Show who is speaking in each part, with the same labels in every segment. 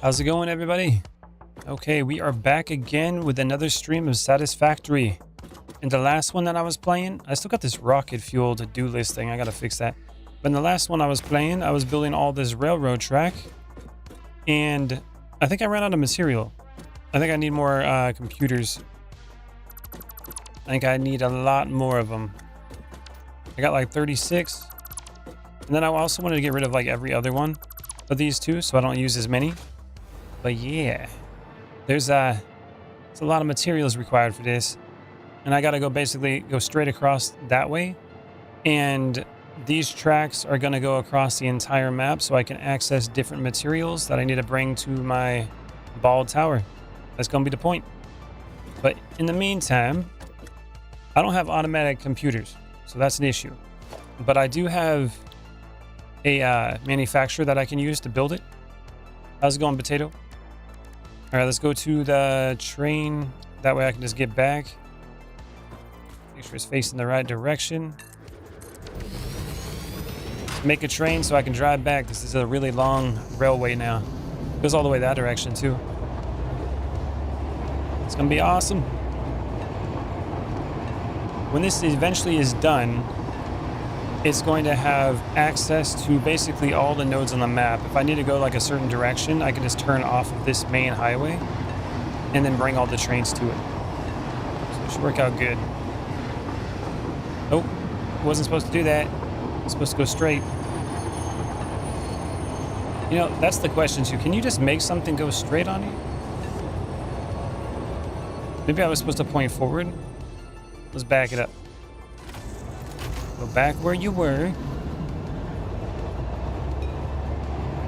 Speaker 1: How's it going, everybody? Okay, we are back again with another stream of Satisfactory. In the last one that I was playing, I still got this rocket fuel to-do list thing. I gotta fix that. But in the last one I was playing, I was building all this railroad track. And I think I ran out of material. I think I need more computers. I think I need a lot more of them. I got like 36. And then I also wanted to get rid of like every other one of these two, so I don't use as many. But yeah, it's a lot of materials required for this. And I gotta go straight across that way. And these tracks are gonna go across the entire map so I can access different materials that I need to bring to my ball tower. That's gonna be the point. But in the meantime, I don't have automatic computers, so that's an issue. But I do have a manufacturer that I can use to build it. How's it going, Potato? All right, let's go to the train. That way I can just get back. Make sure it's facing the right direction. Make a train so I can drive back. This is a really long railway now. It goes all the way that direction too. It's gonna be awesome. When this eventually is done, it's going to have access to basically all the nodes on the map. If I need to go like a certain direction, I can just turn off of this main highway and then bring all the trains to it. So it should work out good. Oh, wasn't supposed to do that. It's supposed to go straight. You know, that's the question too. Can you just make something go straight on you? Maybe I was supposed to point forward. Let's back it up. Go back where you were.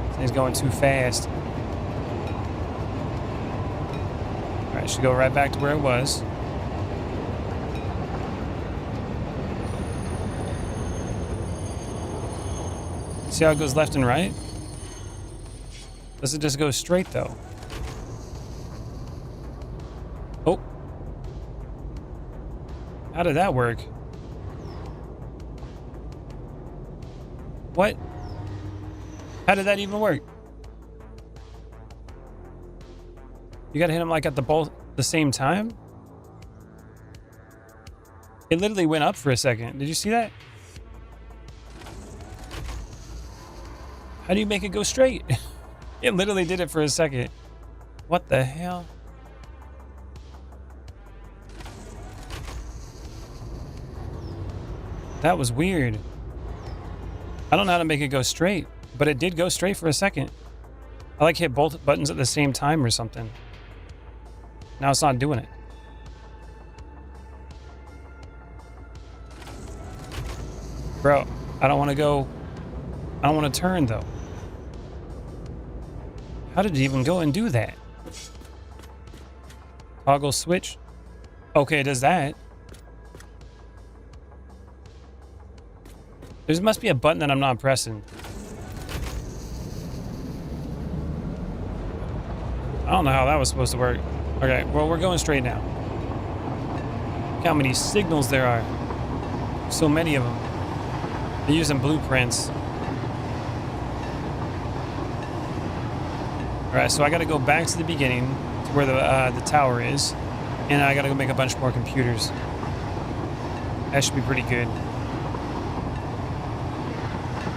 Speaker 1: This thing's going too fast. Alright, should go right back to where it was. See how it goes left and right? Does it just go straight though? Oh. How did that work? What? How did that even work? You gotta hit him like at the same time? It literally went up for a second. Did you see that? How do you make it go straight? It literally did it for a second. What the hell? That was weird. I don't know how to make it go straight, but it did go straight for a second. I like hit both buttons at the same time or something. Now it's not doing it. Bro, I don't want to go. I don't want to turn though. How did it even go and do that? Toggle switch. Okay, it does that. There must be a button that I'm not pressing. I don't know how that was supposed to work. Okay, well, we're going straight now. Look how many signals there are. So many of them. They're using blueprints. Alright, so I gotta go back to the beginning to where the tower is. And I gotta go make a bunch more computers. That should be pretty good.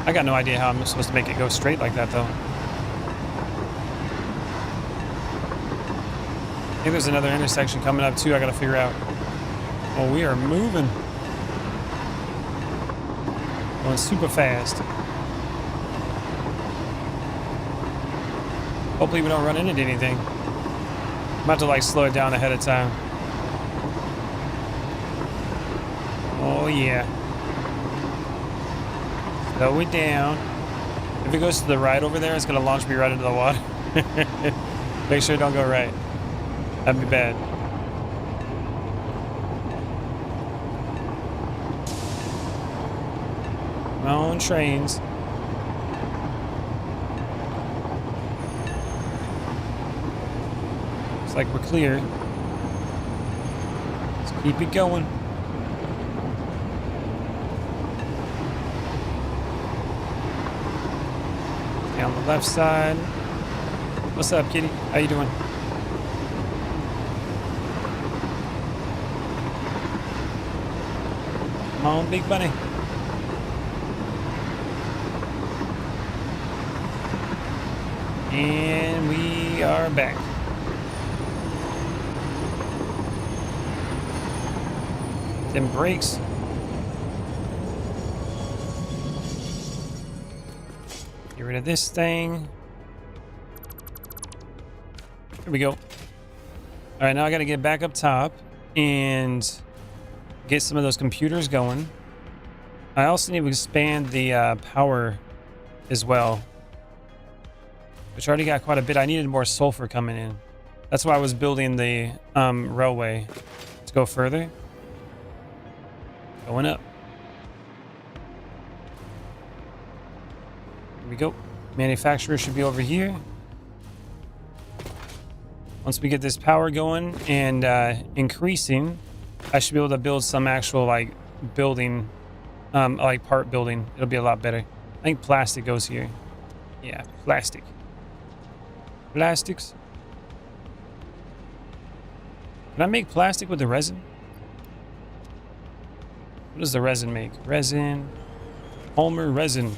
Speaker 1: I got no idea how I'm supposed to make it go straight like that, though. I think there's another intersection coming up, too. I gotta figure out. Oh, we are moving. Going super fast. Hopefully we don't run into anything. I'm about to, like, slow it down ahead of time. Oh, yeah. Slow it down. If it goes to the right over there, it's going to launch me right into the water. Make sure it don't go right. That'd be bad. My own trains. Looks like we're clear. Let's keep it going. On the left side. What's up, kitty? How you doing? Come on, big bunny. And we are back. Them brakes. Get rid of this thing. Here we go. All right, now I got to get back up top and get some of those computers going. I also need to expand the power as well, which I already got quite a bit. I needed more sulfur coming in. That's why I was building the railway. Let's go further. Going up. Here we go. Manufacturer should be over here. Once we get this power going and increasing, I should be able to build some actual like building, like part building. It'll be a lot better. I think plastic goes here. Yeah, plastic. Plastics. Can I make plastic with the resin? What does the resin make? Resin. Homer resin.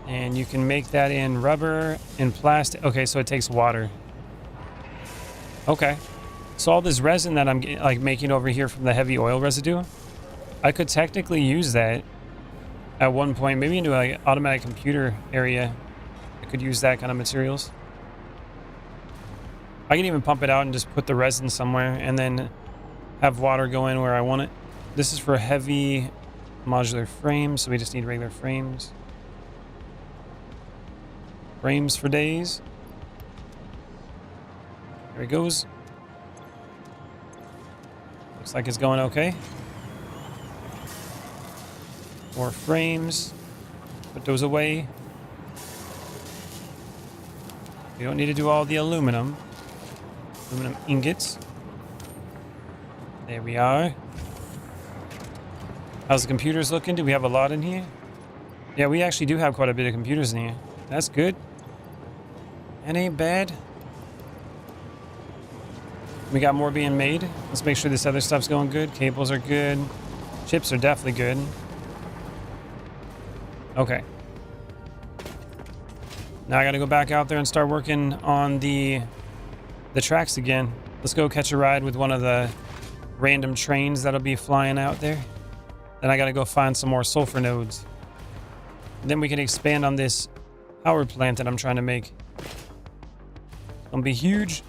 Speaker 1: And you can make that in rubber and plastic. Okay, so it takes water. Okay. So all this resin that I'm like making over here from the heavy oil residue, I could technically use that at one point, maybe into an automatic computer area. I could use that kind of materials. I can even pump it out and just put the resin somewhere and then have water go in where I want it. This is for heavy modular frames, so we just need regular frames. Frames for days. There it goes. Looks like it's going okay. More frames. Put those away. We don't need to do all the aluminum. Aluminum ingots. There we are. How's the computers looking? Do we have a lot in here? Yeah, we actually do have quite a bit of computers in here. That's good. That ain't bad. We got more being made. Let's make sure this other stuff's going good. Cables are good. Chips are definitely good. Okay. Now I gotta go back out there and start working on the tracks again. Let's go catch a ride with one of the random trains that'll be flying out there. Then I gotta go find some more sulfur nodes. And then we can expand on this power plant that I'm trying to make. It's gonna be huge.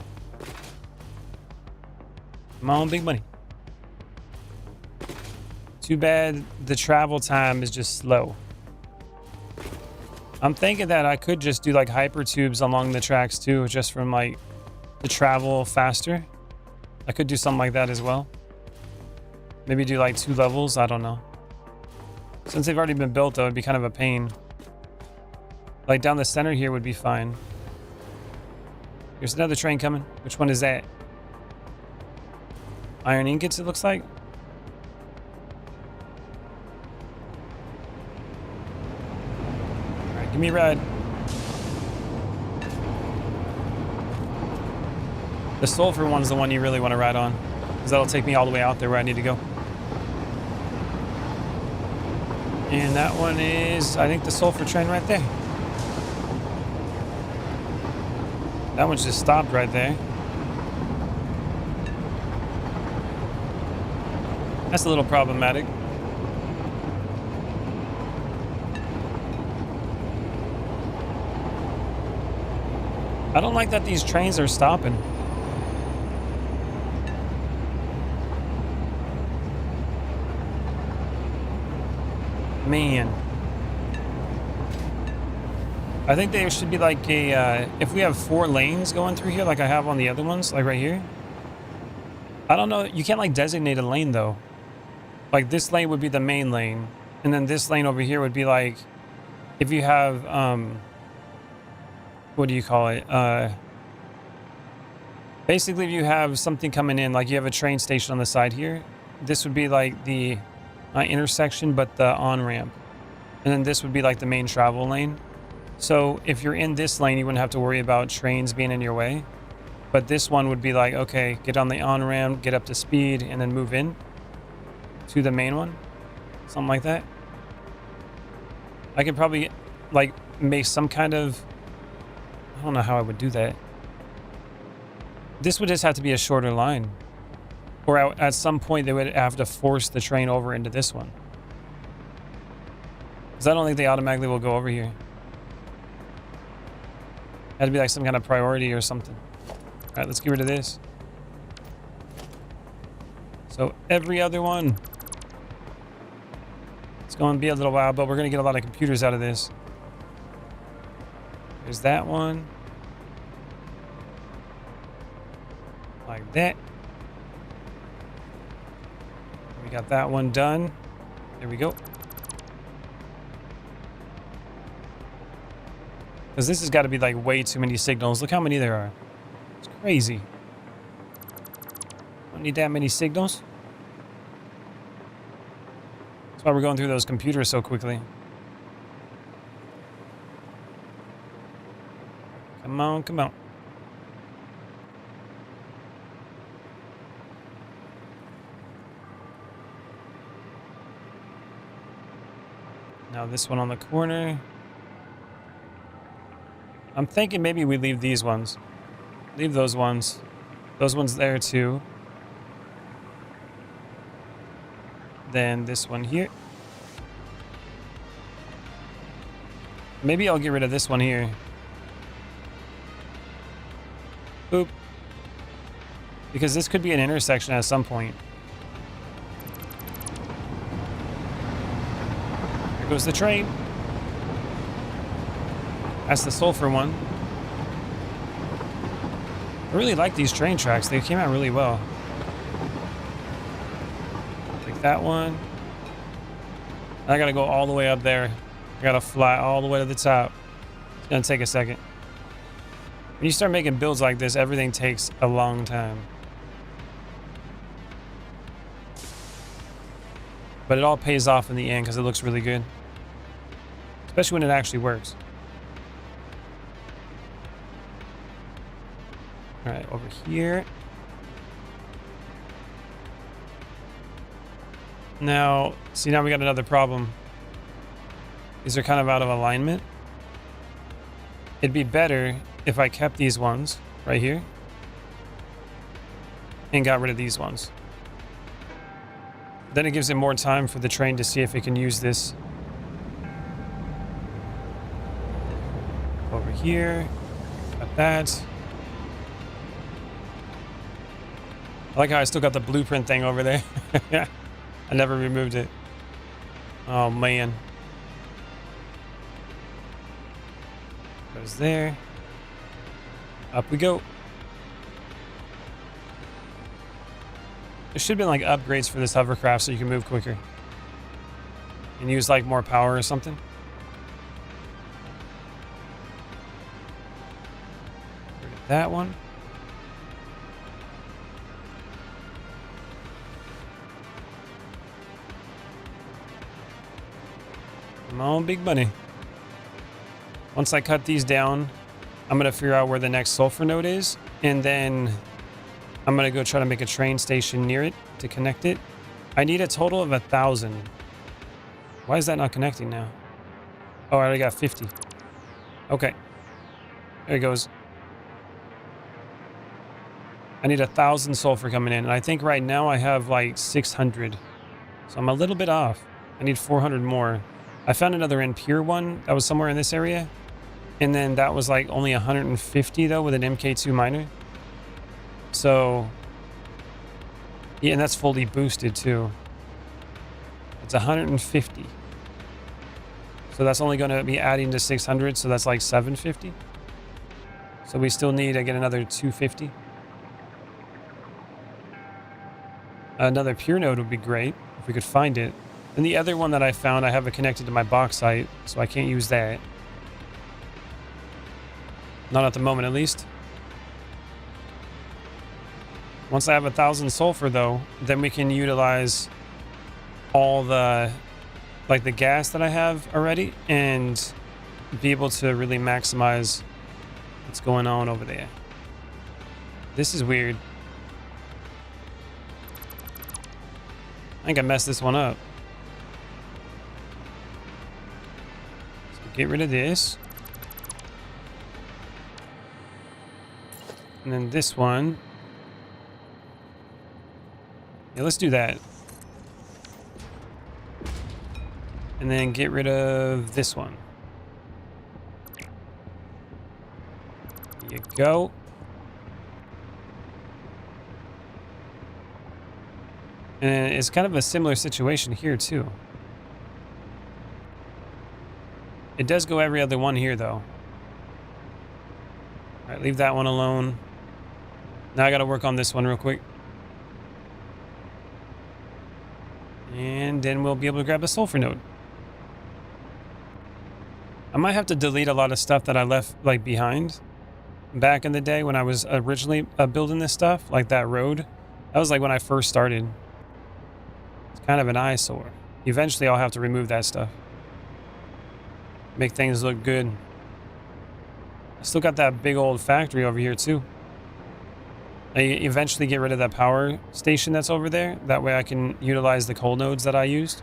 Speaker 1: Come on, big money. Too bad the travel time is just slow. I'm thinking that I could just do like hyper tubes along the tracks too, just from like to travel faster. I could do something like that as well. Maybe do like 2 levels. I don't know. Since they've already been built though, it'd be kind of a pain. Like down the center here would be fine. There's another train coming. Which one is that? Iron ingots, it looks like. All right, give me a ride. The sulfur one's the one you really want to ride on, because that'll take me all the way out there where I need to go. And that one is, I think, the sulfur train right there. That one's just stopped right there. That's a little problematic. I don't like that these trains are stopping. Man. I think there should be like a, if we have 4 lanes going through here like I have on the other ones, like right here. I don't know, you can't like designate a lane though. Like this lane would be the main lane. And then this lane over here would be like, if you have, what do you call it? Basically if you have something coming in, like you have a train station on the side here, this would be like the intersection, but the on-ramp. And then this would be like the main travel lane. So if you're in this lane, you wouldn't have to worry about trains being in your way. But this one would be like, okay, get on the on-ramp, get up to speed, and then move in to the main one. Something like that. I could probably like make some kind of, I don't know how I would do that. This would just have to be a shorter line. Or at some point they would have to force the train over into this one. Because I don't think they automatically will go over here. Had to be like some kind of priority or something. All right, let's get rid of this. So every other one. It's going to be a little while, but we're going to get a lot of computers out of this. There's that one. Like that. We got that one done. There we go. Because this has got to be like way too many signals. Look how many there are. It's crazy. Don't need that many signals. That's why we're going through those computers so quickly. Come on, come on. Now this one on the corner. I'm thinking maybe we leave these ones. Leave those ones. Those ones there too. Then this one here. Maybe I'll get rid of this one here. Boop. Because this could be an intersection at some point. There goes the train. That's the sulfur one. I really like these train tracks. They came out really well. Like that one. I gotta go all the way up there. I gotta fly all the way to the top. It's gonna take a second. When you start making builds like this, everything takes a long time. But it all pays off in the end because it looks really good. Especially when it actually works. All right, over here. Now, see, now we got another problem. These are kind of out of alignment. It'd be better if I kept these ones right here and got rid of these ones. Then it gives it more time for the train to see if it can use this. Over here, got that. I like how I still got the blueprint thing over there. I never removed it. Oh man. Goes there. Up we go. There should have been like upgrades for this hovercraft so you can move quicker. And use like more power or something. That one. Come on, big bunny. Once I cut these down, I'm going to figure out where the next sulfur node is. And then I'm going to go try to make a train station near it to connect it. I need a total of 1,000. Why is that not connecting now? Oh, I already got 50. Okay. There it goes. I need 1,000 sulfur coming in. And I think right now I have like 600. So I'm a little bit off. I need 400 more. I found another impure one that was somewhere in this area. And then that was like only 150 though with an MK2 miner. So, yeah, and that's fully boosted too. It's 150. So that's only going to be adding to 600. So that's like 750. So we still need, again, another 250. Another pure node would be great if we could find it. And the other one that I found, I have it connected to my bauxite, so I can't use that. Not at the moment, at least. Once I have 1,000 sulfur, though, then we can utilize all the, like the gas that I have already, and be able to really maximize what's going on over there. This is weird. I think I messed this one up. So get rid of this. And then this one. Yeah, let's do that. And then get rid of this one. There you go. And it's kind of a similar situation here too. It does go every other one here though. All right, leave that one alone. Now I got to work on this one real quick. And then we'll be able to grab a sulfur node. I might have to delete a lot of stuff that I left like behind back in the day when I was originally building this stuff, like that road. That was like when I first started. It's kind of an eyesore. Eventually I'll have to remove that stuff. Make things look good. I still got that big old factory over here too. I eventually get rid of that power station that's over there. That way I can utilize the coal nodes that I used.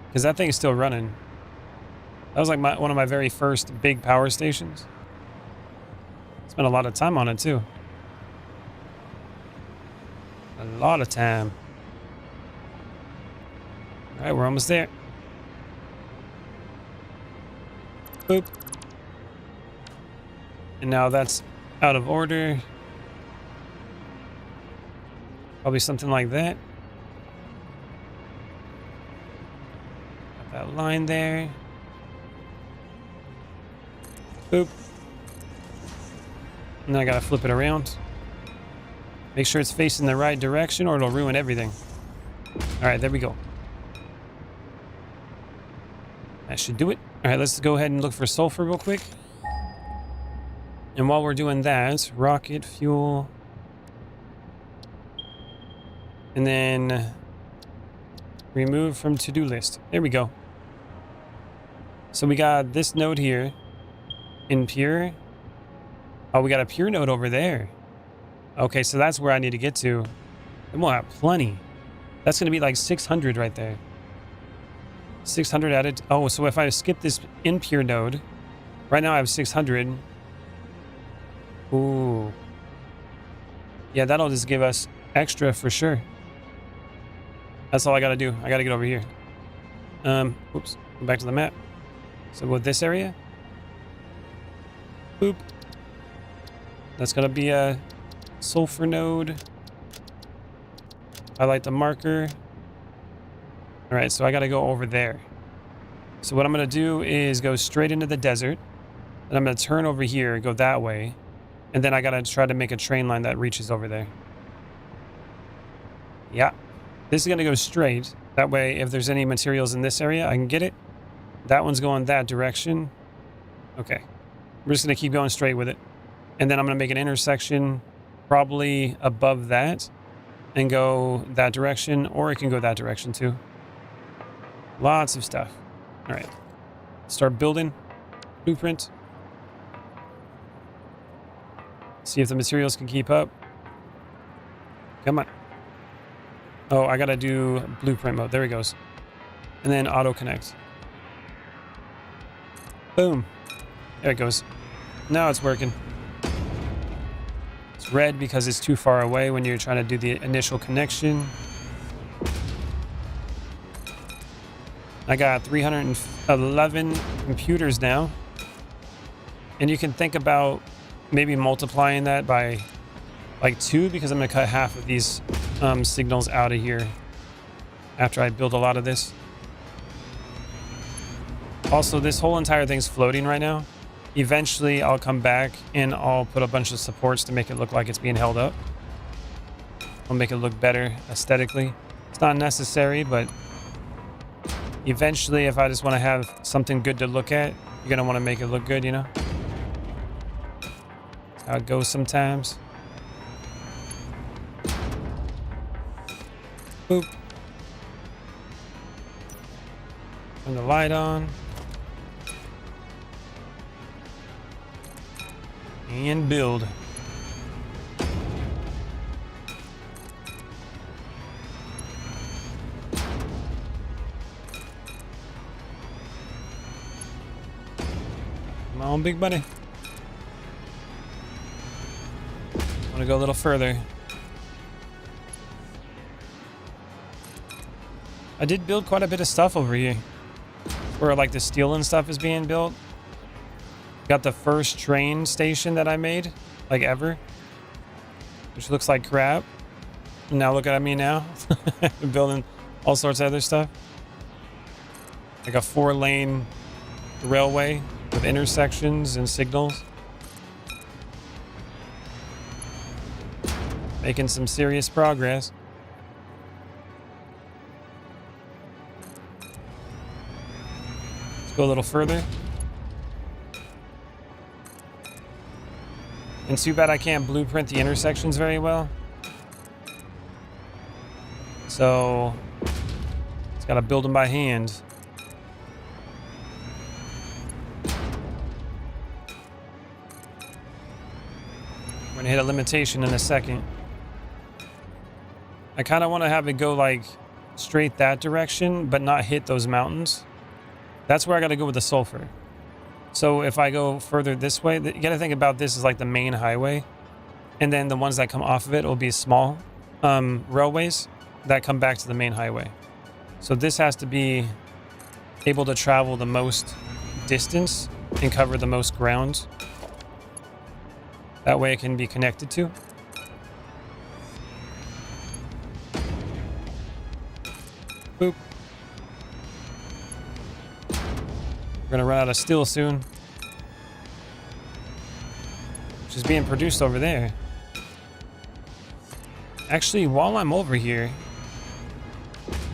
Speaker 1: Because that thing is still running. That was like one of my very first big power stations. Spent a lot of time on it too. A lot of time. All right, we're almost there. Boop. And now that's out of order. Probably something like that. Got that line there. Boop. And then I gotta flip it around. Make sure it's facing the right direction or it'll ruin everything. All right, there we go. That should do it. All right, let's go ahead and look for sulfur real quick. And while we're doing that, rocket fuel. And then remove from to-do list. There we go. So we got this node here in pure. Oh, we got a pure node over there. Okay, so that's where I need to get to. And we'll have plenty. That's going to be like 600 right there. 600 added. Oh, so if I skip this impure node, right now I have 600. Ooh. Yeah, that'll just give us extra for sure. That's all I got to do. I got to get over here. Oops. Go back to the map. So with this area. Boop. That's going to be a sulfur node. Highlight the marker. All right, so I got to go over there. So what I'm going to do is go straight into the desert. And I'm going to turn over here, go that way. And then I got to try to make a train line that reaches over there. Yeah. This is going to go straight. That way, if there's any materials in this area, I can get it. That one's going that direction. Okay. We're just going to keep going straight with it. And then I'm going to make an intersection probably above that and go that direction, or it can go that direction too. Lots of stuff. All right. Start building. Blueprint. See if the materials can keep up. Come on. Oh, I got to do blueprint mode. There it goes. And then auto connect. Boom. There it goes. Now it's working. It's red because it's too far away when you're trying to do the initial connection. I got 311 computers now. And you can think about maybe multiplying that by like 2, because I'm going to cut half of these signals out of here after I build a lot of this. Also, this whole entire thing's floating right now. Eventually, I'll come back and I'll put a bunch of supports to make it look like it's being held up. I'll make it look better aesthetically. It's not necessary, but eventually, if I just want to have something good to look at, you're going to want to make it look good, you know? That's how it goes sometimes. Boop. Turn the light on. And build. Come on, big buddy. Want to go a little further. I did build quite a bit of stuff over here. Where like the steel and stuff is being built. Got the first train station that I made, like ever. Which looks like crap. And now look at me now. Building all sorts of other stuff. Like a 4-lane railway with intersections and signals. Making some serious progress. Let's go a little further. And too bad I can't blueprint the intersections very well. So, it's gotta build them by hand. We're gonna hit a limitation in a second. I kind of want to have it go like straight that direction, but not hit those mountains. That's where I gotta go with the sulfur. So if I go further this way, you gotta think about this as like the main highway. And then the ones that come off of it will be small railways that come back to the main highway. So this has to be able to travel the most distance and cover the most ground. That way it can be connected to. Boop. We're gonna run out of steel soon. Which is being produced over there. Actually, while I'm over here,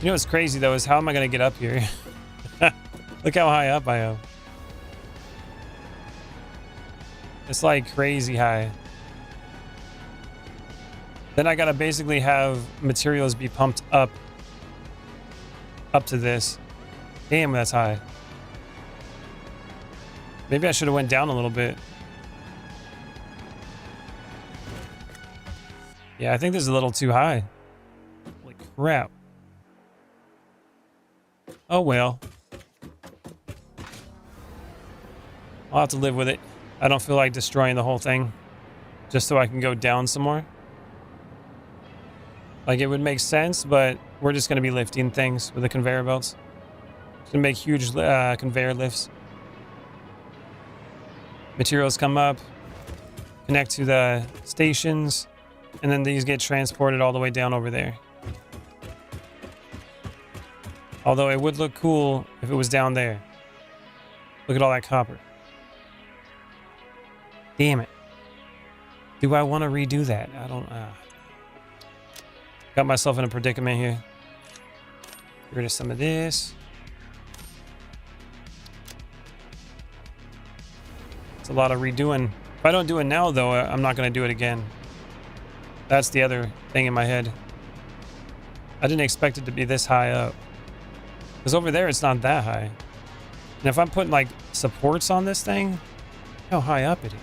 Speaker 1: you know what's crazy though is how am I gonna get up here? Look how high up I am. It's like crazy high. Then I gotta basically have materials be pumped up to this. Damn, that's high. Maybe I should have went down a little bit. Yeah, I think this is a little too high. Holy crap. Oh well. I'll have to live with it. I don't feel like destroying the whole thing just so I can go down some more. Like, it would make sense, but we're just going to be lifting things with the conveyor belts. It's going to make huge conveyor lifts. Materials come up, connect to the stations, and then these get transported all the way down over there. Although it would look cool if it was down there. Look at all that copper. Damn it. Do I want to redo that? I don't... Got myself in a predicament here. Get rid of some of this. It's a lot of redoing. If I don't do it now, though, I'm not going to do it again. That's the other thing in my head. I didn't expect it to be this high up. Because over there, it's not that high. And if I'm putting, like, supports on this thing, look how high up it is.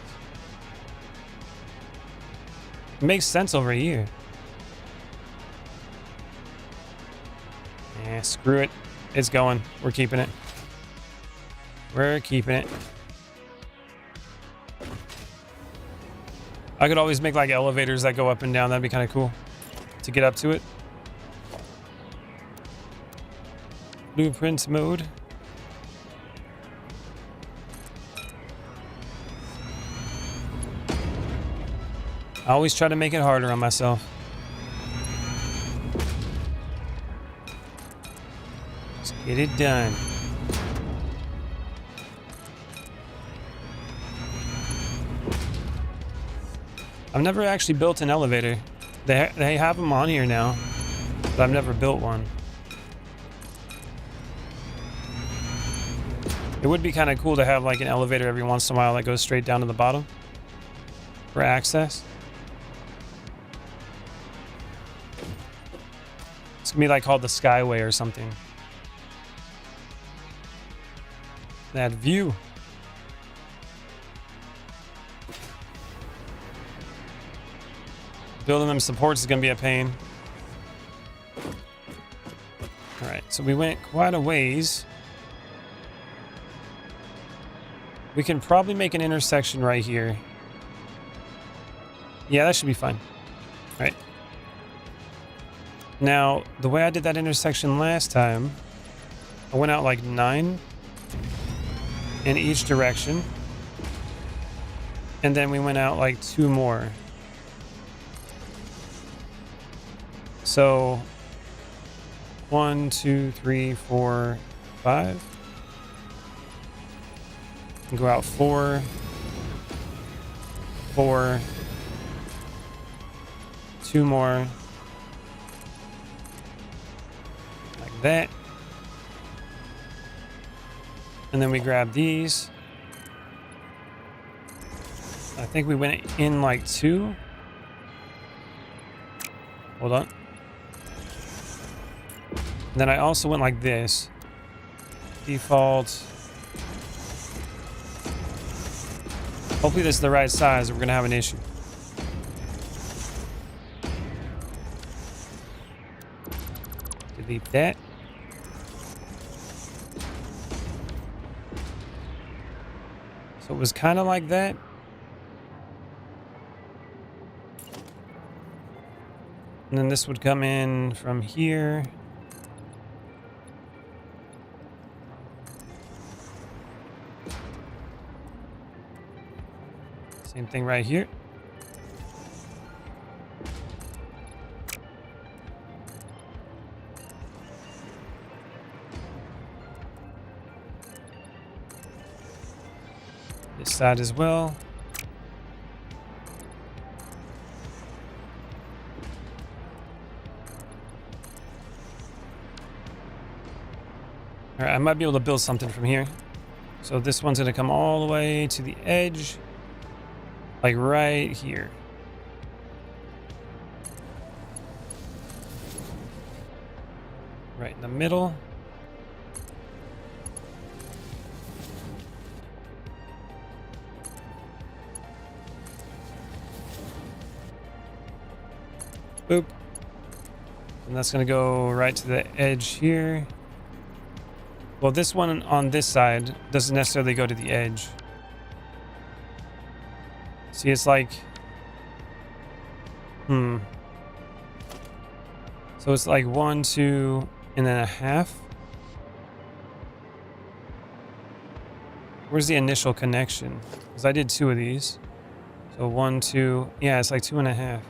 Speaker 1: It makes sense over here. Yeah, screw it. It's going. We're keeping it. We're keeping it. I could always make like elevators that go up and down. That'd be kind of cool to get up to it. Blueprint mode. I always try to make it harder on myself. Let's get it done. I've never actually built an elevator. They have them on here now, but I've never built one. It would be kind of cool to have like an elevator every once in a while that goes straight down to the bottom for access. It's gonna be like called the Skyway or something. That view. Building them supports is going to be a pain. All right, so we went quite a ways. We can probably make an intersection right here. Yeah, that should be fine. All right. Now, the way I did that intersection last time, I went out like 9 in each direction. And then we went out like 2 more. So 1, 2, 3, 4, 5. And go out 4, 4, 2 more. Like that. And then we grab these. I think we went in like 2. Hold on. And then I also went like this. Default. Hopefully this is the right size, or we're gonna have an issue. Delete that. So it was kind of like that. And then this would come in from here. Same thing right here. This side as well. All right, I might be able to build something from here. So this one's going to come all the way to the edge. Like right here. Right in the middle. Boop. And that's going to go right to the edge here. Well, this one on this side doesn't necessarily go to the edge. See, it's like, So it's like 1, 2, and then a half. Where's the initial connection? Because I did 2 of these. So 1, 2, yeah, it's like 2.5.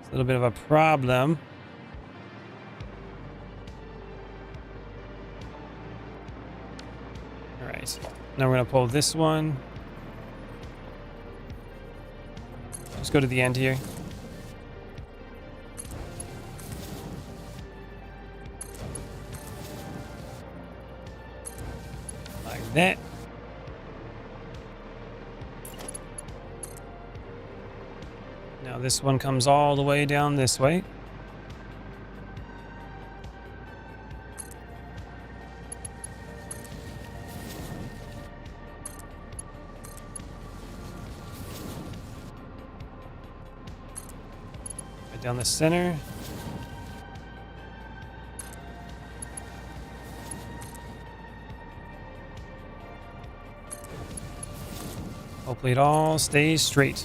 Speaker 1: It's a little bit of a problem. All right, now we're gonna pull this one. Let's go to the end here. Like that. Now this one comes all the way down this way. Down the center. Hopefully it all stays straight.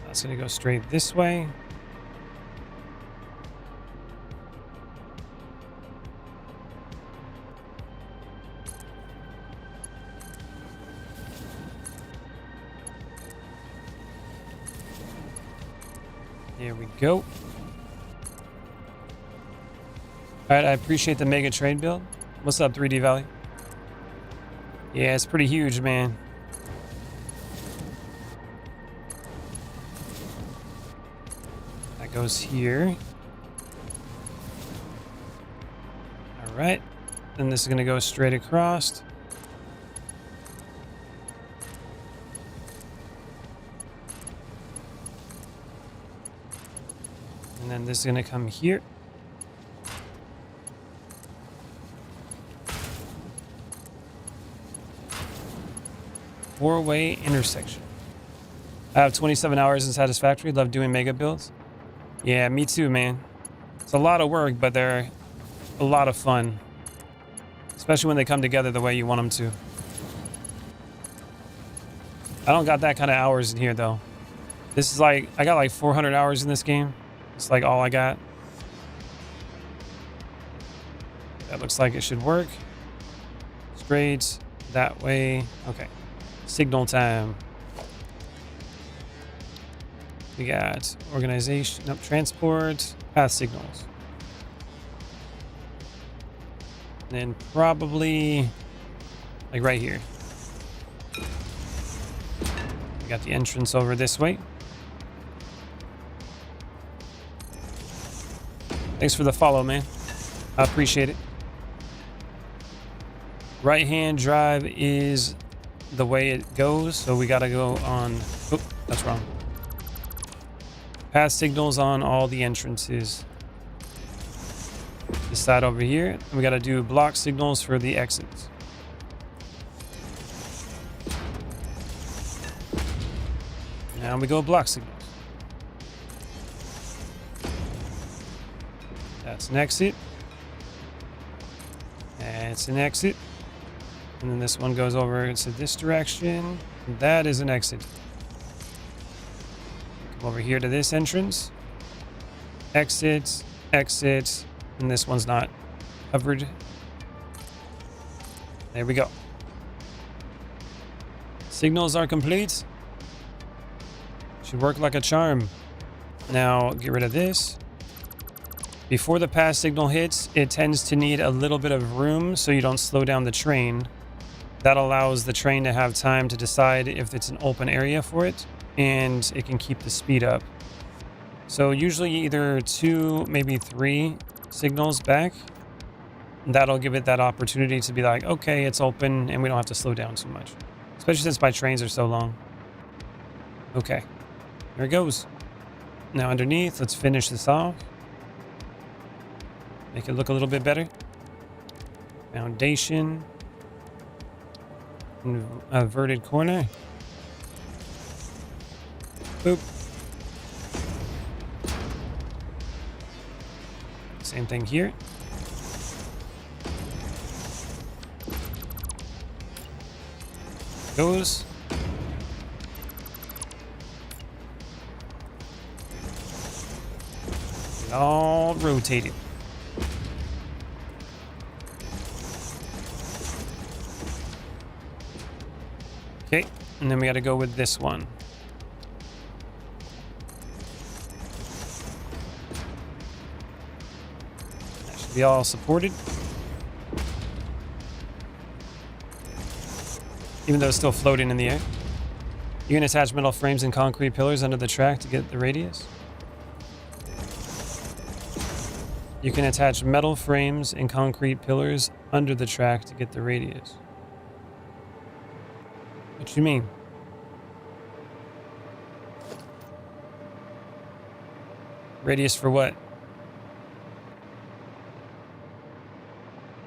Speaker 1: That's going to go straight this way. Here we go. All right, I appreciate the mega trade build. What's up, 3D Valley? Yeah, it's pretty huge, man. That goes here. All right. Then this is going to go straight across. And then this is going to come here. Four-way intersection. I have 27 hours in Satisfactory. Love doing mega builds. Yeah, me too, man. It's a lot of work, but they're a lot of fun. Especially when they come together the way you want them to. I don't got that kind of hours in here, though. This is like, I got like 400 hours in this game. It's like all I got. That looks like it should work. Straight that way. Okay. Signal time. We got organization, nope, transport, path signals. And then probably like right here. We got the entrance over this way. Thanks for the follow, man. I appreciate it. Right hand drive is the way it goes, so we gotta go on. Oh, that's wrong. Pass signals on all the entrances. This side over here. And we gotta do block signals for the exits. Now we go block signals. That's an exit. That's an exit. And then this one goes over into this direction. That is an exit. Come over here to this entrance. Exit, exit. And this one's not covered. There we go. Signals are complete. Should work like a charm. Now get rid of this. Before the pass signal hits, it tends to need a little bit of room so you don't slow down the train. That allows the train to have time to decide if it's an open area for it, and it can keep the speed up. So usually either 2, maybe 3 signals back. That'll give it that opportunity to be like, okay, it's open and we don't have to slow down too much. Especially since my trains are so long. Okay, there it goes. Now underneath, let's finish this off. Make it look a little bit better. Foundation. Inverted corner. Boop. Same thing here. Goes. All rotated. Okay, and then we got to go with this one. That should be all supported. Even though it's still floating in the air. You can attach metal frames and concrete pillars under the track to get the radius. You can attach metal frames and concrete pillars under the track to get the radius. What you mean? Radius for what?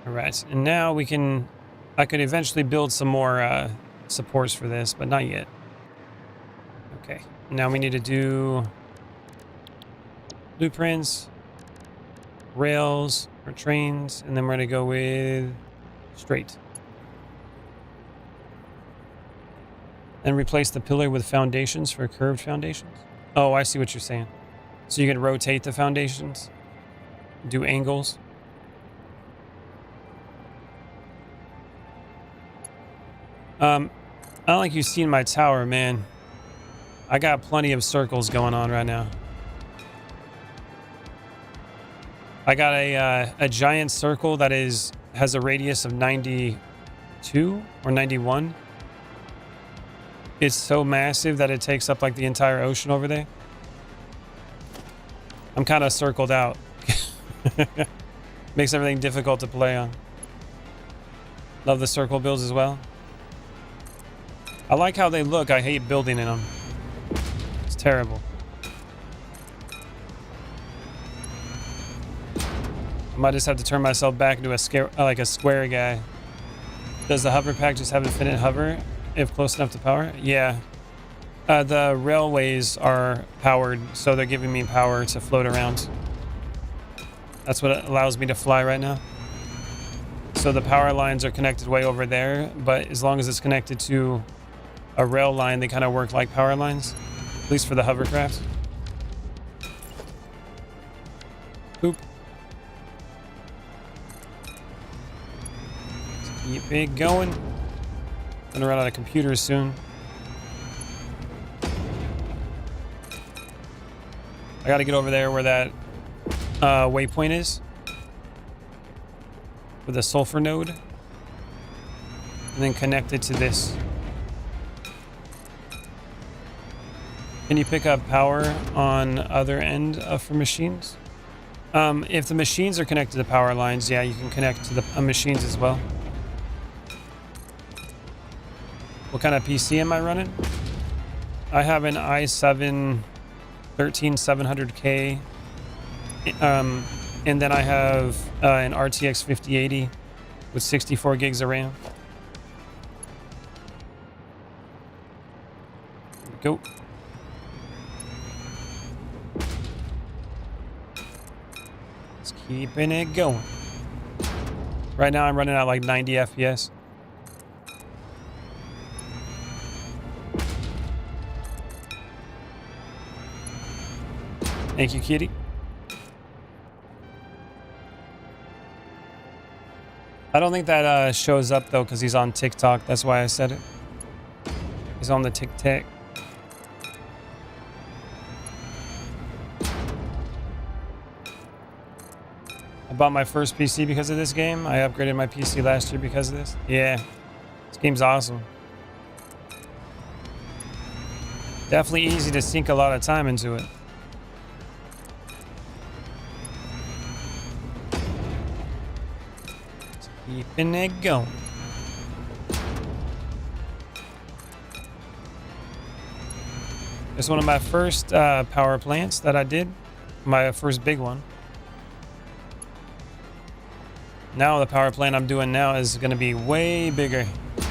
Speaker 1: All right, and now we can, I could eventually build some more supports for this, but not yet. Okay, now we need to do blueprints, rails, or trains, and then we're gonna go with straight. And replace the pillar with foundations for curved foundations. Oh, I see what you're saying. So you can rotate the foundations, do angles. I don't like you've seen my tower, man. I got plenty of circles going on right now. I got a giant circle that has a radius of 92 or 91. It's so massive that it takes up like the entire ocean over there. I'm kind of circled out. Makes everything difficult to play on. Love the circle builds as well. I like how they look. I hate building in them. It's terrible. I might just have to turn myself back into a square guy. Does the hover pack just have infinite hover? if close enough to power. Yeah. The railways are powered, so they're giving me power to float around. That's what allows me to fly right now. So the power lines are connected way over there, but as long as it's connected to a rail line, they kind of work like power lines, at least for the hovercraft. Boop. Let's keep it going. Gonna run out of computers soon. I gotta get over there where that waypoint is. With a sulfur node. And then connect it to this. Can you pick up power on other end for machines? If the machines are connected to power lines, yeah, you can connect to the machines as well. What kind of PC am I running? I have an i7 13700K. And then I have an RTX 5080 with 64 gigs of RAM. Here we go. Just keeping it going. Right now I'm running at like 90 FPS. Thank you, kitty. I don't think that shows up though, because he's on TikTok. That's why I said it. He's on the TikTok. I bought my first PC because of this game. I upgraded my PC last year because of this. Yeah, this game's awesome. Definitely easy to sink a lot of time into it. Keeping it going. It's one of my first power plants that I did. My first big one. Now the power plant I'm doing now is going to be way bigger. It's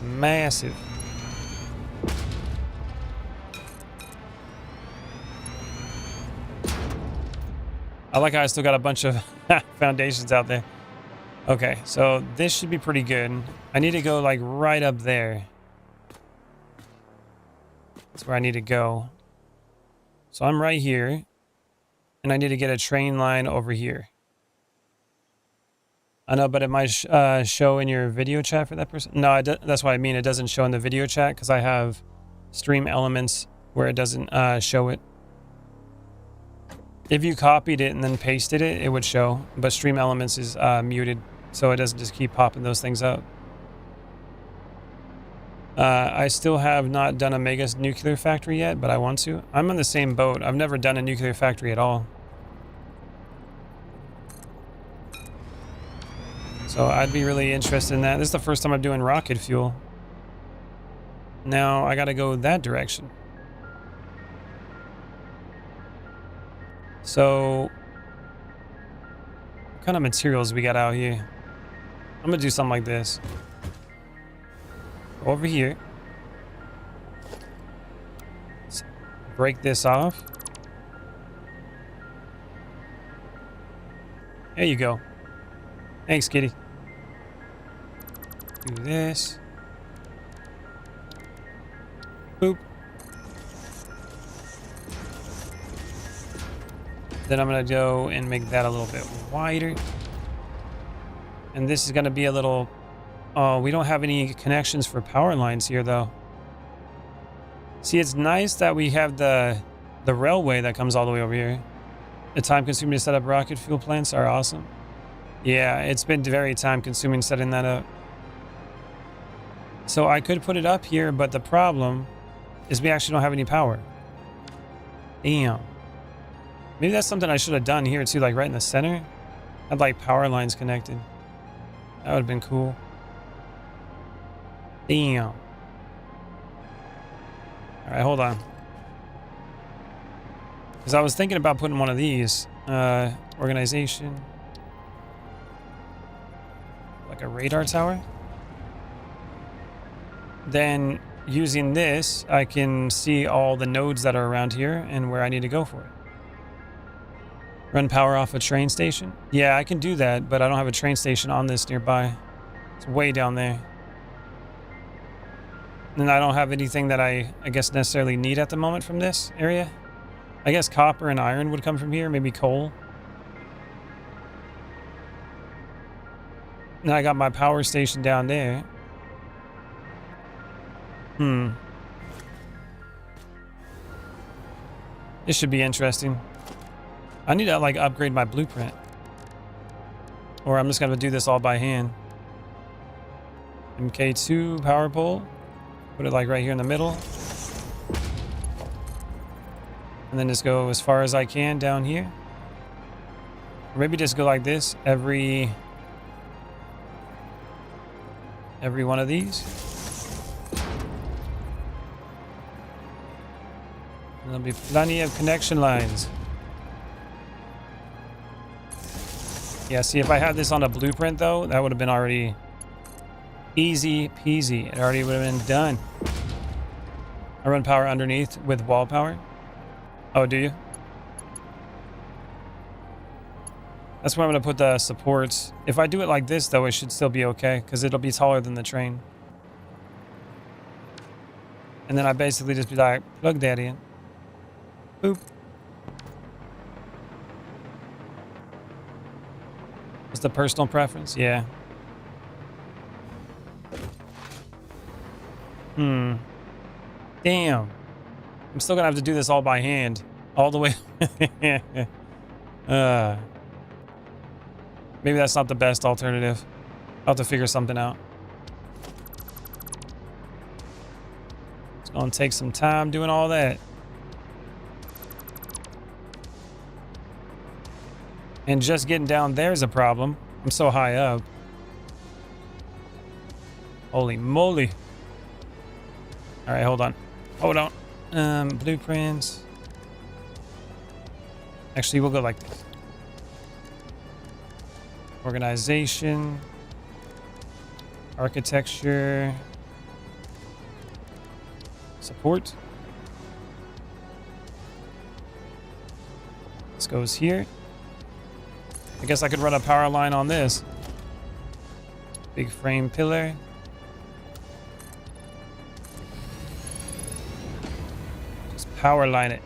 Speaker 1: massive. I like how I still got a bunch of foundations out there. Okay, so this should be pretty good. I need to go like right up there. That's where I need to go. So I'm right here. And I need to get a train line over here. I know, but it might show in your video chat for that person. No, that's what I mean. It doesn't show in the video chat because I have stream elements where it doesn't show it. If you copied it and then pasted it, it would show. But stream elements is muted, so it doesn't just keep popping those things up. I still have not done a mega nuclear factory yet, but I want to. I'm on the same boat. I've never done a nuclear factory at all. So I'd be really interested in that. This is the first time I'm doing rocket fuel. Now I gotta go that direction. So what kind of materials we got out here? I'm gonna do something like this. Go over here. Let's break this off. There you go. Thanks, kitty. Do this. Boop. Then I'm going to go and make that a little bit wider. And this is going to be a little... Oh, we don't have any connections for power lines here, though. See, it's nice that we have the railway that comes all the way over here. The time-consuming to set up rocket fuel plants are awesome. Yeah, it's been very time-consuming setting that up. So I could put it up here, but the problem is we actually don't have any power. Damn. Maybe that's something I should have done here too, like right in the center. Had like power lines connected. That would have been cool. Damn. Alright, hold on. Because I was thinking about putting one of these. Organization. Like a radar tower. then using this, I can see all the nodes that are around here and where I need to go for it. Run power off a train station? Yeah, I can do that, but I don't have a train station on this nearby. It's way down there. And I don't have anything that I guess necessarily need at the moment from this area. I guess copper and iron would come from here, maybe coal. Now I got my power station down there. This should be interesting. I need to like upgrade my blueprint. Or I'm just gonna do this all by hand. MK2 power pole. Put it like right here in the middle. And then just go as far as I can down here. Or maybe just go like this every one of these. And there'll be plenty of connection lines. Yeah, see, if I had this on a blueprint though, that would have been already easy peasy. It already would have been done. I run power underneath with wall power. Oh, do you? That's where I'm going to put the supports. If I do it like this, though, it should still be okay, because it'll be taller than the train. And then I basically just be like, plug that in. Boop. What's the personal preference? Yeah. Damn. I'm still going to have to do this all by hand. All the way. Maybe that's not the best alternative. I'll have to figure something out. It's going to take some time doing all that. And just getting down there is a problem. I'm so high up. Holy moly. All right, hold on. Hold on. Blueprints. Actually, we'll go like this. Organization. Architecture. Support. This goes here. I guess I could run a power line on this. Big frame pillar. Just power line it.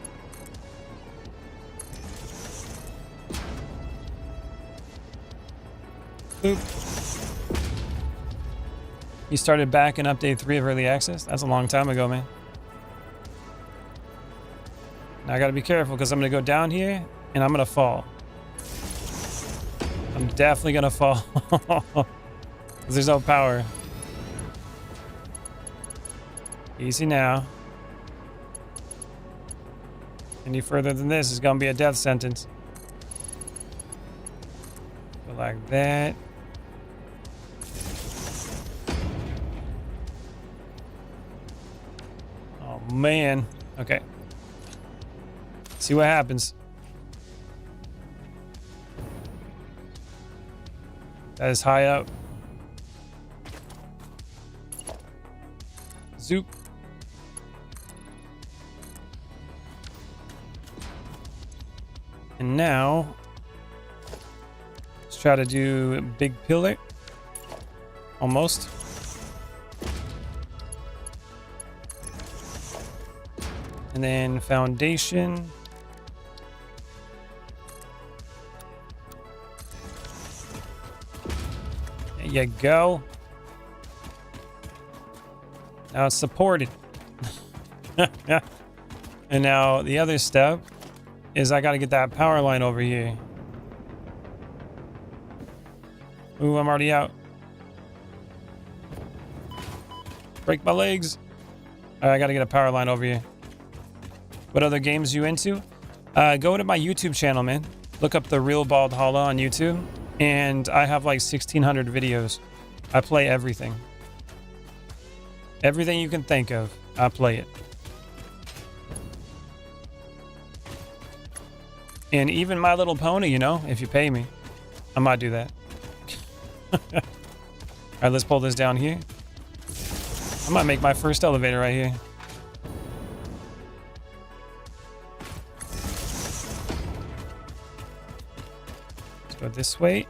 Speaker 1: Boop. You started back in update 3 of early access? That's a long time ago, man. Now I gotta be careful because I'm gonna go down here and I'm gonna fall. I'm definitely gonna fall. Because there's no power. Easy now. Any further than this is gonna be a death sentence. Go like that. Oh man. Okay. See what happens. That is high up. Zoop. And now, let's try to do a big pillar. Almost. And then foundation. There you go. Now it's supported. And now the other step is I got to get that power line over here. Ooh, I'm already out. Break my legs. All right, I got to get a power line over here. What other games you into? Go to my YouTube channel, man. Look up The Real Bald Hollow on YouTube. And I have like 1,600 videos. I play everything. Everything you can think of, I play it. And even My Little Pony, you know, if you pay me, I might do that. All right, let's pull this down here. I might make my first elevator right here. Let's go this way.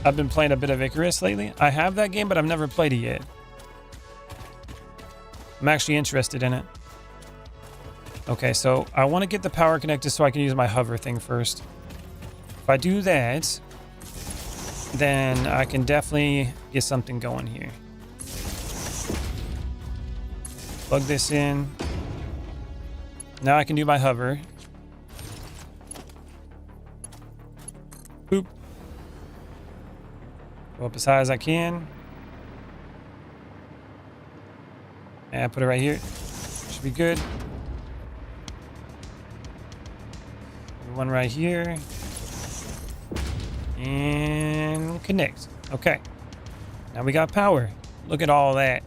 Speaker 1: I've been playing a bit of Icarus lately. I have that game, but I've never played it yet. I'm actually interested in it. Okay, so I want to get the power connected so I can use my hover thing first. If I do that, then I can definitely get something going here. Plug this in. Now I can do my hover. Boop. Go up as high as I can. And put it right here. Should be good. One right here. And connect. Okay. Now we got power. Look at all that.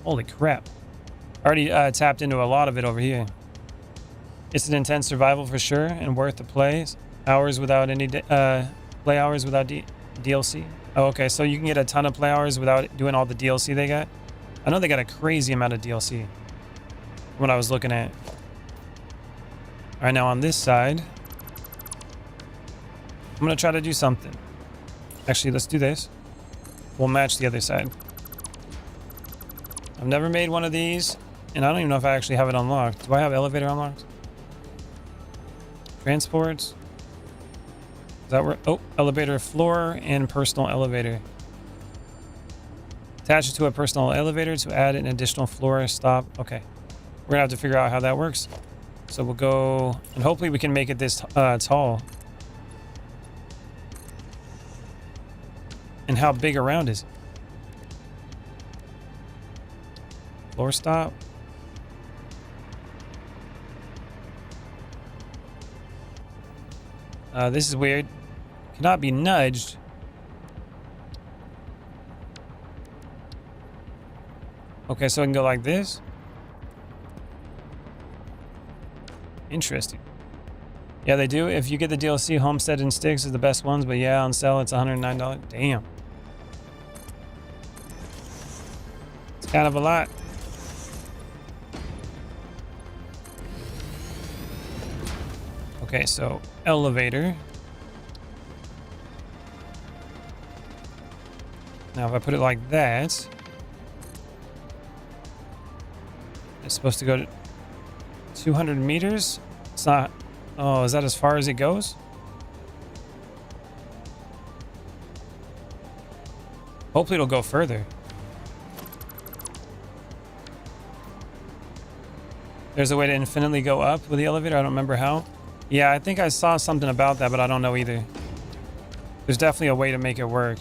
Speaker 1: Holy crap. Already tapped into a lot of it over here. It's an intense survival for sure and worth the plays. Hours without any play hours without DLC. Oh, okay. So you can get a ton of play hours without doing all the DLC they got. I know they got a crazy amount of DLC. What I was looking at. All right, now on this side, I'm gonna try to do something. Actually, let's do this. We'll match the other side. I've never made one of these, and I don't even know if I actually have it unlocked. Do I have elevator unlocked? Transports. Is that where? Oh, elevator floor and personal elevator. Attach it to a personal elevator to add an additional floor stop. Okay. We're gonna have to figure out how that works. So we'll go, and hopefully we can make it this tall. And how big around is it? Floor stop. This is weird. Cannot be nudged. Okay, so I can go like this. Interesting. Yeah, they do. If you get the DLC, Homestead and Sticks is the best ones, but yeah, on sale it's $109. Damn. It's kind of a lot. Okay, so elevator. Now if I put it like that, it's supposed to go to 200 meters. It's not. Oh, is that as far as it goes? Hopefully it'll go further. There's a way to infinitely go up with the elevator. I don't remember how. Yeah, I think I saw something about that, but I don't know either. There's definitely a way to make it work.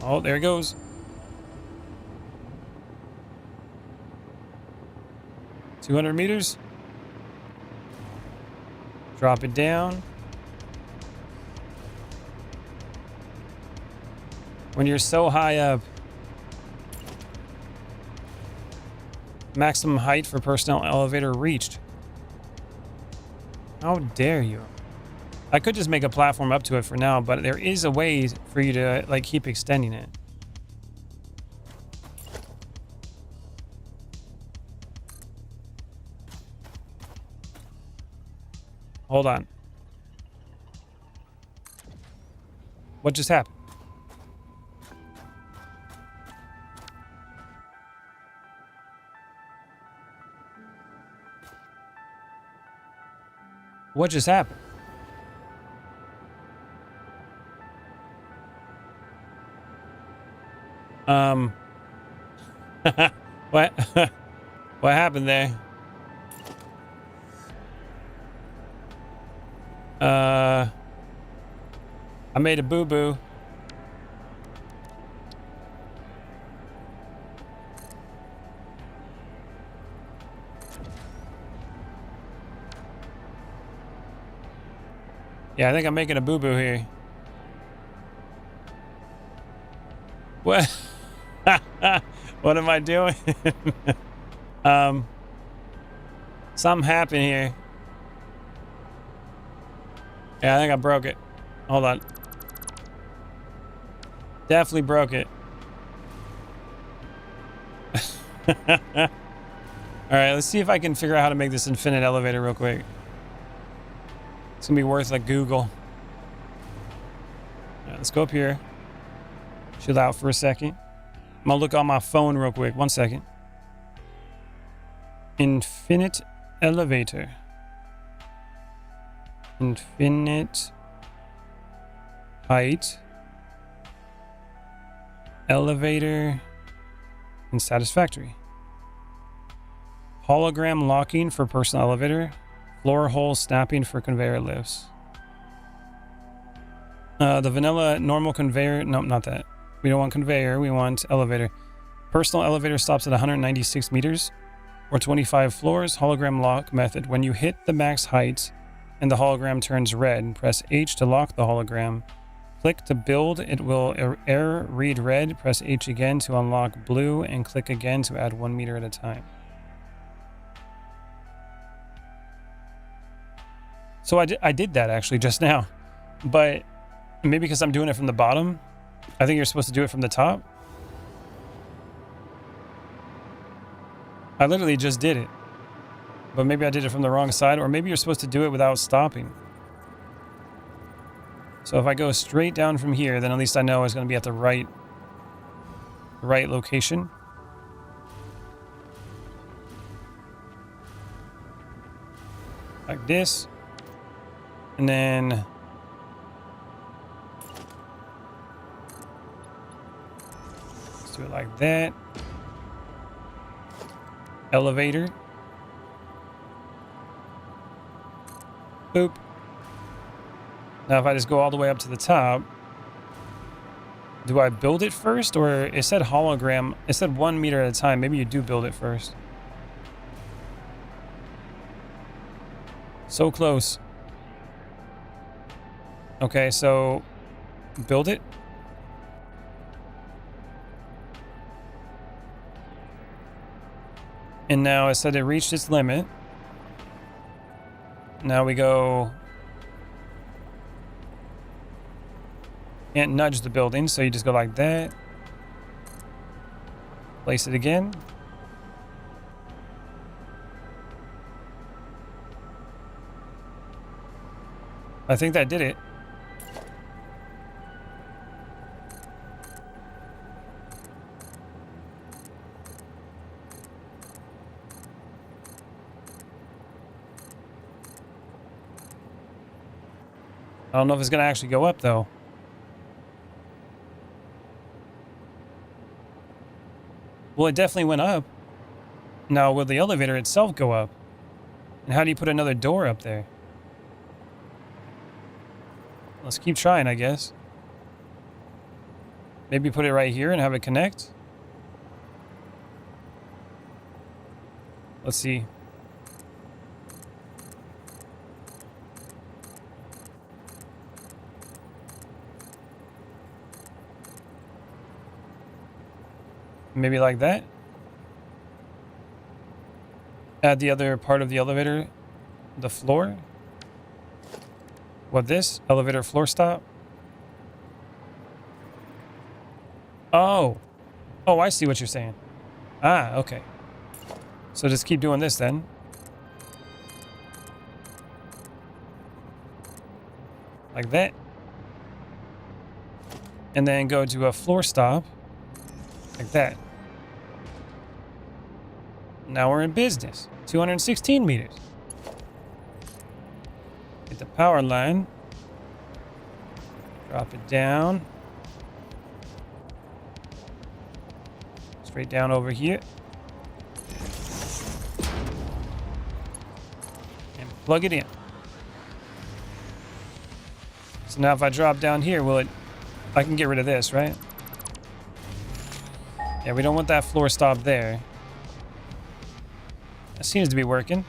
Speaker 1: Oh, there it goes. $200 meters. Drop it down. When you're so high up, maximum height for personal elevator reached. How dare you? I could just make a platform up to it for now, but there is a way for you to like keep extending it. Hold on. What just happened? What just happened? What? What happened there? I made a boo-boo. Yeah, I think I'm making a boo-boo here. What? What am I doing? Something happened here. Yeah, I think I broke it. Hold on. Definitely broke it. Alright, let's see if I can figure out how to make this infinite elevator real quick. It's gonna be worth a Google. Right, let's go up here. Chill out for a second. I'm gonna look on my phone real quick. 1 second. Infinite elevator. Infinite height. Elevator. And Satisfactory. Hologram locking for personal elevator. Floor hole snapping for conveyor lifts. The vanilla normal conveyor. No, not that. We don't want conveyor. We want elevator. Personal elevator stops at 196 meters or 25 floors. Hologram lock method. When you hit the max height and the hologram turns red, press H to lock the hologram. Click to build. It will error read red. Press H again to unlock blue and click again to add 1 meter at a time. So I did that actually just now, but maybe because I'm doing it from the bottom. I think you're supposed to do it from the top. I literally just did it, but maybe I did it from the wrong side, or maybe you're supposed to do it without stopping. So if I go straight down from here, then at least I know it's going to be at the right location. Like this. And then let's do it like that. Elevator. Boop. Now if I just go all the way up to the top, do I build it first? Or it said hologram, it said 1 meter at a time. Maybe you do build it first. So close. Okay, so build it. And now it said it reached its limit. Now we go. Can't nudge the building, so you just go like that. Place it again. I think that did it. I don't know if it's going to actually go up, though. Well, it definitely went up. Now, will the elevator itself go up? And how do you put another door up there? Let's keep trying, I guess. Maybe put it right here and have it connect? Let's see. Maybe like that. Add the other part of the elevator, the floor. What, this? Elevator floor stop? Oh. Oh, I see what you're saying. Ah, okay. So just keep doing this then. Like that. And then go to a floor stop. Like that. Now we're in business. 216 meters. Get the power line. Drop it down. Straight down over here. And plug it in. So now if I drop down here, will it... I can get rid of this, right? Yeah, we don't want that floor stop there. That seems to be working.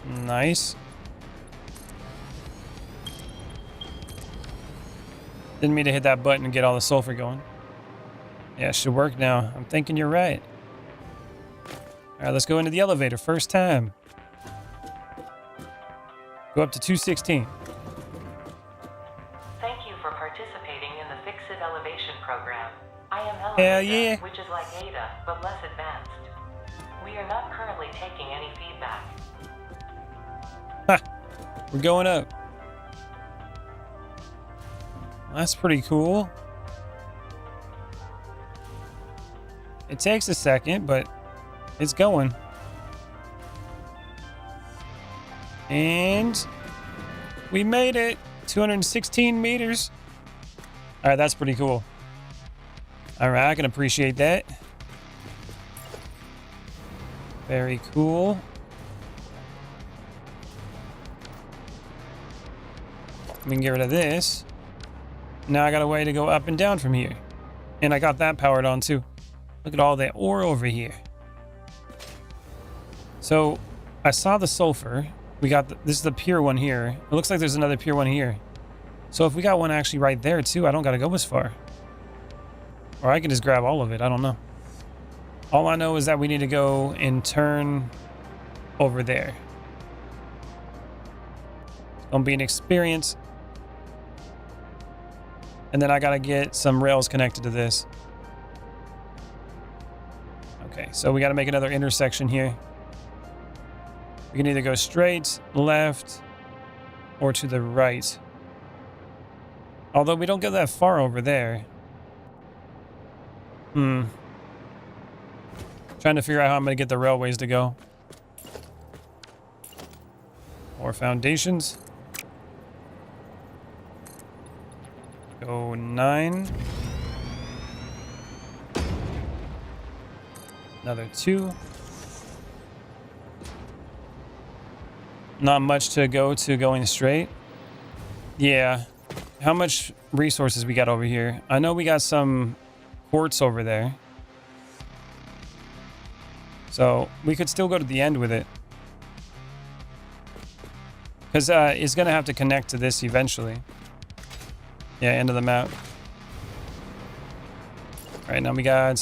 Speaker 1: Nice. Didn't mean to hit that button and get all the sulfur going. Yeah, it should work now. I'm thinking you're right. All right, let's go into the elevator. First time. Go up to 216.
Speaker 2: Thank you for participating in the Fix-It Elevation program. I am
Speaker 1: Hell
Speaker 2: Elevator,
Speaker 1: yeah.
Speaker 2: which is like Ada, but less advanced. We are not currently taking any feedback.
Speaker 1: Ha! We're going up. That's pretty cool. It takes a second, but it's going. And we made it. 216 meters. All right, that's pretty cool. All right, I can appreciate that. Very cool. We can get rid of this. Now I got a way to go up and down from here. And I got that powered on too. Look at all that ore over here. So I saw the sulfur. We got this is the pure one here. It looks like there's another pure one here. So if we got one actually right there too, I don't got to go as far. Or I can just grab all of it. I don't know. All I know is that we need to go and turn over there. It's going to be an experience. And then I got to get some rails connected to this. Okay, so we got to make another intersection here. We can either go straight, left, or to the right. Although we don't get that far over there. Trying to figure out how I'm going to get the railways to go. More foundations. Go 9. Another 2. Not much to go to going straight. Yeah. How much resources we got over here? I know we got some quartz over there. So we could still go to the end with it. Because it's going to have to connect to this eventually. Yeah, end of the map. All right, now we got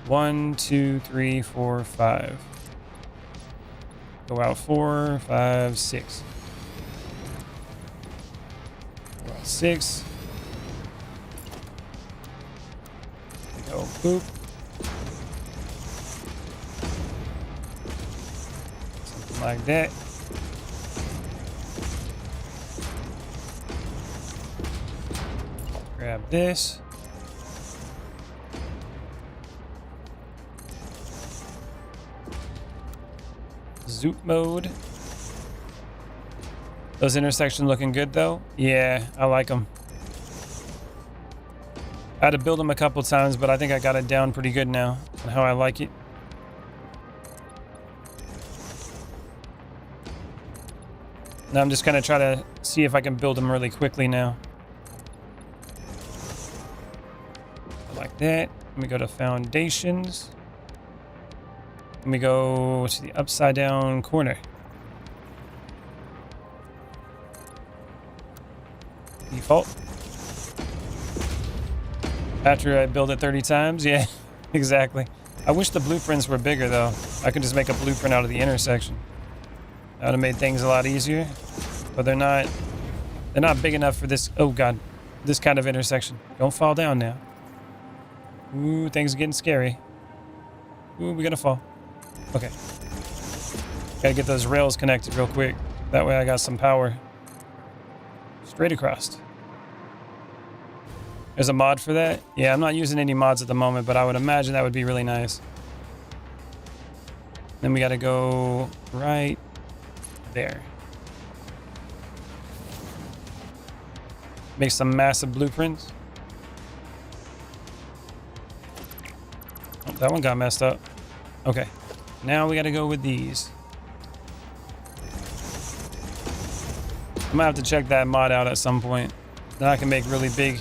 Speaker 1: 1, 2, 3, 4, 5. Go out 4, 5, 6. Go out 6. Go boop. Something like that. Grab this. Zoop mode. Those intersections looking good though. Yeah, I like them. I had to build them a couple times, but I think I got it down pretty good now on how I like it. Now I'm just gonna try to see if I can build them really quickly now. Like that. Let me go to foundations. Let me go to the upside down corner. Default. After I build it 30 times? Yeah, exactly. I wish the blueprints were bigger though. I could just make a blueprint out of the intersection. That would have made things a lot easier. But they're not big enough for this. Oh god, this kind of intersection. Don't fall down now. Ooh, things are getting scary. Ooh, we're gonna fall. Okay. Gotta get those rails connected real quick. That way I got some power. Straight across. There's a mod for that? Yeah, I'm not using any mods at the moment, but I would imagine that would be really nice. Then we gotta go right there. Make some massive blueprints. Oh, that one got messed up. Okay. Now we gotta go with these. I'm gonna have to check that mod out at some point. Then I can make really big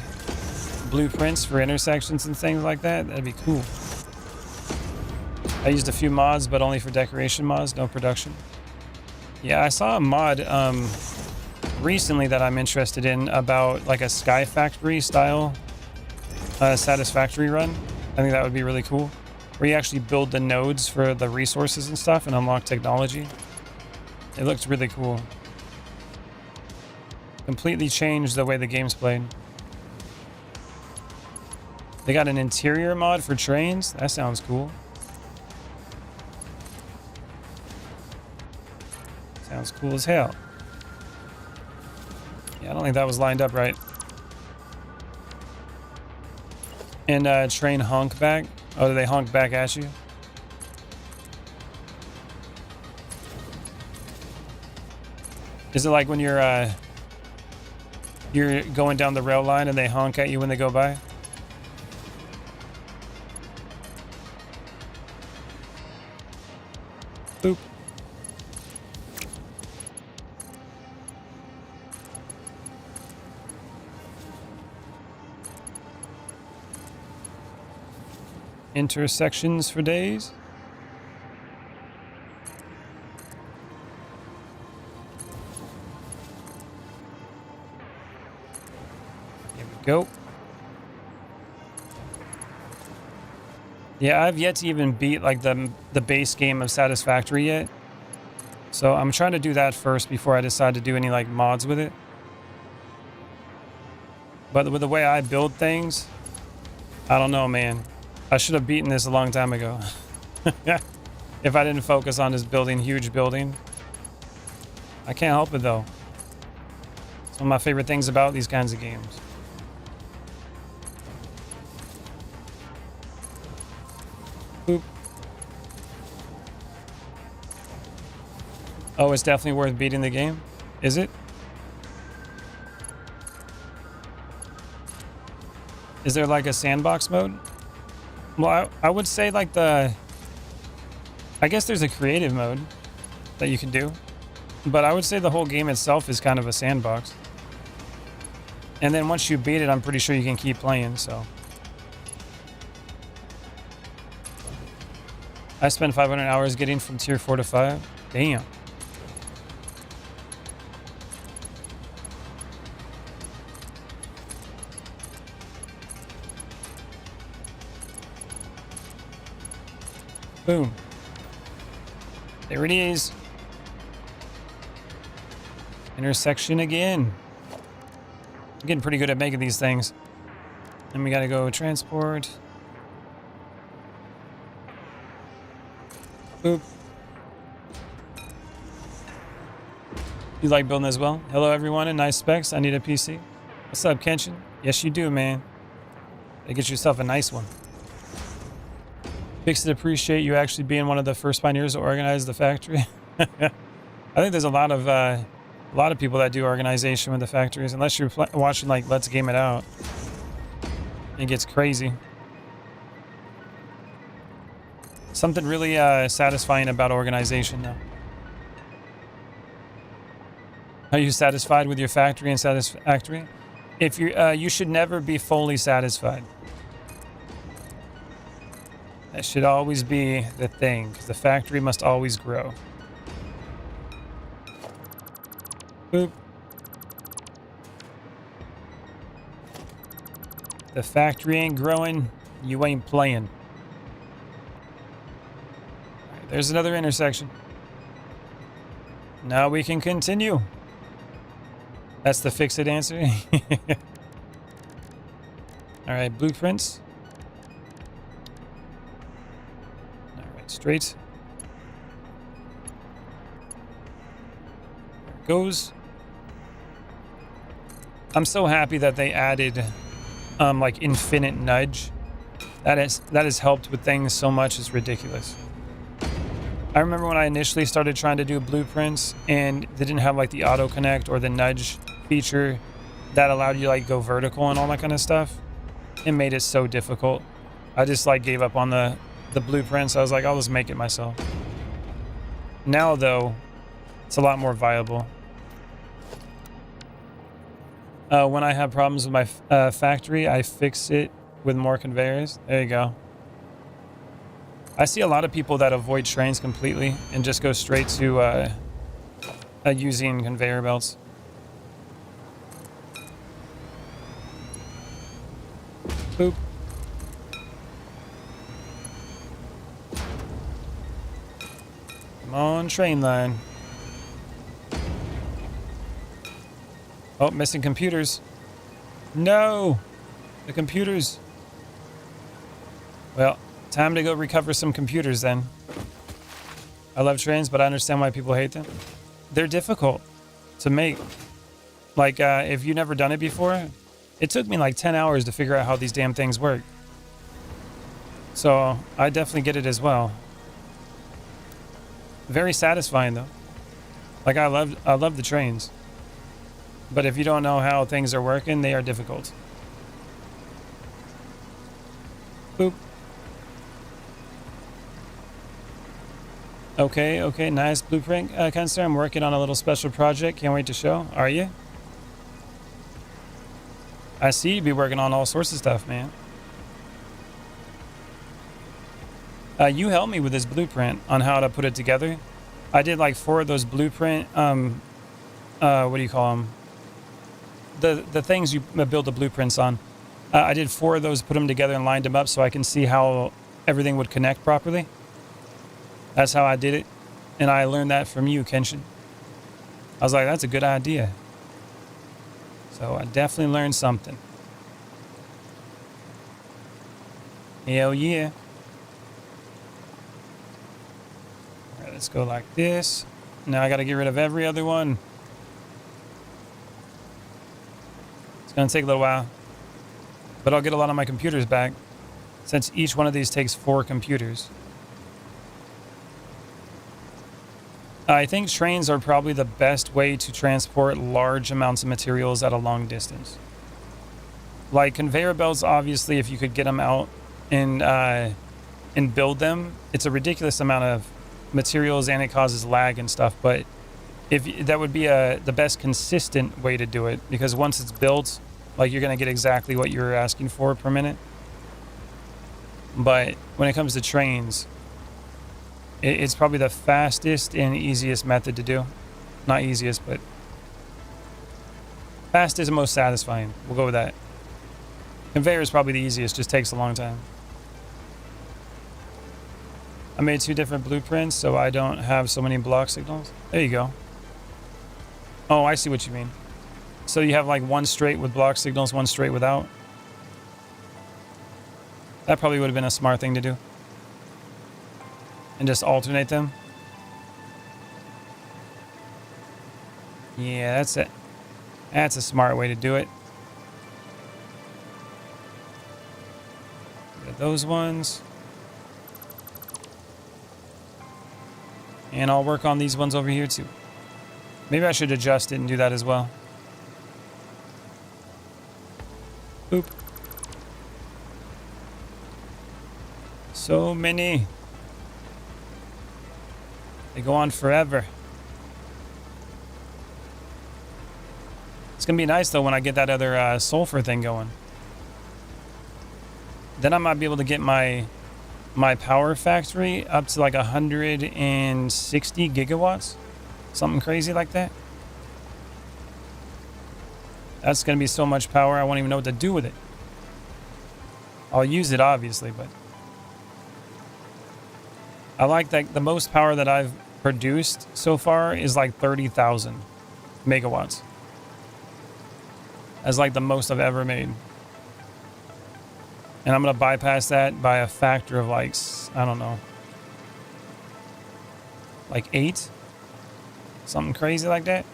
Speaker 1: blueprints for intersections and things like that. That'd be cool. I used a few mods, but only for decoration mods, no production. Yeah, I saw a mod recently that I'm interested in about like a Sky Factory style Satisfactory run. I think that would be really cool. where you actually build the nodes for the resources and stuff and unlock technology. It looks really cool. Completely changed the way the game's played. They got an interior mod for trains. That sounds cool. Sounds cool as hell. Yeah, I don't think that was lined up right. And train honk back. Oh, do they honk back at you? Is it like when you're going down the rail line and they honk at you when they go by? Boop. Intersections for days. Here we go. Yeah, I've yet to even beat like the base game of Satisfactory yet. So I'm trying to do that first before I decide to do any like mods with it. But with the way I build things, I don't know, man. I should have beaten this a long time ago. If I didn't focus on just building huge building. I can't help it though. It's one of my favorite things about these kinds of games. Boop. Oh, it's definitely worth beating the game? Is it? Is there like a sandbox mode? Well, I would say like I guess there's a creative mode that you can do. But I would say the whole game itself is kind of a sandbox. And then once you beat it, I'm pretty sure you can keep playing, so. I spent 500 hours getting from tier 4 to 5. Damn. Boom. There it is. Intersection again. I'm getting pretty good at making these things. And we gotta go transport. Boop. You like building as well? Hello everyone in nice specs. I need a PC. What's up, Kenshin? Yes, you do, man. Hey, get yourself a nice one. Fix it. Appreciate you actually being one of the first pioneers to organize the factory. I think there's a lot of people that do organization with the factories, unless you're watching like Let's Game It Out. It gets crazy. Something really satisfying about organization, though. Are you satisfied with your factory and Satisfactory? If you should never be fully satisfied. That should always be the thing, because the factory must always grow. Boop. The factory ain't growing, you ain't playing. Right, there's another intersection. Now we can continue. That's the fix-it answer. All right, blueprints. All right, straight. There it goes. I'm so happy that they added like infinite nudge. That has helped with things so much, it's ridiculous. I remember when I initially started trying to do blueprints and they didn't have like the auto connect or the nudge feature that allowed you to like go vertical and all that kind of stuff. It made it so difficult. I just like gave up on the blueprints. I was like, I'll just make it myself. Now though, it's a lot more viable. When I have problems with my factory, I fix it with more conveyors. There you go. I see a lot of people that avoid trains completely and just go straight to using conveyor belts. Boop. Come on, train line. Oh, missing computers. No! The computers. Well, time to go recover some computers then. I love trains, but I understand why people hate them. They're difficult to make. Like, if you've never done it before, it took me like 10 hours to figure out how these damn things work. So, I definitely get it as well. Very satisfying, though. Like, I love the trains. But if you don't know how things are working, they are difficult. Boop. Okay, nice blueprint, Kenster. I'm working on a little special project. Can't wait to show. Are you? I see you be working on all sorts of stuff, man. You helped me with this blueprint on how to put it together. I did like 4 of those blueprint, what do you call them? The things you build the blueprints on. I did 4 of those, put them together and lined them up so I can see how everything would connect properly. That's how I did it. And I learned that from you, Kenshin. I was like, that's a good idea. So I definitely learned something. Hell yeah. All right, let's go like this. Now I got to get rid of every other one. It's going to take a little while. But I'll get a lot of my computers back, since each one of these takes 4 computers. I think trains are probably the best way to transport large amounts of materials at a long distance. Like conveyor belts, obviously, if you could get them out and build them, it's a ridiculous amount of materials and it causes lag and stuff. But if that would be the best consistent way to do it, because once it's built, like you're gonna get exactly what you're asking for per minute. But when it comes to trains, it's probably the fastest and easiest method to do. Not easiest, but fastest and most satisfying. We'll go with that. Conveyor is probably the easiest, just takes a long time. I made 2 different blueprints so I don't have so many block signals. There you go. Oh, I see what you mean. So you have like 1 straight with block signals, 1 straight without. That probably would have been a smart thing to do. And just alternate them. Yeah, that's it. That's a smart way to do it. Get those ones. And I'll work on these ones over here too. Maybe I should adjust it and do that as well. Oop. So many. They go on forever. It's gonna be nice though when I get that other sulfur thing going. Then I might be able to get my power factory up to like 160 gigawatts. Something crazy like that. That's gonna be so much power I won't even know what to do with it. I'll use it obviously, but I like that the most power that I've produced so far is like 30,000 megawatts. That's like the most I've ever made. And I'm going to bypass that by a factor of like, I don't know, like 8? Something crazy like that.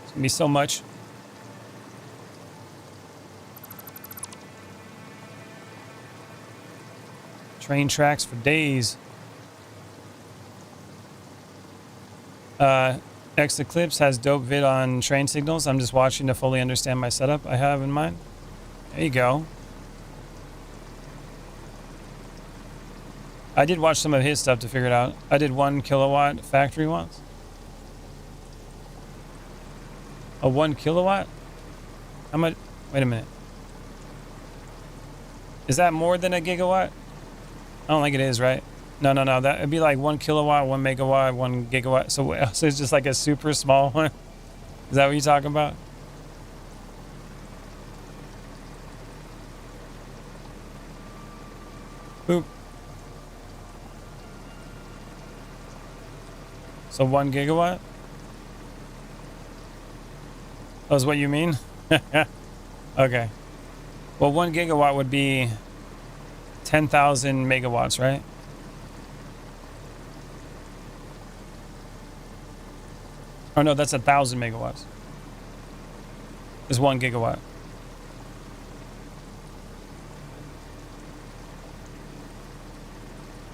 Speaker 1: It's going to be so much. Train tracks for days. X Eclipse has dope vid on train signals. I'm just watching to fully understand my setup I have in mind. There you go. I did watch some of his stuff to figure it out. I did 1 kilowatt factory once. A 1 kilowatt? How much? Wait a minute. Is that more than a gigawatt? I don't think it is, right? No. That would be like 1 kilowatt, 1 megawatt, 1 gigawatt. So it's just like a super small one. Is that what you're talking about? Boop. So 1 gigawatt? Oh, is what you mean? Okay. Well, 1 gigawatt would be 10,000 megawatts, right? Oh no, that's 1,000 megawatts. Is 1 gigawatt.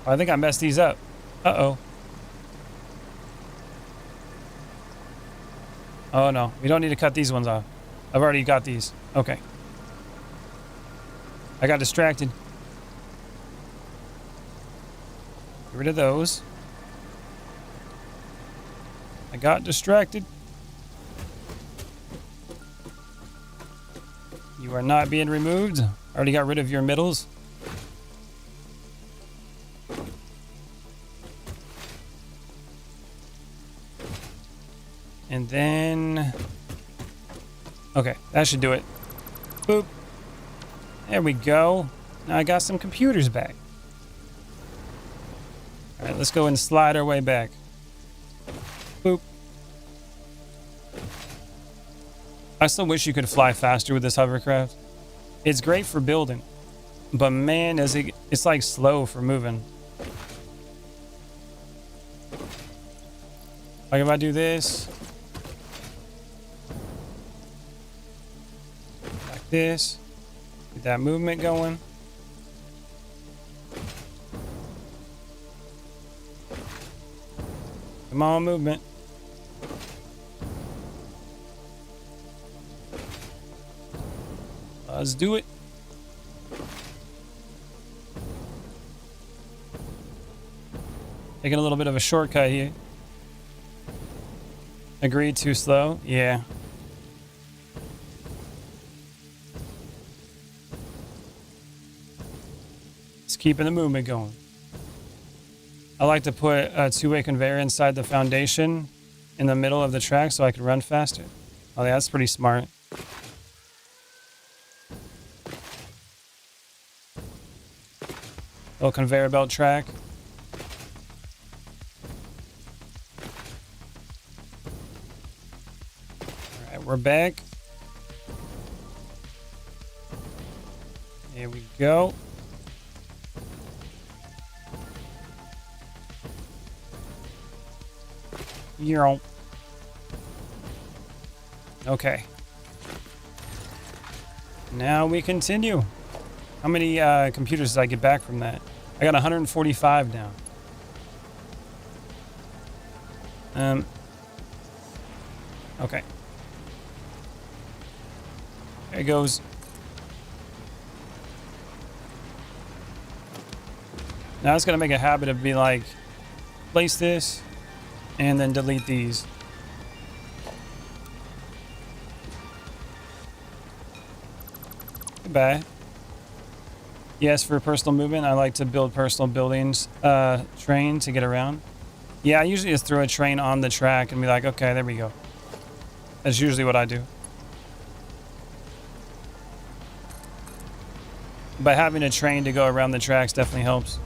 Speaker 1: I think I messed these up. Uh-oh. Oh no, we don't need to cut these ones off. I've already got these. Okay. I got distracted. Get rid of those. I got distracted. You are not being removed. I already got rid of your middles. And then... Okay, that should do it. Boop. There we go. Now I got some computers back. Alright, let's go and slide our way back. Boop. I still wish you could fly faster with this hovercraft. It's great for building, but man, it's like slow for moving. Like if I do this, like this, get that movement going. Come on, movement. Let's do it. Taking a little bit of a shortcut here. Agreed, too slow? Yeah. It's keeping the movement going. I like to put a two-way conveyor inside the foundation in the middle of the track so I can run faster. Oh, yeah, that's pretty smart. Little conveyor belt track. Alright, we're back. Here we go. You're okay. Now we continue. How many computers did I get back from that? I got 145 now. Okay. There it goes. Now it's gonna make a habit of being like, place this, and then delete these. Goodbye. Yes, for personal movement, I like to build personal buildings, train to get around. Yeah, I usually just throw a train on the track and be like, okay, there we go. That's usually what I do. But having a train to go around the tracks definitely helps.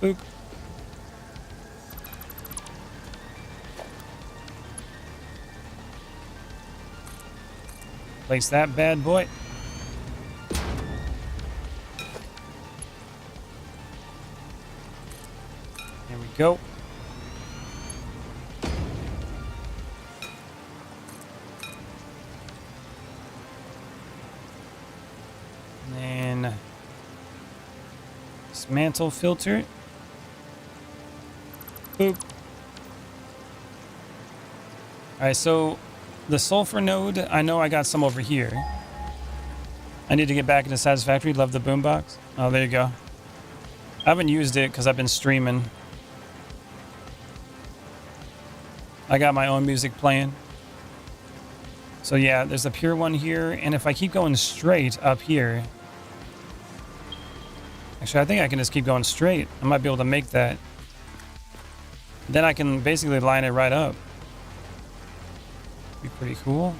Speaker 1: Boop. Place that bad boy. There we go. And then dismantle filter. Boop. All right, so the sulfur node, I know I got some over here. I need to get back into Satisfactory. Love the boombox. Oh, there you go. I haven't used it because I've been streaming. I got my own music playing. So yeah, there's a pure one here. And if I keep going straight up here. Actually, I think I can just keep going straight. I might be able to make that. Then I can basically line it right up. Be pretty cool.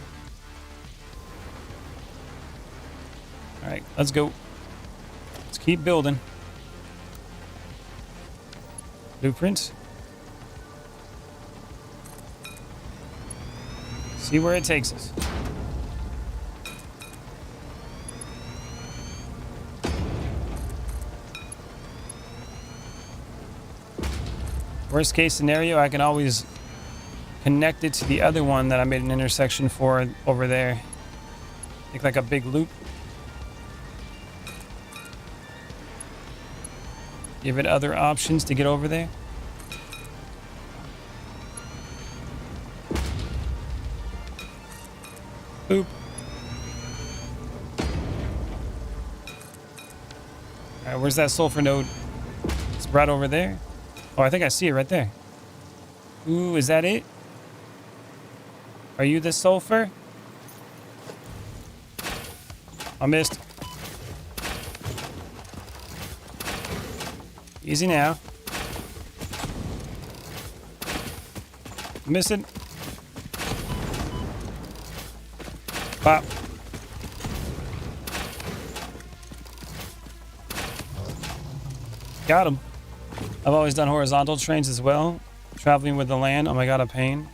Speaker 1: All right, let's go. Let's keep building. Blueprint. See where it takes us. Worst case scenario, I can always connect it to the other one that I made an intersection for over there. Make like a big loop. Give it other options to get over there. Boop. All right, where's that sulfur node? It's right over there. Oh, I think I see it right there. Ooh, is that it? Are you the sulfur? I missed. Easy now. Missing. Pop. Got him. I've always done horizontal trains as well. Traveling with the land. Oh my god, a pain.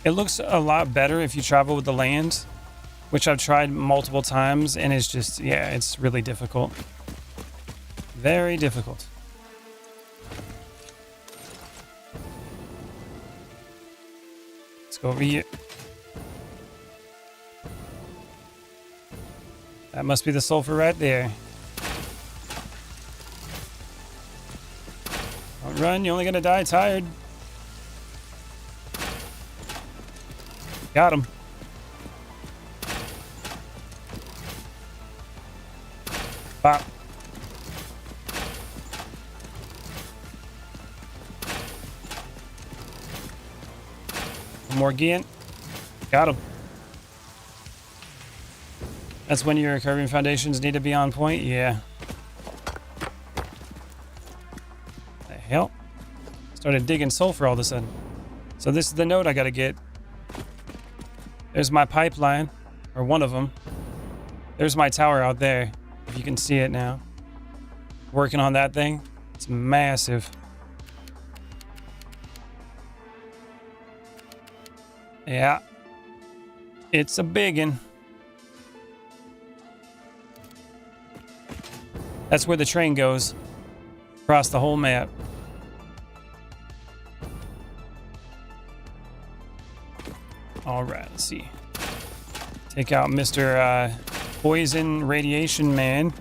Speaker 1: It looks a lot better if you travel with the land, which I've tried multiple times, and it's just, yeah, it's really difficult. Very difficult. Let's go over here. That must be the sulfur right there. Don't run, you're only gonna die tired. Got him. Pop. One more again. Got him. That's when your curving foundations need to be on point? Yeah. The hell? Started digging sulfur all of a sudden. So this is the node I gotta get. There's my pipeline, or one of them. There's my tower out there, if you can see it now. Working on that thing. It's massive. Yeah. It's a biggin'. That's where the train goes. Across the whole map. Alright, let's see. Take out Mr. Poison Radiation Man.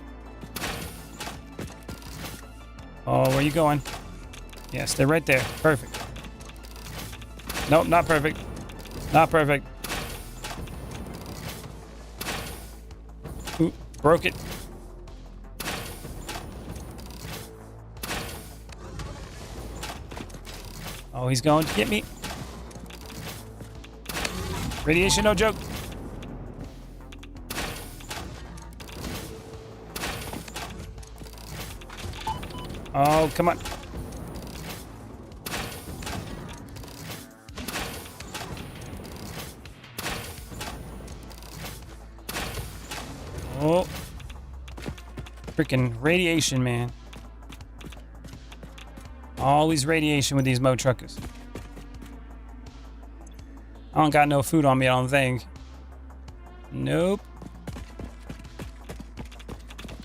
Speaker 1: Oh, where you going? Yes, they're right there. Perfect. Nope, not perfect. Not perfect. Ooh, broke it. Oh, he's going to get me. Radiation, no joke. Oh, come on. Oh. Freaking radiation, man. Always radiation with these Mo truckers. I don't got no food on me, I don't think. Nope.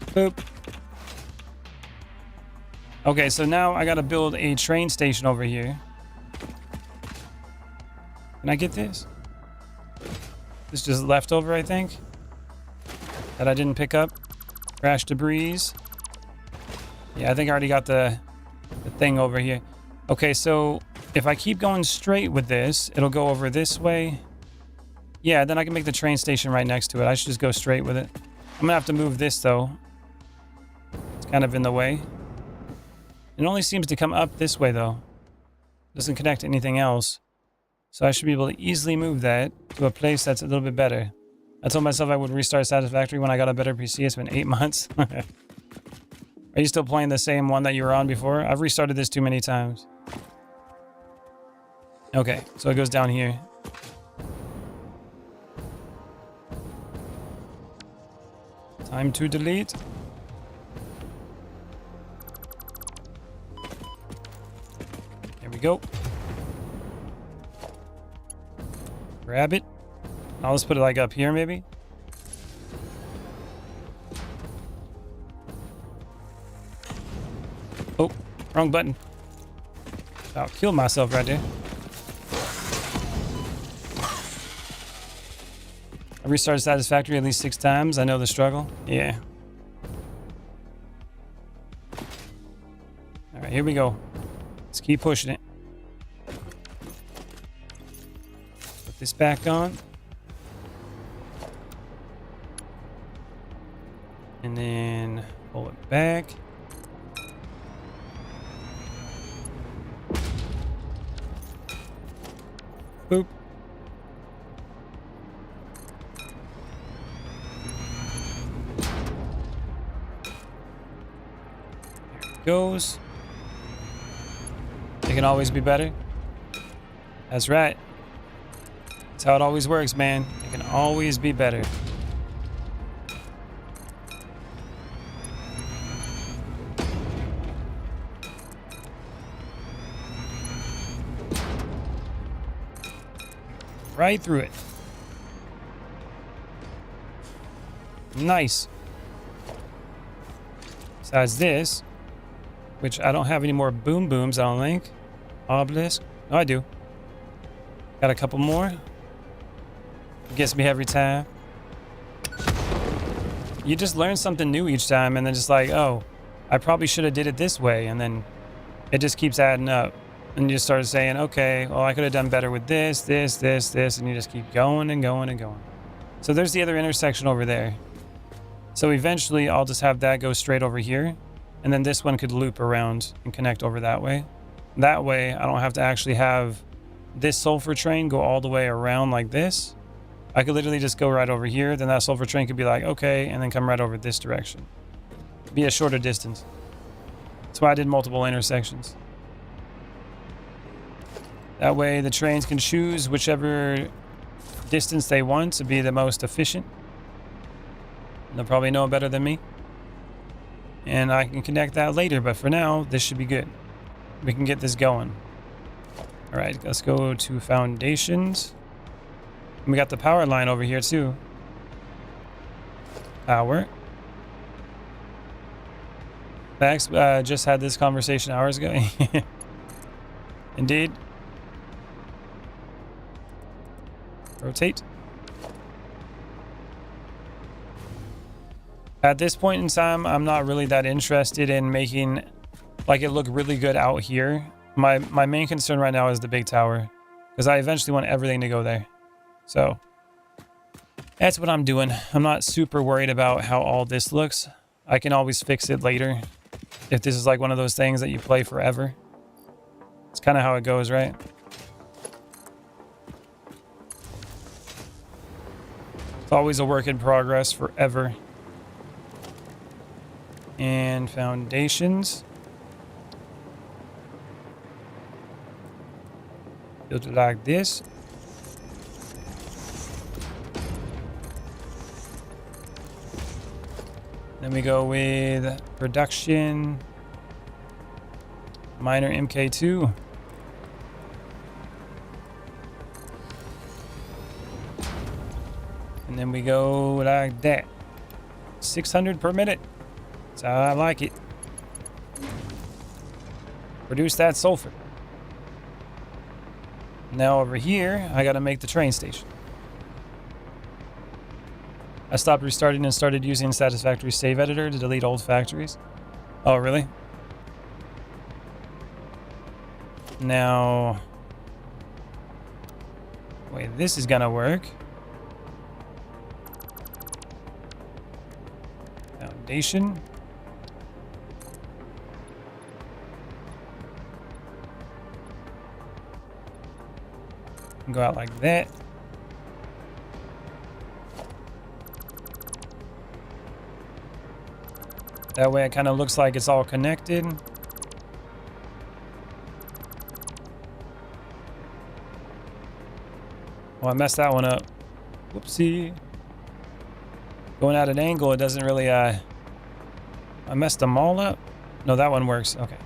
Speaker 1: Boop. Okay, so now I gotta build a train station over here. Can I get this? This is just leftover, I think. That I didn't pick up. Crash debris. Yeah, I think I already got the thing over here. Okay, so if I keep going straight with this, it'll go over this way. Yeah, then I can make the train station right next to it. I should just go straight with it. I'm gonna have to move this though. It's kind of in the way. It only seems to come up this way though. Doesn't connect to anything else. So I should be able to easily move that to a place that's a little bit better. I told myself I would restart Satisfactory when I got a better PC. It's been 8 months. Are you still playing the same one that you were on before? I've restarted this too many times. Okay, so it goes down here. Time to delete. There we go. Grab it. I'll just put it like up here maybe. Oh, wrong button. I'll kill myself right there. I restarted Satisfactory at least 6 times. I know the struggle. Yeah. All right, here we go. Let's keep pushing it. Put this back on. And then pull it back. Boop. There it goes. It can always be better. That's right. That's how it always works, man. It can always be better. Right through it. Nice. Besides this, which I don't have any more boom booms, I don't think. Obelisk. Oh, I do. Got a couple more. It gets me every time. You just learn something new each time and then just like, oh, I probably should have did it this way. And then it just keeps adding up. And you just start saying, okay, well, I could have done better with this, this, this, this. And you just keep going and going and going. So there's the other intersection over there. So eventually I'll just have that go straight over here. And then this one could loop around and connect over that way. That way I don't have to actually have this sulfur train go all the way around like this. I could literally just go right over here. Then that sulfur train could be like, okay, and then come right over this direction. Be a shorter distance. That's why I did multiple intersections. That way the trains can choose whichever distance they want to be the most efficient. They'll probably know better than me. And I can connect that later, but for now, this should be good. We can get this going. All right, let's go to foundations. And we got the power line over here too. Power. Max just had this conversation hours ago. Indeed. Rotate. At this point in time, I'm not really that interested in making like it look really good out here. My main concern right now is the big tower, because I eventually want everything to go there. So that's what I'm doing. I'm not super worried about how all this looks. I can always fix it later if this is like one of those things that you play forever. It's kind of how it goes, right? It's always a work in progress forever. And foundations. Build it like this. Then we go with production. Minor MK2. And then we go like that. 600 per minute. That's how I like it. Produce that sulfur. Now over here, I gotta make the train station. I stopped restarting and started using Satisfactory save editor to delete old factories. Oh, really? Now, wait, this is gonna work. Foundation. Go out like that. That way it kind of looks like it's all connected. Oh, I messed that one up. Whoopsie. Going at an angle, it doesn't really, I messed them all up. No, that one works. Okay.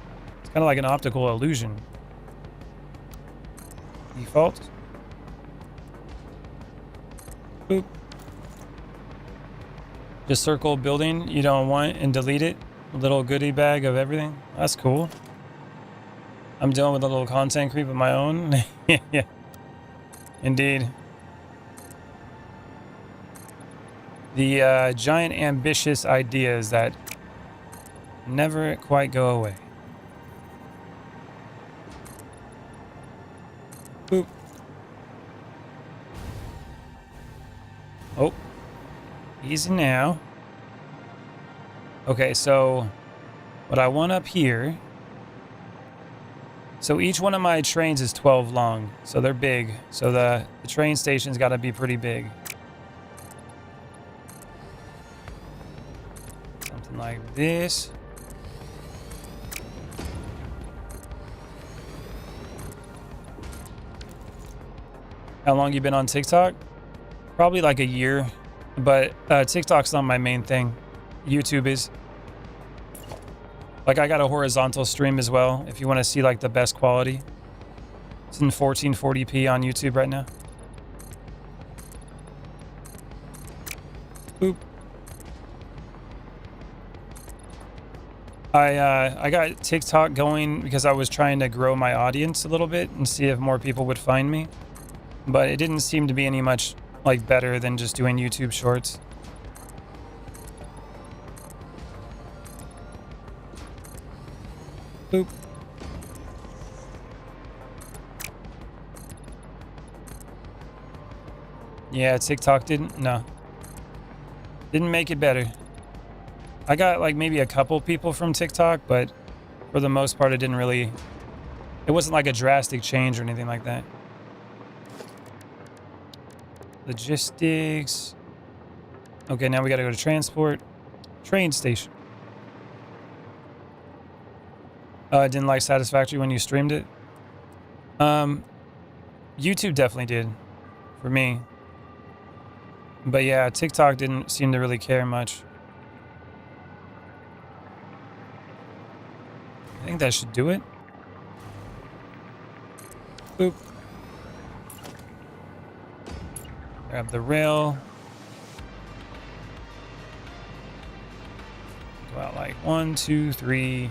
Speaker 1: It's kind of like an optical illusion. Default. Boop. Just circle building you don't want and delete it. A little goodie bag of everything. That's cool. I'm dealing with a little content creep of my own. Yeah. Indeed. The giant ambitious ideas that never quite go away. Boop. Oh. Easy now. Okay, so what I want up here. So each one of my trains is 12 long. So they're big. So the train station's got to be pretty big. Something like this. How long you been on TikTok? Probably like a year. But TikTok's not my main thing. YouTube is. Like I got a horizontal stream as well. If you want to see like the best quality. It's in 1440p on YouTube right now. Boop. I got TikTok going because I was trying to grow my audience a little bit and see if more people would find me. But it didn't seem to be any much like better than just doing YouTube shorts. Boop. Yeah, TikTok didn't make it better. I got like maybe a couple people from TikTok, but for the most part it wasn't like a drastic change or anything like that. Logistics. Okay, now we got to go to transport. Train station. I didn't like Satisfactory when you streamed it. YouTube definitely did for me. But yeah, TikTok didn't seem to really care much. I think that should do it. Boop. Grab the rail. Go out like 1, 2, 3.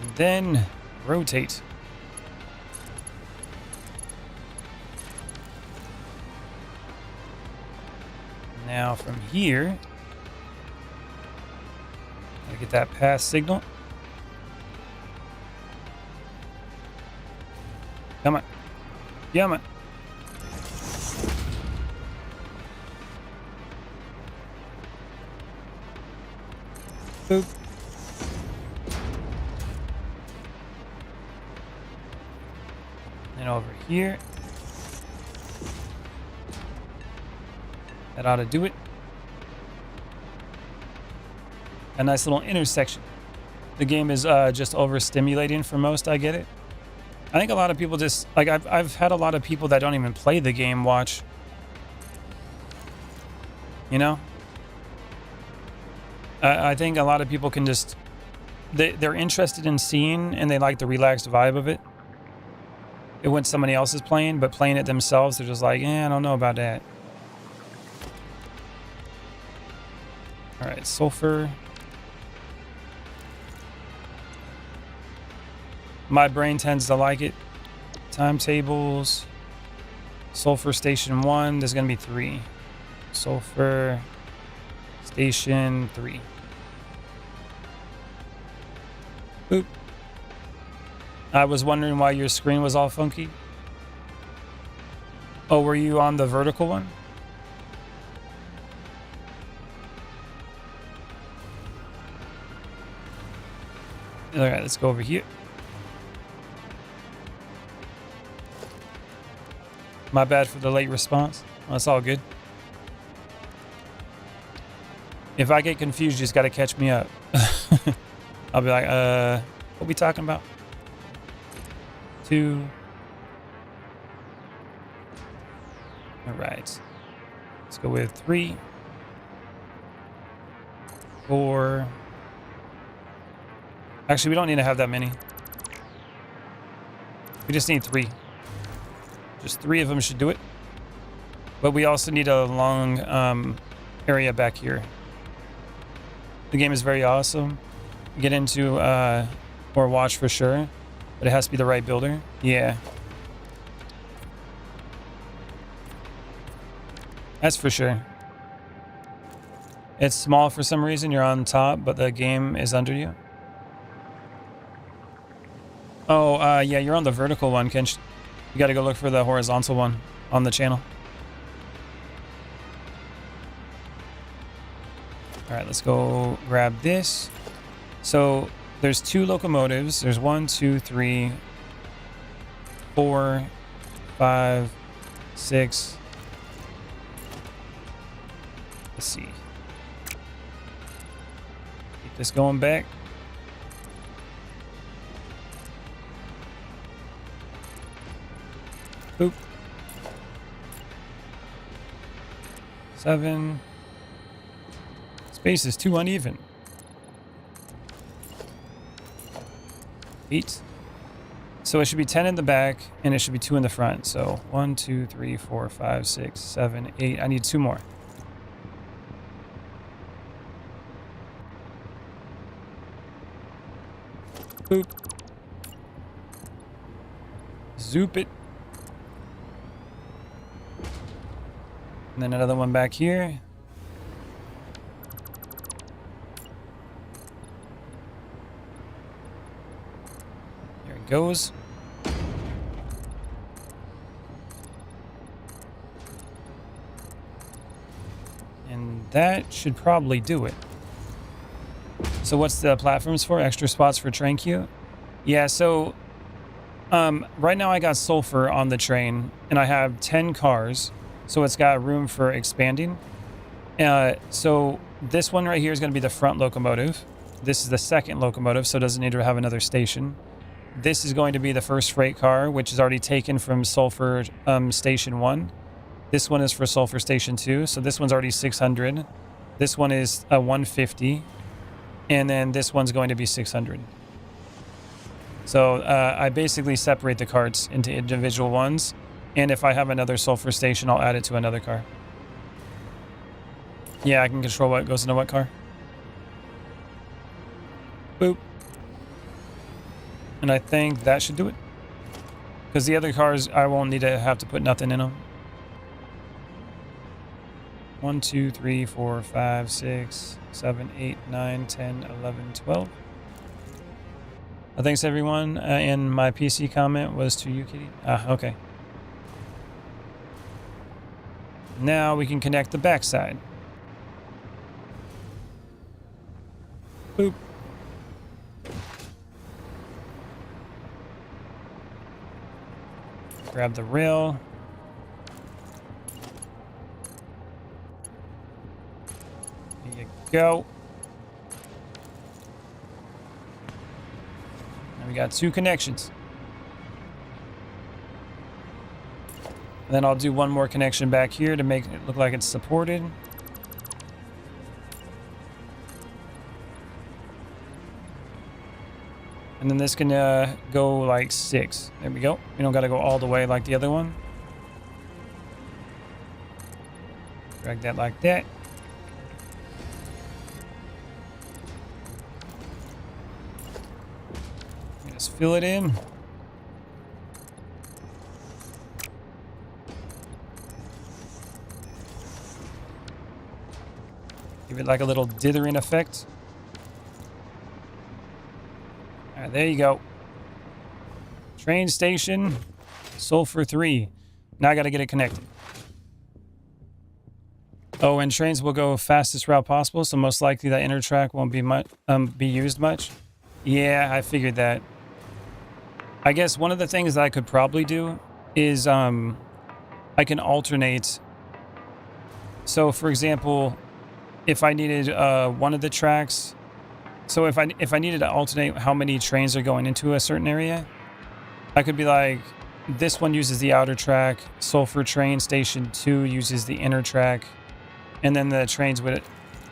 Speaker 1: And then rotate. Now from here, I get that pass signal. Come on. Come on. Boop. And over here. That ought to do it. A nice little intersection. The game is just overstimulating for most, I get it. I think a lot of people just, like, I've had a lot of people that don't even play the game watch. You know? I think a lot of people can just, they're interested in seeing and they like the relaxed vibe of it. When somebody else is playing, but playing it themselves, they're just like, I don't know about that. All right, sulfur. My brain tends to like it. Timetables. Sulfur Station 1. There's going to be 3. Sulfur Station 3. Boop. I was wondering why your screen was all funky. Oh, were you on the vertical one? All right, let's go over here. My bad for the late response. Well, that's all good. If I get confused, you just got to catch me up. I'll be like, what we talking about? 2, All right. Let's go with 3, 4. Actually, we don't need to have that many. We just need 3. Just 3 of them should do it. But we also need a long area back here. The game is very awesome. Get into or watch for sure. But it has to be the right builder. Yeah. That's for sure. It's small for some reason. You're on top, but the game is under you. Oh, yeah, you're on the vertical one, Kench. You got to go look for the horizontal one on the channel. All right, let's go grab this. So there's 2 locomotives. There's 1, 2, 3, 4, 5, 6. Let's see. Keep this going back. Boop. 7. Space is too uneven. 8. So it should be 10 in the back and it should be 2 in the front. So 1, 2, 3, 4, 5, 6, 7, 8. I need 2 more. Boop. Zoop it. And then another one back here. There it goes. And that should probably do it. So what's the platforms for? Extra spots for train queue? Yeah, so right now I got sulfur on the train and I have 10 cars. So it's got room for expanding. So this one right here is going to be the front locomotive. This is the second locomotive, so it doesn't need to have another station. This is going to be the first freight car, which is already taken from Sulfur Station 1. This one is for Sulfur Station 2, so this one's already 600. This one is 150. And then this one's going to be 600. So I basically separate the carts into individual ones. And if I have another sulfur station, I'll add it to another car. Yeah, I can control what goes into what car. Boop. And I think that should do it. Because the other cars, I won't need to have to put nothing in them. 1, 2, 3, 4, 5, 6, 7, 8, 9, 10, 11, 12. Thanks everyone. And my PC comment was to you, Kitty. Okay. Now we can connect the backside. Boop. Grab the rail. There you go. And we got 2 connections. And then I'll do one more connection back here to make it look like it's supported. And then this can go like 6. There we go. We don't got to go all the way like the other one. Drag that like that. Just fill it in. Give it like a little dithering effect. All right, there you go. Train station, Sulfur 3. Now I got to get it connected. Oh, and trains will go fastest route possible, so most likely that inner track won't be used much. Yeah, I figured that. I guess one of the things that I could probably do is I can alternate. So, for example, if I needed one of the tracks, so if I needed to alternate how many trains are going into a certain area, I could be like, This one uses the outer track. Sulfur train station 2 uses the inner track. And then the trains would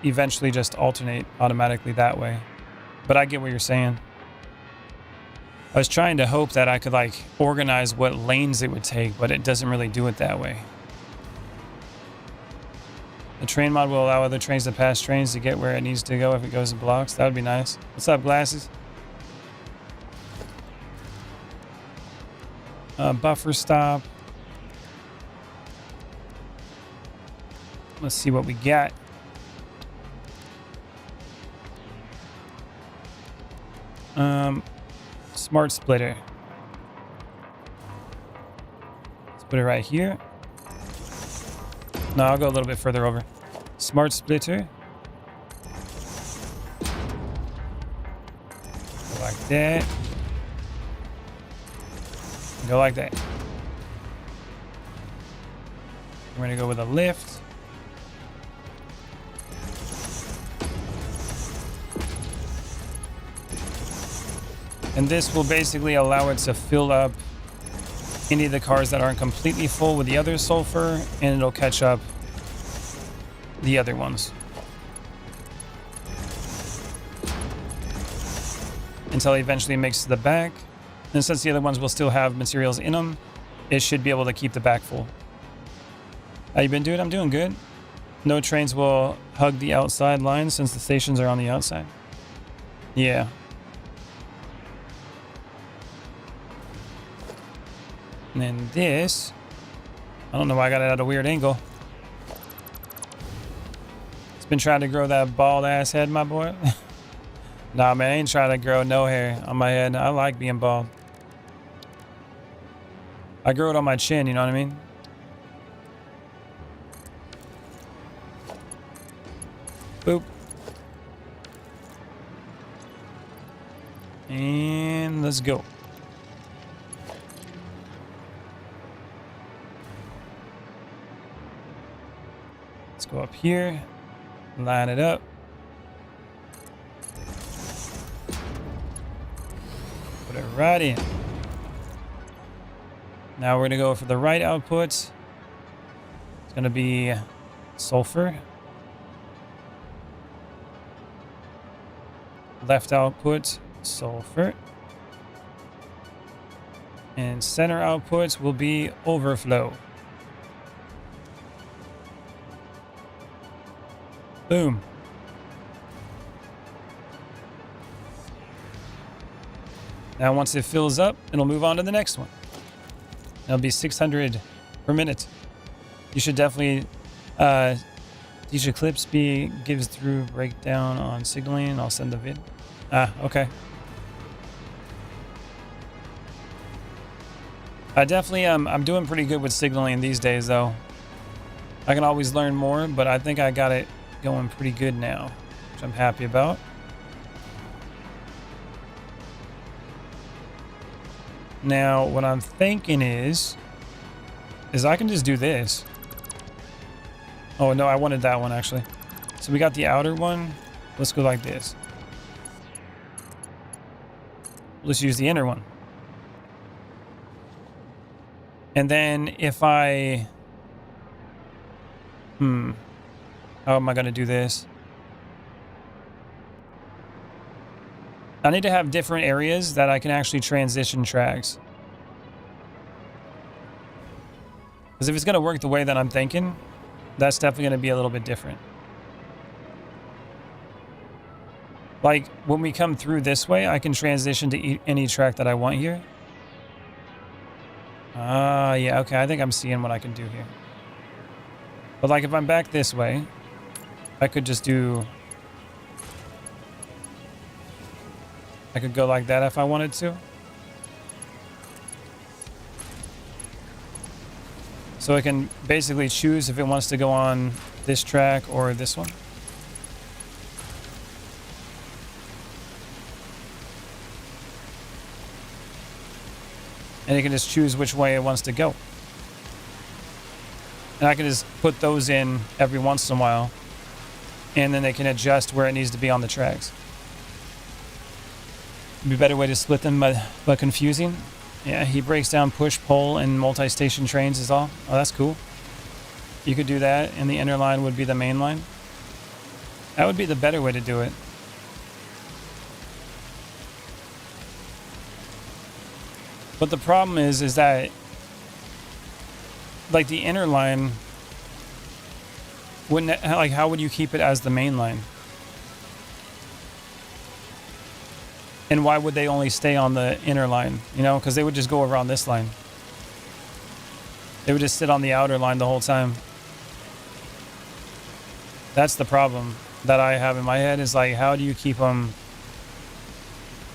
Speaker 1: eventually just alternate automatically that way. But I get what you're saying. I was trying to hope that I could like organize what lanes it would take, but it doesn't really do it that way. The train mod will allow other trains to pass trains to get where it needs to go if it goes in blocks. That would be nice. What's up, Glasses? Buffer stop. Let's see what we got. Smart splitter. Let's put it right here. No, I'll go a little bit further over. Smart splitter. Go like that. Go like that. We're gonna go with a lift. And this will basically allow it to fill up any of the cars that aren't completely full with the other sulfur, and it'll catch up the other ones until it eventually makes to the back. And since the other ones will still have materials in them, it should be able to keep the back full. How you been doing? I'm doing good. No trains will hug the outside lines since the stations are on the outside. Yeah. And then this, I don't know why I got it at a weird angle. It's been trying to grow that bald ass head, my boy. Nah, man, I ain't trying to grow no hair on my head. I like being bald. I grew it on my chin, you know what I mean? Boop. And let's go. Let's go up here, line it up. Put it right in. Now we're gonna go for the right output. It's gonna be sulfur. Left output, sulfur. And center output will be overflow. Boom. Now once it fills up, it'll move on to the next one. It'll be 600 per minute. You should definitely these eclipse gives through breakdown on signaling. I'll send the vid. Okay. I definitely I'm doing pretty good with signaling these days though. I can always learn more, but I think I got it going pretty good now, which I'm happy about. Now, what I'm thinking is I can just do this. Oh, no, I wanted that one, actually. So we got the outer one. Let's go like this. Let's use the inner one. And then if I... How am I going to do this? I need to have different areas that I can actually transition tracks. Because if it's going to work the way that I'm thinking, that's definitely going to be a little bit different. Like, when we come through this way, I can transition to any track that I want here. Yeah, okay, I think I'm seeing what I can do here. But like, if I'm back this way, I could just do... I could go like that if I wanted to. So I can basically choose if it wants to go on this track or this one. And it can just choose which way it wants to go. And I can just put those in every once in a while. And then they can adjust where it needs to be on the tracks. Be a better way to split them, but confusing. Yeah, he breaks down push, pull, and multi-station trains is all. Oh, that's cool. You could do that, and the inner line would be the main line. That would be the better way to do it. But the problem is that, like, the inner line wouldn't, like, how would you keep it as the main line? And why would they only stay on the inner line? You know, because they would just go around this line. They would just sit on the outer line the whole time. That's the problem that I have in my head, is like, how do you keep them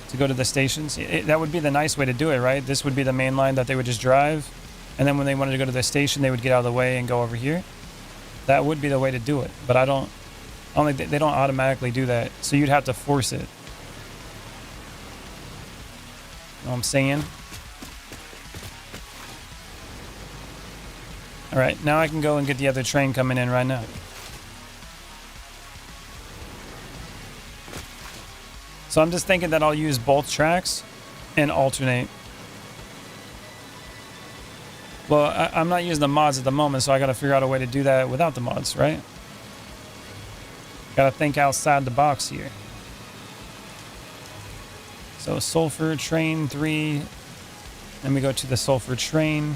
Speaker 1: to go to the stations? That would be the nice way to do it, right? This would be the main line that they would just drive. And then when they wanted to go to the station, they would get out of the way and go over here. That would be the way to do it. But I don't think they don't automatically do that. So you'd have to force it. You know what I'm saying? All right, now I can go and get the other train coming in right now. So I'm just thinking that I'll use both tracks and alternate. Well, I'm not using the mods at the moment, so I got to figure out a way to do that without the mods, right? Got to think outside the box here. So Sulfur Train 3. Then we go to the Sulfur Train.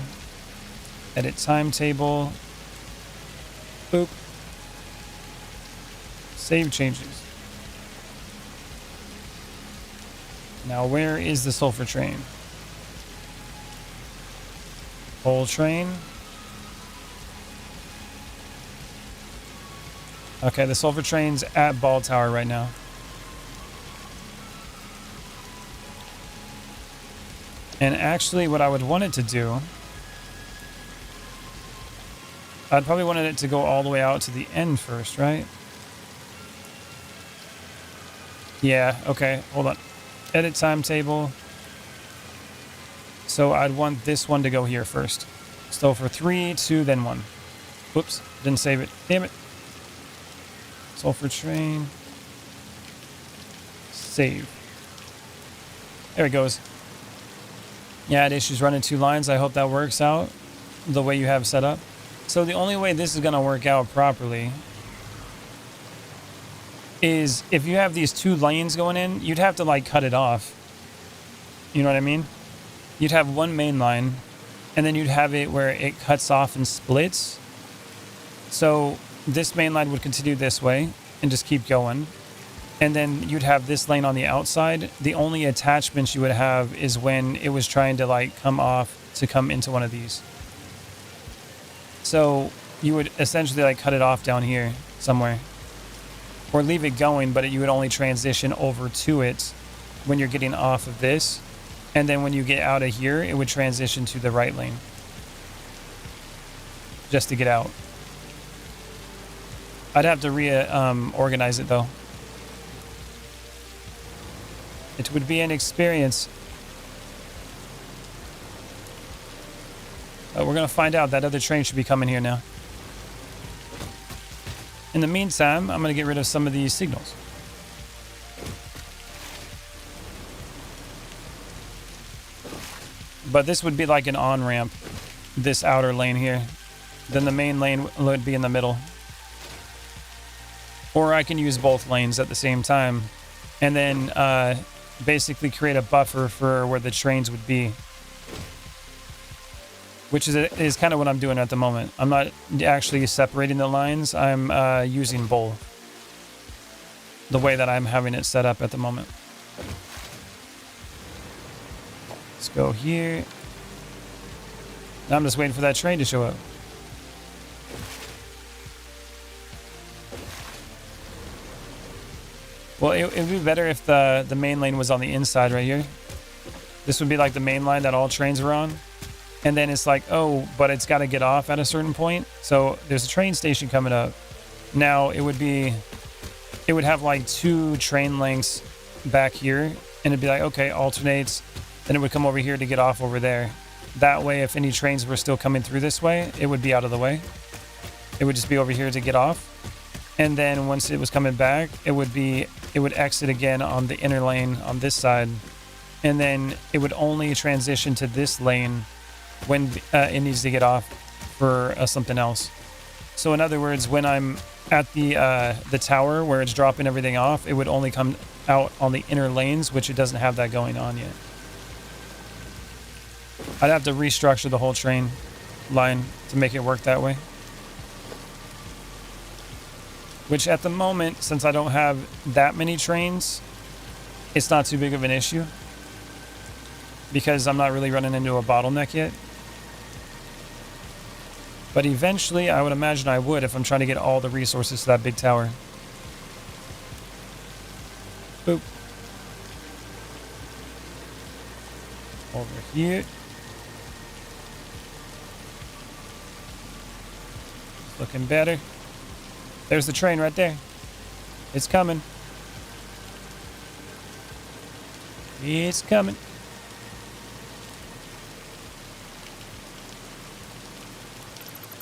Speaker 1: Edit timetable. Boop. Save changes. Now where is the Sulfur Train? Whole train. Okay, the Sulfur Train's at Ball Tower right now. And actually what I would want it to do, I'd probably wanted it to go all the way out to the end first, right? Yeah, okay, hold on. Edit timetable. So I'd want this one to go here first. So for 3, 2, then 1. Whoops, didn't save it. Damn it. Sulfur Train. Save. There it goes. Yeah, it issues running 2 lines. I hope that works out the way you have set up. So the only way this is going to work out properly is if you have these 2 lanes going in, you'd have to like cut it off. You know what I mean? You'd have one main line and then you'd have it where it cuts off and splits. So this main line would continue this way and just keep going. And then you'd have this lane on the outside. The only attachments you would have is when it was trying to like come off to come into one of these. So you would essentially like cut it off down here somewhere. Or leave it going, but you would only transition over to it when you're getting off of this. And then when you get out of here, it would transition to the right lane. Just to get out. I'd have to reorganize it though. It would be an experience. We're going to find out. That other train should be coming here now. In the meantime, I'm going to get rid of some of these signals. But this would be like an on-ramp, this outer lane here. Then the main lane would be in the middle. Or I can use both lanes at the same time. And then basically create a buffer for where the trains would be. Which is kind of what I'm doing at the moment. I'm not actually separating the lines. I'm using both. The way that I'm having it set up at the moment. Let's go here. Now I'm just waiting for that train to show up. Well, it would be better if the main lane was on the inside right here. This would be like the main line that all trains were on. And then it's like, oh, but it's got to get off at a certain point. So there's a train station coming up. Now it would have like 2 train lengths back here. And it'd be like, okay, alternates. Then it would come over here to get off over there. That way, if any trains were still coming through this way, it would be out of the way. It would just be over here to get off. And then once it was coming back, it would exit again on the inner lane on this side and then it would only transition to this lane when it needs to get off for something else. So in other words, when I'm at the tower where it's dropping everything off, it would only come out on the inner lanes, which it doesn't have that going on yet. I'd have to restructure the whole train line to make it work that way. Which at the moment, since I don't have that many trains, it's not too big of an issue, because I'm not really running into a bottleneck yet. But eventually, I would imagine I would if I'm trying to get all the resources to that big tower. Boop. Over here. Looking better. There's the train right there. It's coming. It's coming.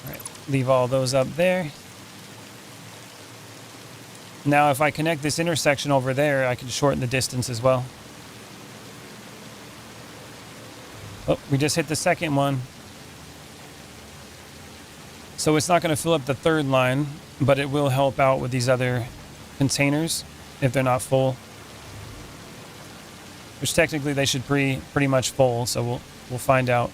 Speaker 1: All right, leave all those up there. Now, if I connect this intersection over there, I can shorten the distance as well. Oh, we just hit the second one. So it's not going to fill up the third line, but it will help out with these other containers if they're not full. Which technically they should be pretty much full, so we'll find out.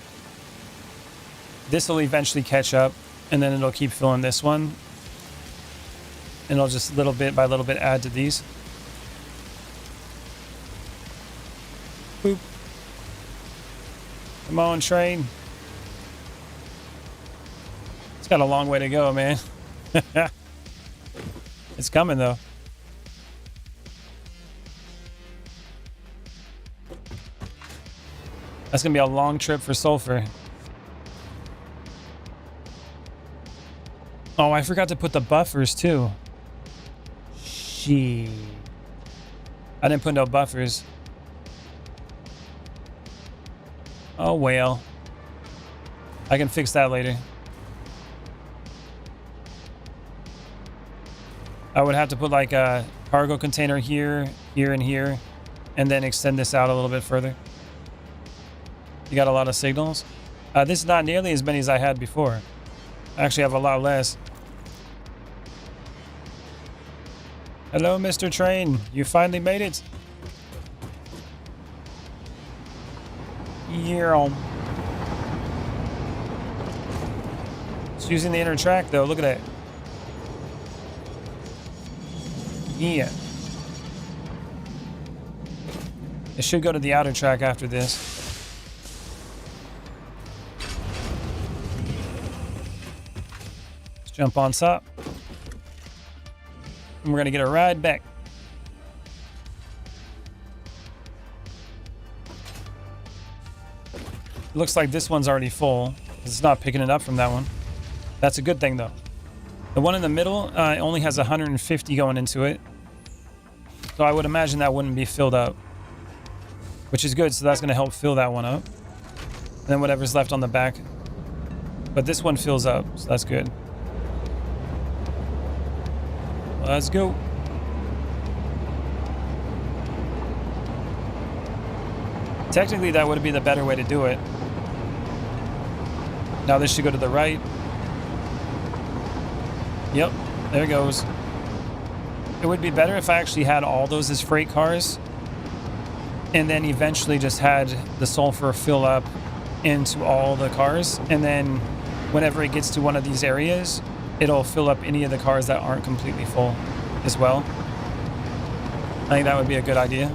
Speaker 1: This will eventually catch up, and then it'll keep filling this one. And it'll just little bit by little bit add to these. Boop. Come on, train. It's got a long way to go, man. It's coming, though. That's going to be a long trip for sulfur. Oh, I forgot to put the buffers, too. Shit. I didn't put no buffers. Oh, well. I can fix that later. I would have to put like a cargo container here, here, and here, and then extend this out a little bit further. You got a lot of signals. This is not nearly as many as I had before. I actually have a lot less. Hello, Mr. Train. You finally made it. Yeah. It's using the inner track, though. Look at that. Yeah. It should go to the outer track after this. Let's jump on top. And we're going to get a ride back. It looks like this one's already full. It's not picking it up from that one. That's a good thing, though. The one in the middle only has 150 going into it. So I would imagine that wouldn't be filled up. Which is good, so that's going to help fill that one up. And then whatever's left on the back. But this one fills up, so that's good. Let's go. Technically, that would be the better way to do it. Now this should go to the right. Yep, there it goes. It would be better if I actually had all those as freight cars, and then eventually just had the sulfur fill up into all the cars, and then whenever it gets to one of these areas, it'll fill up any of the cars that aren't completely full as well. I think that would be a good idea.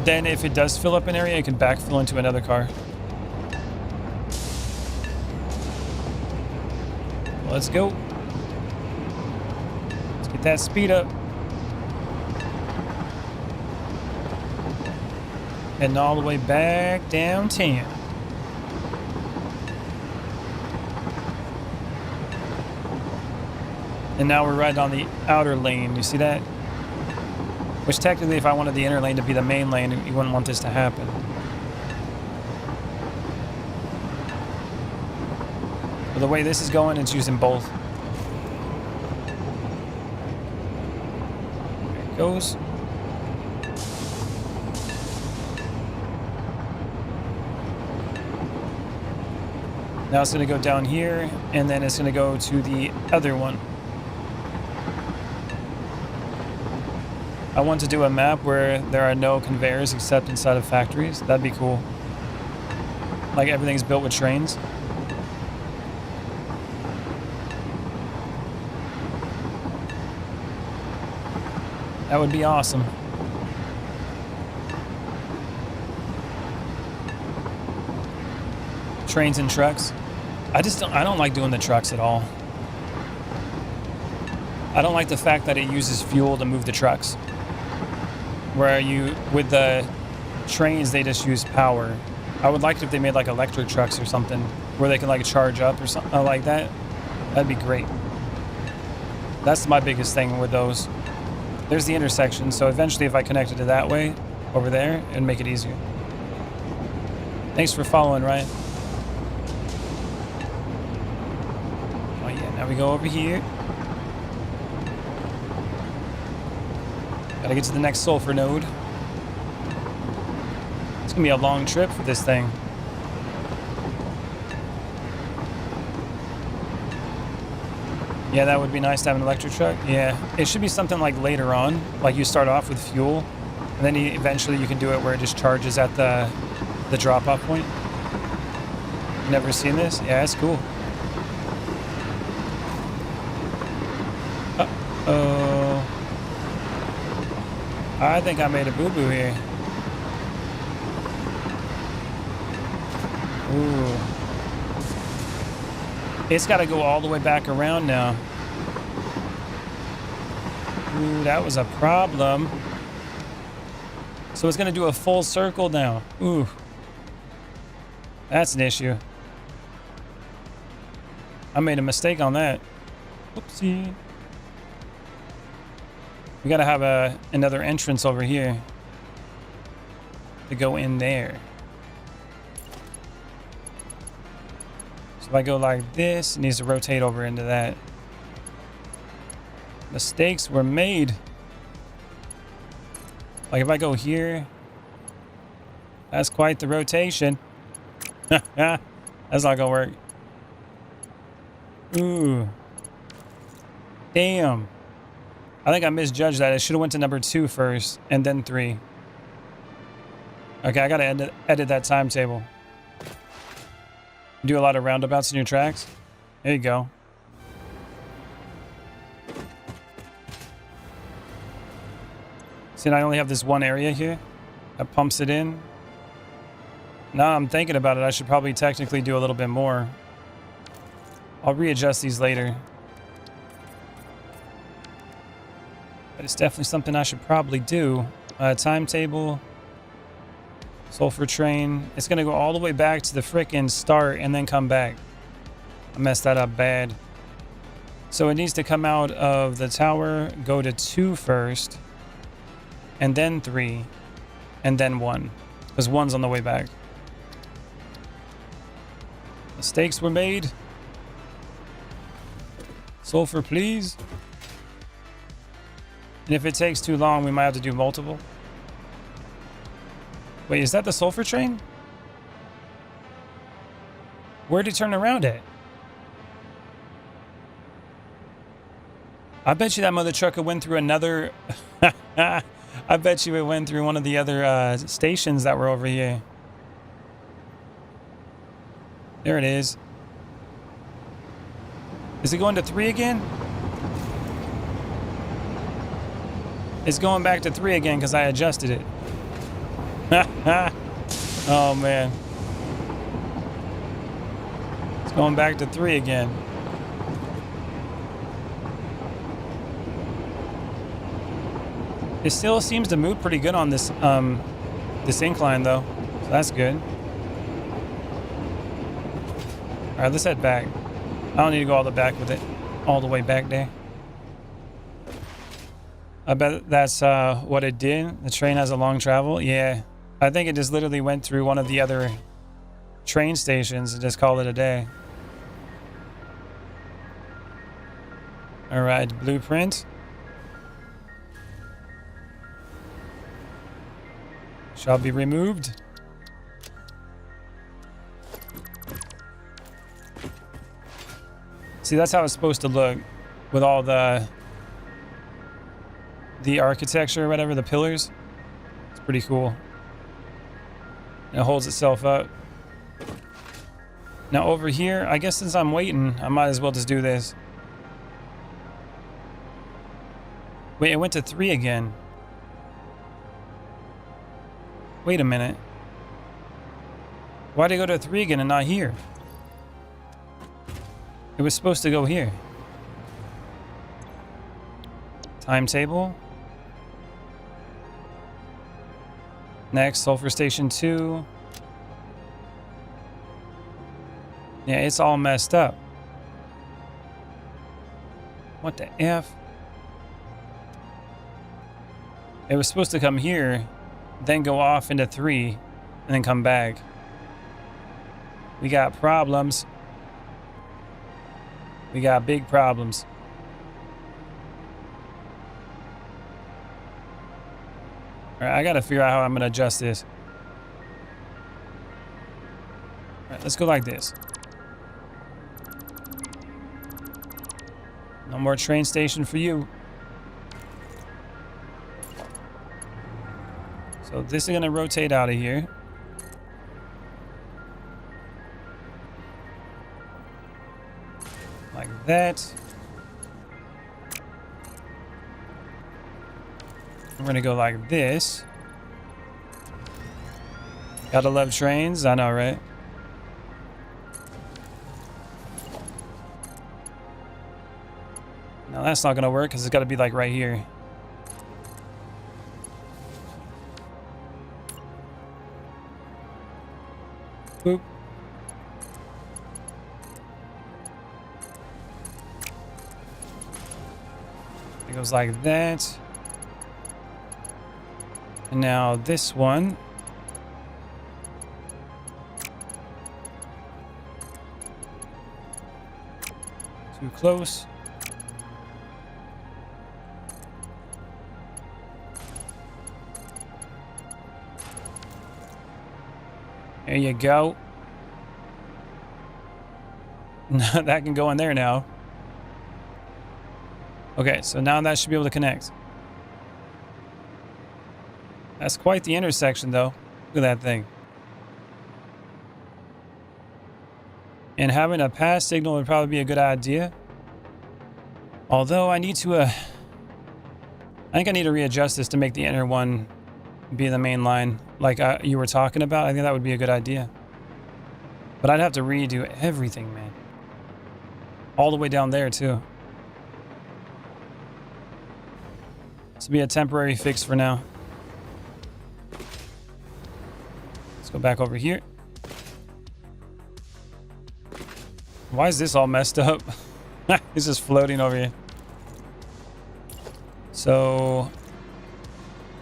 Speaker 1: Then if it does fill up an area, it can backfill into another car. Let's go. Let's get that speed up. Heading all the way back downtown. And now we're right on the outer lane. You see that? Which technically, if I wanted the inner lane to be the main lane, you wouldn't want this to happen. But the way this is going, it's using both. There it goes. Now it's going to go down here, and then it's going to go to the other one. I want to do a map where there are no conveyors except inside of factories. That'd be cool. Like everything's built with trains. That would be awesome. Trains and trucks. I don't like doing the trucks at all. I don't like the fact that it uses fuel to move the trucks. Where with the trains, they just use power. I would like it if they made like electric trucks or something where they can like charge up or something like that. That'd be great. That's my biggest thing with those. There's the intersection, so eventually if I connected it that way over there, it'd make it easier. Thanks for following, Ryan. Oh yeah, now we go over here. Gotta get to the next sulfur node. It's gonna be a long trip for this thing. Yeah, that would be nice to have an electric truck. Yeah, it should be something like later on, like you start off with fuel, and then eventually you can do it where it just charges at the drop-off point. Never seen this? Yeah, it's cool. Uh-oh. I think I made a boo-boo here. Ooh. It's got to go all the way back around now. Ooh, that was a problem. So it's going to do a full circle now. Ooh. That's an issue. I made a mistake on that. Whoopsie. We got to have another entrance over here to go in there. So if I go like this, it needs to rotate over into that. Mistakes were made. Like if I go here, that's quite the rotation. That's not gonna work. Ooh. Damn. I think I misjudged that. I should have went to number 2 first and then 3. Okay, I gotta edit that timetable. Do a lot of roundabouts in your tracks. There you go. See, I only have this one area here that pumps it in. Now I'm thinking about it, I should probably technically do a little bit more. I'll readjust these later. But it's definitely something I should probably do. Timetable. Sulfur train. It's going to go all the way back to the frickin' start and then come back. I messed that up bad. So it needs to come out of the tower, go to 2 first, and then 3, and then 1. Because 1's on the way back. Mistakes were made. Sulfur, please. And if it takes too long, we might have to do multiple. Wait, is that the sulfur train? Where'd it turn around at? I bet you that mother trucker went through another... I bet you it went through one of the other stations that were over here. There it is. Is it going to 3 again? It's going back to 3 again because I adjusted it. Oh, man. It's going back to 3 again. It still seems to move pretty good on this this incline, though. So that's good. All right, let's head back. I don't need to go all the back with it. All the way back there. I bet that's what it did. The train has a long travel. Yeah. I think it just literally went through one of the other train stations and just called it a day. All right, blueprint. Shall be removed. See, that's how it's supposed to look with all the architecture or whatever, the pillars. It's pretty cool. It holds itself up. Now over here, I guess since I'm waiting, I might as well just do this. Wait, it went to 3 again. Wait a minute. Why'd it go to 3 again and not here? It was supposed to go here. Timetable. Next, sulfur station 2. Yeah, it's all messed up. What the F? It was supposed to come here, then go off into 3, and then come back. We got problems. We got big problems. All right, I gotta figure out how I'm gonna adjust this. All right, let's go like this. No more train station for you. So this is gonna rotate out of here. Like that. We're gonna go like this. Gotta love trains, I know, right? Now that's not gonna work because it's gotta be like right here. Boop. It goes like that. And now this one. Too close. There you go. That can go in there now. Okay, so now that should be able to connect. That's quite the intersection, though. Look at that thing. And having a pass signal would probably be a good idea. Although I need to, I think I need to readjust this to make the inner one be the main line, like you were talking about. I think that would be a good idea. But I'd have to redo everything, man. All the way down there, too. This will be a temporary fix for now. Let's go back over here. Why is this all messed up? It's just floating over here. So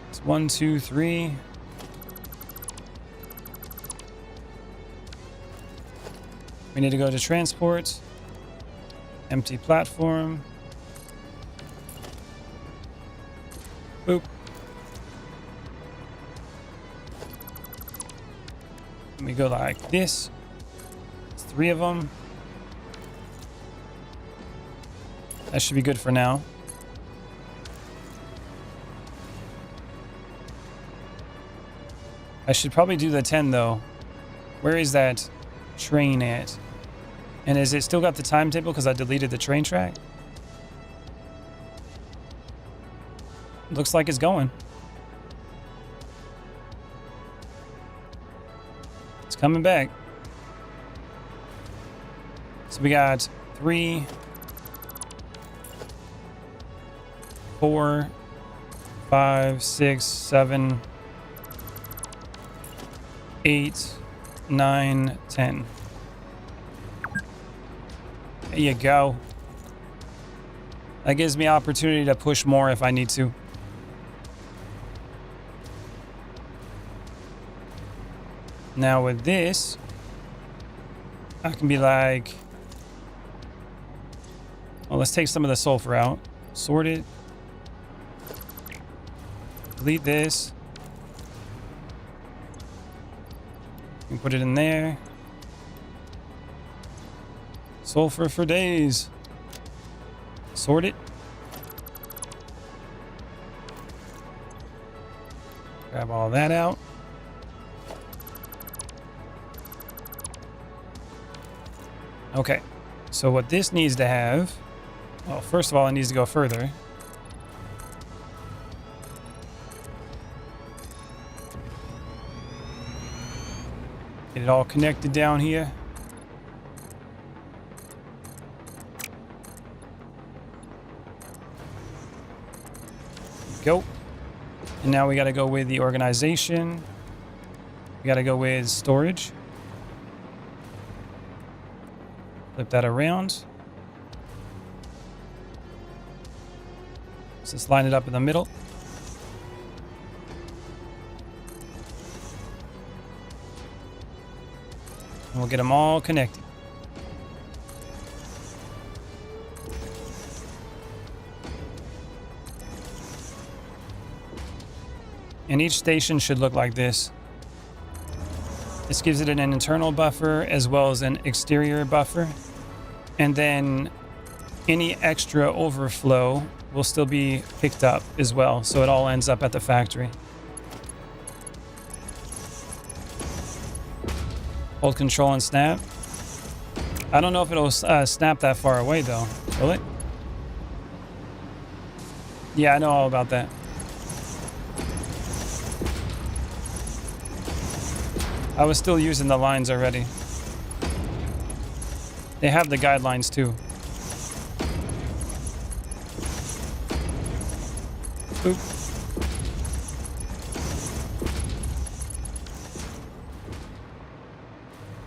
Speaker 1: it's 1, 2, 3. We need to go to transport. Empty platform. Boop. We go like this. It's 3 of them. That should be good for now. I should probably do the 10 though. Where is that train at? And is it still got the timetable because I deleted the train track? Looks like it's going. It's coming back. So we got 3, 4, 5, 6, 7, 8, 9, 10. There you go. That gives me opportunity to push more if I need to. Now with this, I can be like, well, let's take some of the sulfur out. Sort it. Delete this. And put it in there. Sulfur for days. sort it. Grab all that out. Okay, so what this needs to have, well, first of all, it needs to go further. Get it all connected down here. Go. And now we got to go with the organization. We got to go with storage. Flip that around. So let's line it up in the middle. And we'll get them all connected. And each station should look like this. This gives it an internal buffer as well as an exterior buffer. And then any extra overflow will still be picked up as well. So it all ends up at the factory. Hold control and snap. I don't know if it'll snap that far away though. Will it? Yeah, I know all about that. I was still using the lines already. They have the guidelines too. Oop.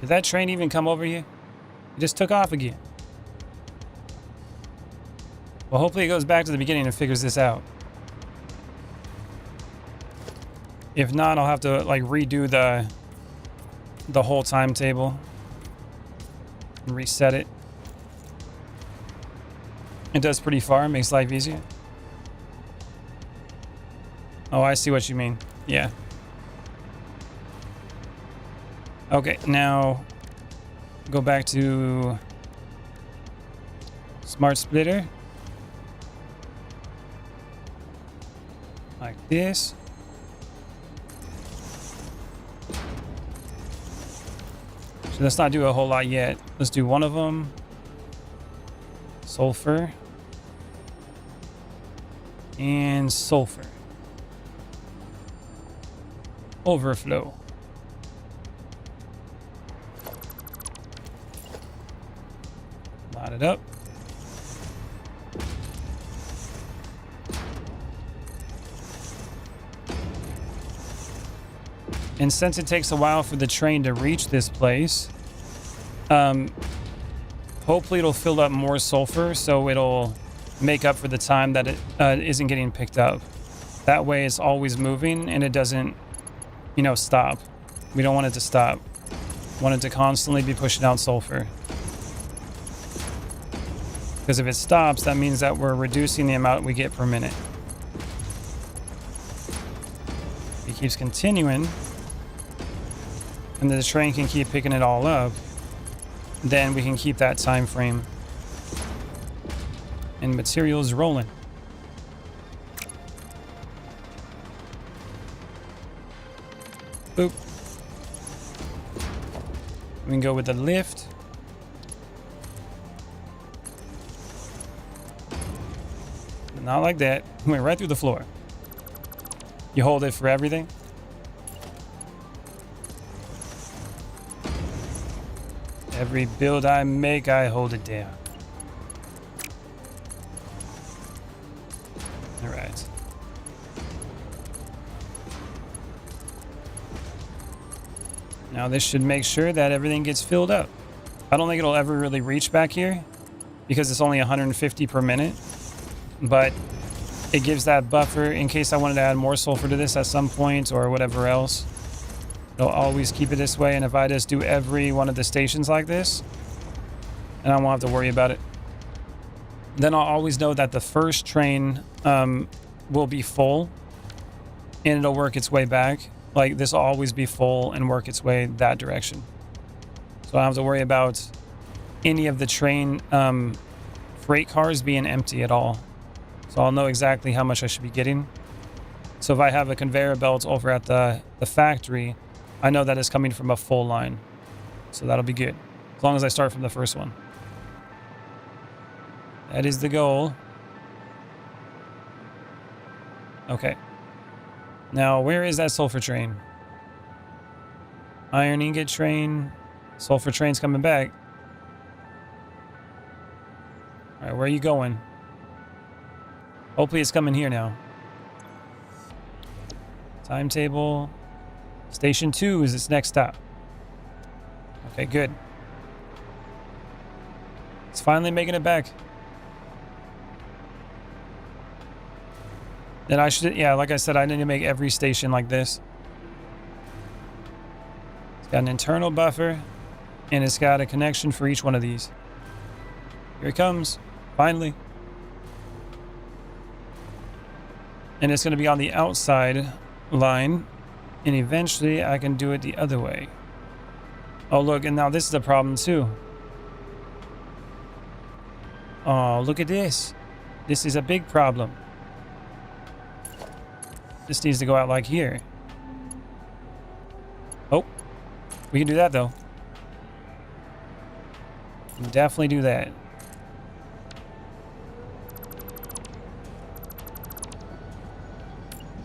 Speaker 1: Did that train even come over here? It just took off again. Well, hopefully it goes back to the beginning and figures this out. If not, I'll have to like redo the whole timetable and reset it. It does pretty far, makes life easier. Oh, I see what you mean. Yeah. Okay, now go back to Smart Splitter. Like this. So let's not do a whole lot yet. Let's do one of them. Sulfur. And sulfur. Overflow. Line it up. And since it takes a while for the train to reach this place, hopefully it'll fill up more sulfur so it'll make up for the time that it isn't getting picked up. That way it's always moving and it doesn't, you know, stop. We don't want it to stop. We want it to constantly be pushing out sulfur. Because if it stops, that means that we're reducing the amount we get per minute. If it keeps continuing, and the train can keep picking it all up, then we can keep that time frame. And materials rolling. Boop. We can go with the lift. Not like that. Went right through the floor. You hold it for everything. Every build I make, I hold it down. All right. Now this should make sure that everything gets filled up. I don't think it'll ever really reach back here because it's only 150 per minute, but it gives that buffer in case I wanted to add more sulfur to this at some point or whatever else. It'll always keep it this way, and if I just do every one of the stations like this, and I won't have to worry about it, then I'll always know that the first train will be full, and it'll work its way back. Like, this will always be full and work its way that direction. So I don't have to worry about any of the train freight cars being empty at all. So I'll know exactly how much I should be getting. So if I have a conveyor belt over at the factory, I know that it's coming from a full line. So that'll be good. As long as I start from the first one. That is the goal. Okay. Now, where is that sulfur train? Iron ingot train. Sulfur train's coming back. Alright, where are you going? Hopefully it's coming here now. Timetable. Station 2 is its next stop. Okay, good. It's finally making it back. Then I should, yeah, like I said, I need to make every station like this. It's got an internal buffer, and it's got a connection for each one of these. Here it comes, finally. And it's going to be on the outside line, and eventually I can do it the other way. Oh, look, and now this is a problem too. Oh, look at this. This is a big problem. This needs to go out like here. Oh, we can do that though. We can definitely do that.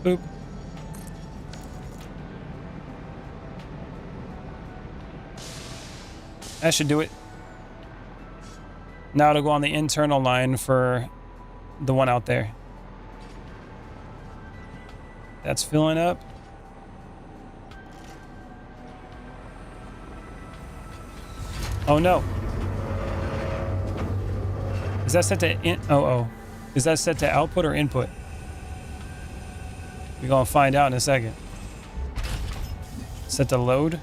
Speaker 1: Boop. That should do it. Now it'll go on the internal line for the one out there. That's filling up. Oh no. Is that set to Is that set to output or input? We're gonna find out in a second. Set to load.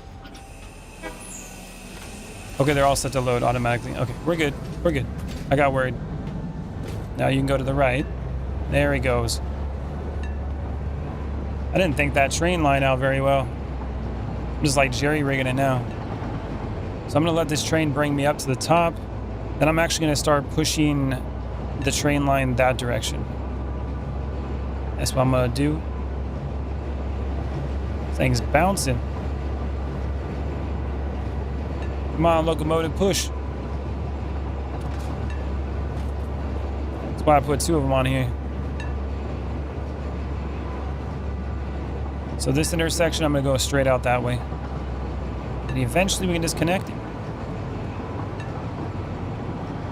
Speaker 1: Okay, they're all set to load automatically. Okay, we're good. We're good. I got worried. Now you can go to the right. There he goes. I didn't think that train line out very well. I'm just like jerry-rigging it now. So I'm going to let this train bring me up to the top. Then I'm actually going to start pushing the train line that direction. That's what I'm going to do. Thing's bouncing. Come on, locomotive, push. That's why I put two of them on here. So this intersection, I'm going to go straight out that way. And eventually we can disconnect it.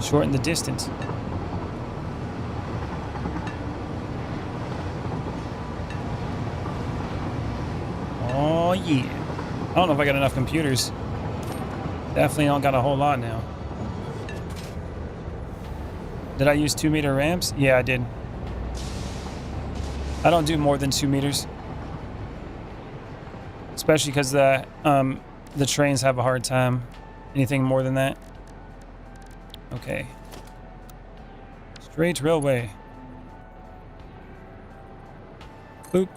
Speaker 1: Shorten the distance. Oh yeah. I don't know if I got enough computers. Definitely don't got a whole lot now. Did I use 2 meter ramps? Yeah, I did. I don't do more than 2 meters. Especially because the trains have a hard time. Anything more than that? Okay. Straight railway. Boop.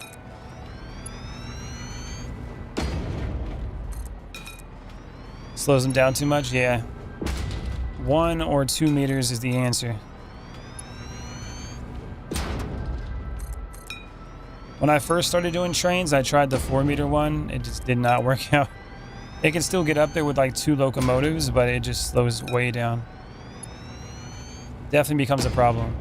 Speaker 1: Slows them down too much? Yeah. 1 or 2 meters is the answer. When I first started doing trains, I tried the 4 meter one. It just did not work out. It can still get up there with like 2 locomotives, but it just slows way down. Definitely becomes a problem.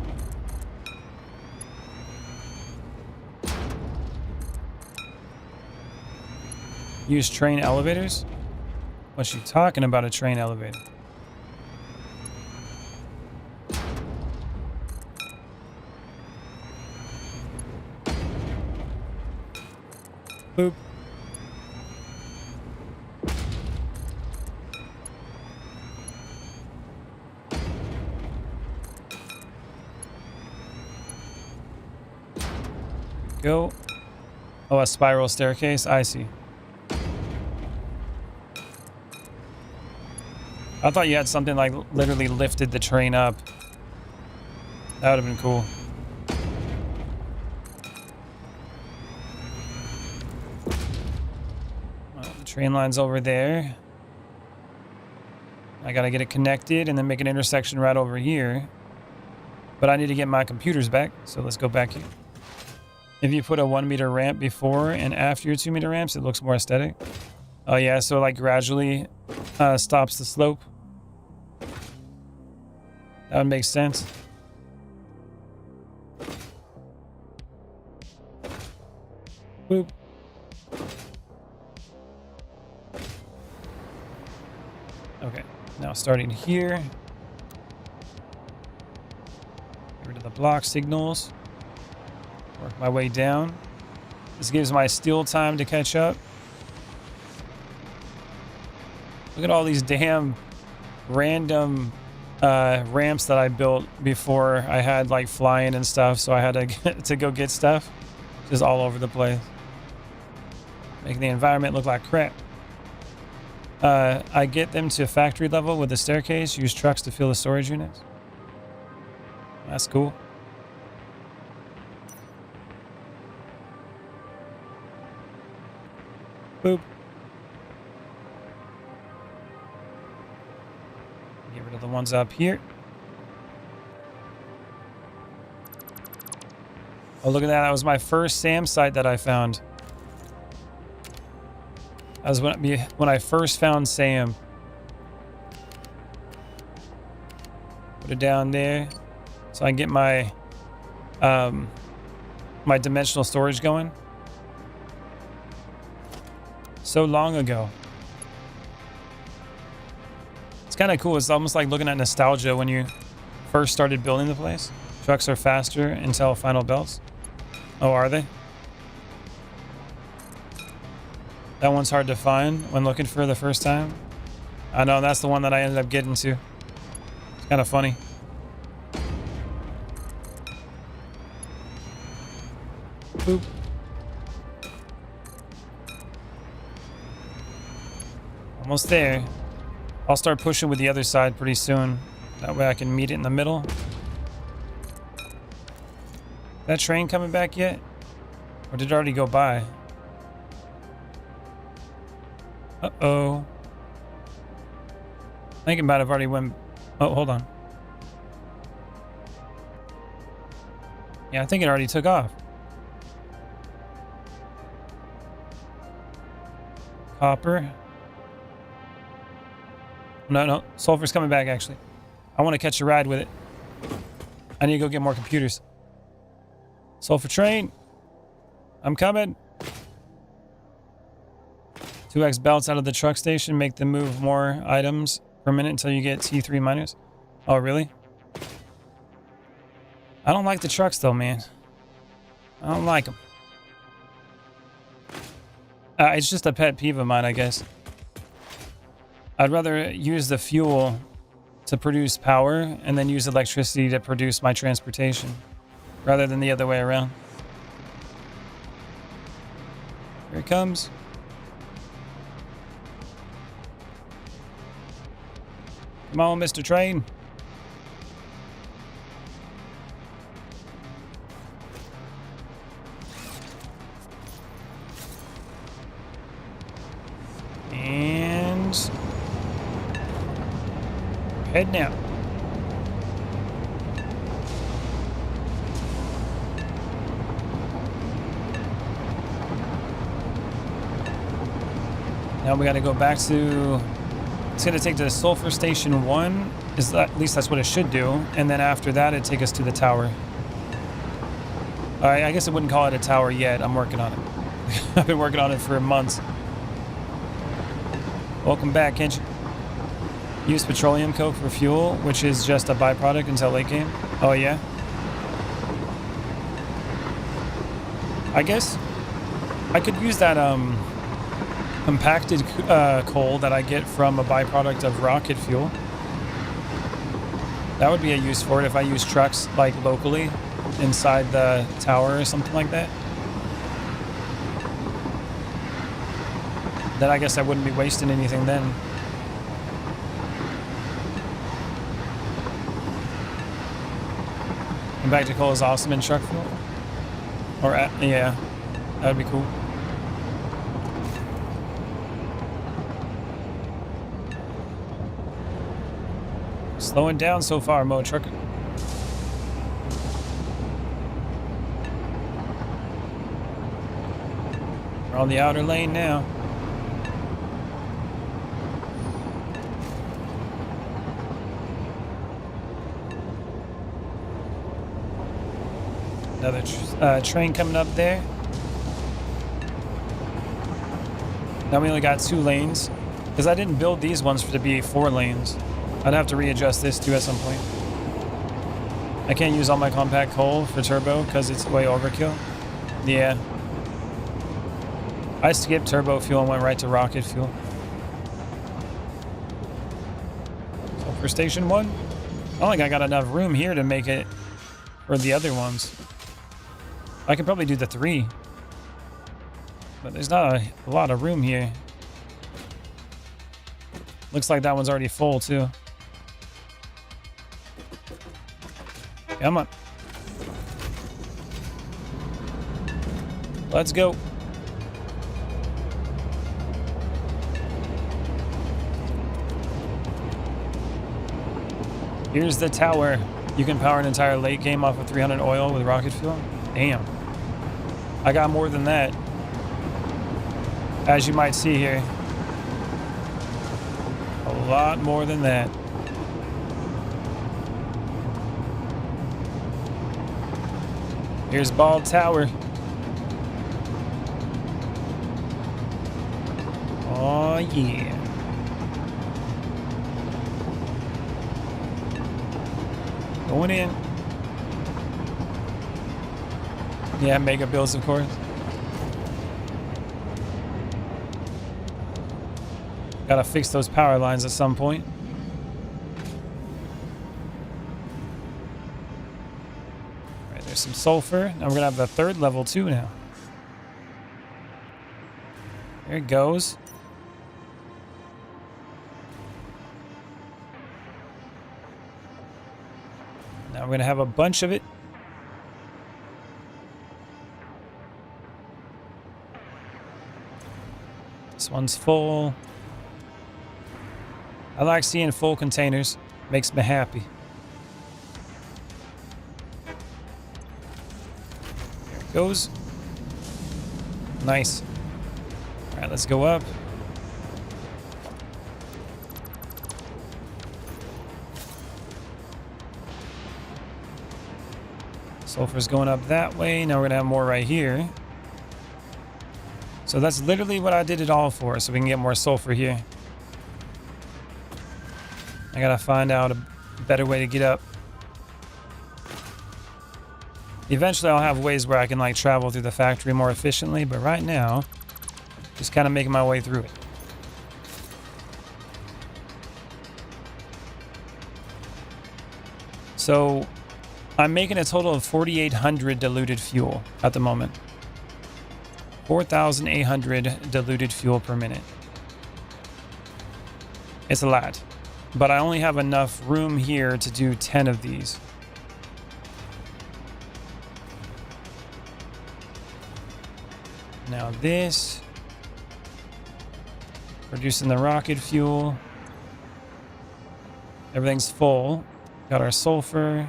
Speaker 1: Use train elevators? What you talking about, a train elevator? Boop. Go. Oh, a spiral staircase? I see. I thought you had something like literally lifted the train up. That would have been cool. Well, the train line's over there. I gotta get it connected and then make an intersection right over here. But I need to get my computers back, so let's go back here. If you put a 1 meter ramp before and after your 2 meter ramps, it looks more aesthetic. Oh yeah, so like gradually stops the slope. That would make sense. Boop. Okay, now starting here. Get rid of the block signals. Work my way down. This gives my steel time to catch up. Look at all these damn random ramps that I built before I had like flying and stuff, so I had to go get stuff. Just all over the place. Making the environment look like crap. I get them to factory level with the staircase. Use trucks to fill the storage units. That's cool. Boop. Get rid of the ones up here. Oh, look at that. That was my first SAM site that I found. That was when I first found SAM. Put it down there so I can get my my dimensional storage going. So long ago. It's kind of cool. It's almost like looking at nostalgia when you first started building the place. Trucks are faster until final belts. Oh, are they? That one's hard to find when looking for the first time. I know, that's the one that I ended up getting to. It's kind of funny. Boop. Almost there. I'll start pushing with the other side pretty soon. That way I can meet it in the middle. That train coming back yet? Or did it already go by? Uh-oh. I think it might have already went... Oh, hold on. Yeah, I think it already took off. Copper. No. Sulfur's coming back, actually. I want to catch a ride with it. I need to go get more computers. Sulfur train. I'm coming. 2x belts out of the truck station. Make them move more items per minute until you get T3 miners. Oh, really? I don't like the trucks, though, man. I don't like them. It's just a pet peeve of mine, I guess. I'd rather use the fuel to produce power and then use electricity to produce my transportation rather than the other way around. Here it comes. Come on, Mr. Train. And heading out. Now we got to go back to... It's going to take to Sulfur Station 1. At least that's what it should do. And then after that, it'd take us to the tower. Alright, I guess I wouldn't call it a tower yet. I'm working on it. I've been working on it for months. Welcome back, Kench. Use petroleum coke for fuel, which is just a byproduct until late game. Oh, yeah? I guess I could use that, compacted coal that I get from a byproduct of rocket fuel. That would be a use for it if I use trucks like locally inside the tower or something like that. Then I guess I wouldn't be wasting anything then. Compacted coal is awesome in truck fuel. Or yeah, that would be cool. Slowing down so far, Mo Trucker. On the outer lane now. Another train coming up there. Now we only got 2 lanes. Because I didn't build these ones to be 4 lanes. I'd have to readjust this too at some point. I can't use all my compact coal for turbo because it's way overkill. Yeah. I skipped turbo fuel and went right to rocket fuel. So for station 1, I don't think I got enough room here to make it for the other ones. I could probably do the 3. But there's not a lot of room here. Looks like that one's already full too. Come on. Let's go. Here's the tower. You can power an entire late game off of 300 oil with rocket fuel. Damn. I got more than that. As you might see here. A lot more than that. Here's Bald Tower. Oh yeah. Going in. Yeah, mega builds, of course. Gotta fix those power lines at some point. Alright, there's some sulfur. Now we're gonna have the 3rd level too now. There it goes. Now we're gonna have a bunch of it. This one's full. I like seeing full containers. Makes me happy. There it goes. Nice. All right, let's go up. Sulfur's going up that way. Now we're gonna have more right here. So that's literally what I did it all for, so we can get more sulfur here. I gotta find out a better way to get up. Eventually I'll have ways where I can like travel through the factory more efficiently, but right now, just kind of making my way through it. So I'm making a total of 4,800 diluted fuel at the moment. 4,800 diluted fuel per minute. It's a lot. But I only have enough room here to do 10 of these. Now this. Producing the rocket fuel. Everything's full. Got our sulfur.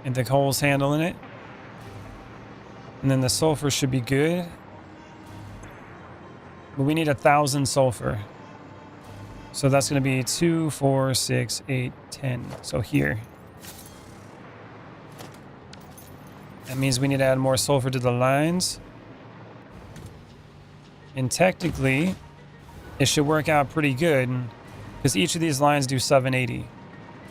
Speaker 1: And the coal's handling it. And then the sulfur should be good. But we need 1,000 sulfur. So that's going to be 2, 4, 6, 8, 10. So here. That means we need to add more sulfur to the lines. And technically, it should work out pretty good. Because each of these lines do 780.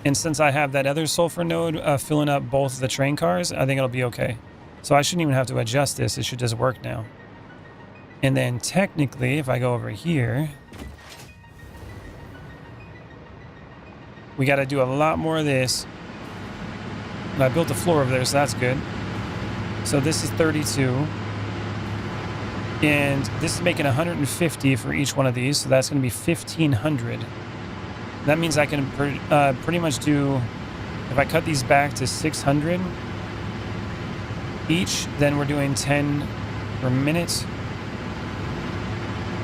Speaker 1: And since I have that other sulfur node filling up both of the train cars, I think it'll be okay. So I shouldn't even have to adjust this. It should just work now. And then technically, if I go over here, we got to do a lot more of this. And I built a floor over there, so that's good. So this is 32. And this is making 150 for each one of these. So that's going to be 1,500. That means I can pretty much do, if I cut these back to 600 each, then we're doing 10 per minute.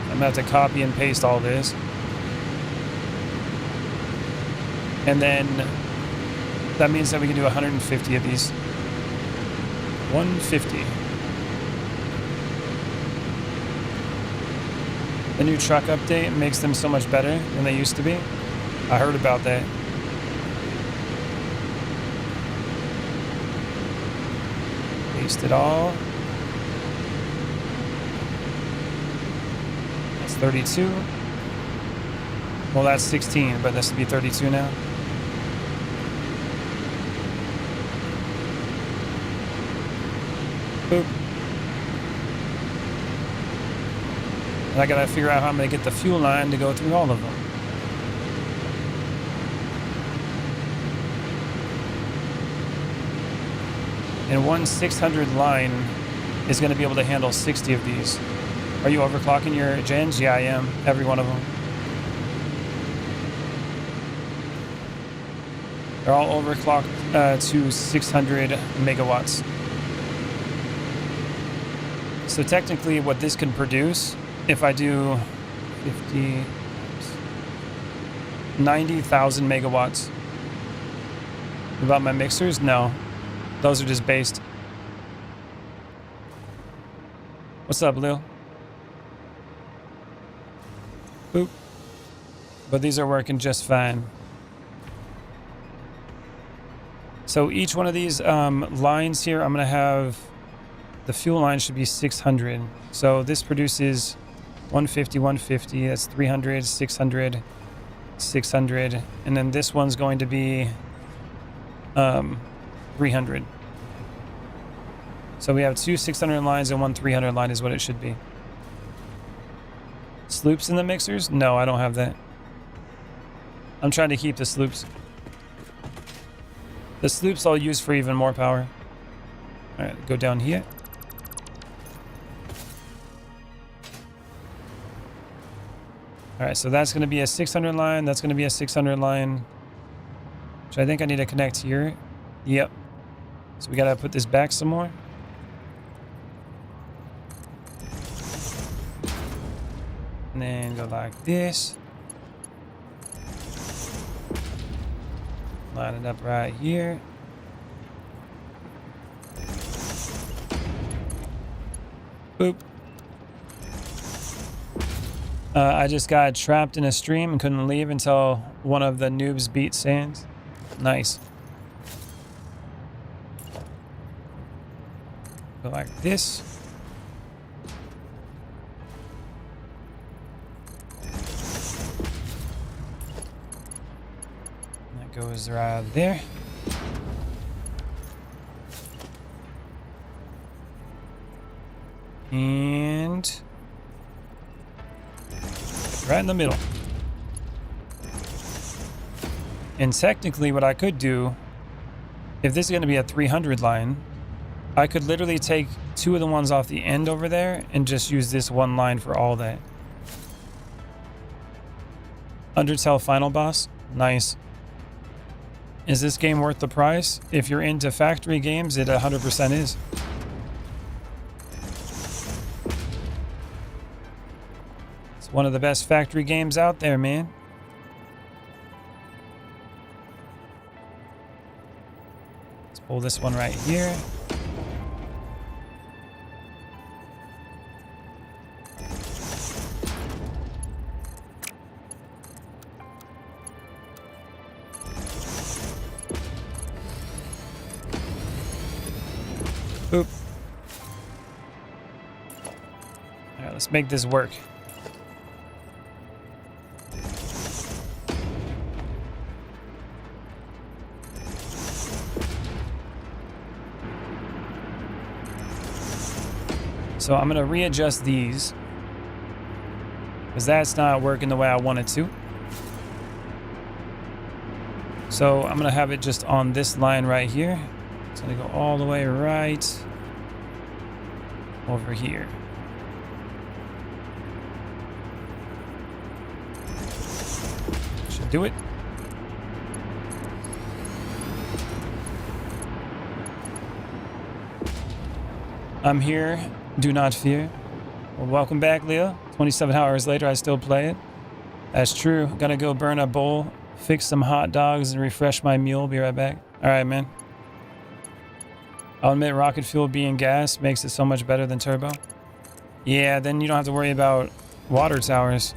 Speaker 1: I'm going to have to copy and paste all this. And then that means that we can do 150 of these. 150. The new truck update makes them so much better than they used to be. I heard about that. Paste it all. That's 32. Well, that's 16, but this would be 32 now. Boop. And I gotta figure out how I'm gonna get the fuel line to go through all of them. And one 600 line is gonna be able to handle 60 of these. Are you overclocking your gens? Yeah, I am. Every one of them. They're all overclocked to 600 megawatts. So technically what this can produce, if I do 50, 90,000 megawatts. What about my mixers? No, those are just based. What's up, Lil? Boop. But these are working just fine. So each one of these lines here, I'm going to have, the fuel line should be 600. So this produces 150, 150. That's 300, 600, 600. And then this one's going to be 300. So we have two 600 lines and one 300 line is what it should be. Sloops in the mixers? No, I don't have that. I'm trying to keep the sloops. The sloops I'll use for even more power. All right, go down here. All right, so that's going to be a 600 line. That's going to be a 600 line. Which I think I need to connect here. Yep. So we got to put this back some more. And then go like this. Line it up right here. Boop. I just got trapped in a stream and couldn't leave until one of the noobs beat Sands. Nice. Go like this. That goes right there. And right in the middle. And technically what I could do, if this is going to be a 300 line, I could literally take two of the ones off the end over there and just use this one line for all that. Undertale final boss. Nice. Is this game worth the price? If you're into factory games, it 100% is. It's one of the best factory games out there, man. Let's pull this one right here. Boop. All right, let's make this work. So I'm going to readjust these because that's not working the way I want it to. So I'm going to have it just on this line right here. It's going to go all the way right over here. Should do it. I'm here. Do not fear. Well, welcome back, Leo. 27 hours later, I still play it. That's true. Gotta go burn a bowl, fix some hot dogs, and refresh my mule. Be right back. All right, man. I'll admit rocket fuel being gas makes it so much better than turbo. Yeah, then you don't have to worry about water towers.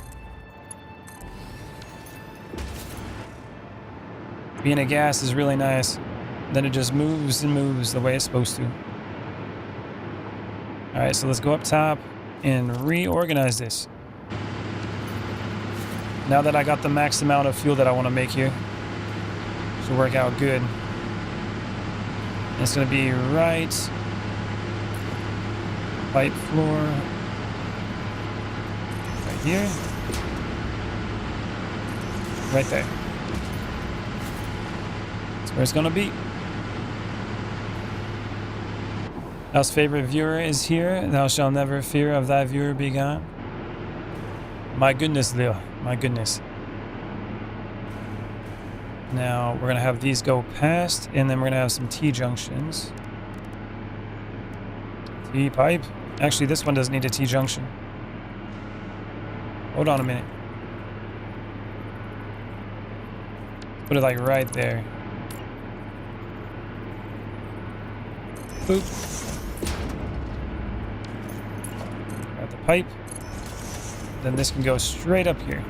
Speaker 1: Being a gas is really nice. Then it just moves and moves the way it's supposed to. Alright, so let's go up top and reorganize this. Now that I got the max amount of fuel that I want to make here, should work out good. And it's going to be right pipe floor right here, right there. That's where it's going to be. Thou's favorite viewer is here. Thou shalt never fear of thy viewer be gone. My goodness, Leo. My goodness. Now, we're going to have these go past, and then we're going to have some T-junctions. T-pipe. Actually, this one doesn't need a T-junction. Hold on a minute. Put it like right there. Boop. Got the pipe. Then this can go straight up here.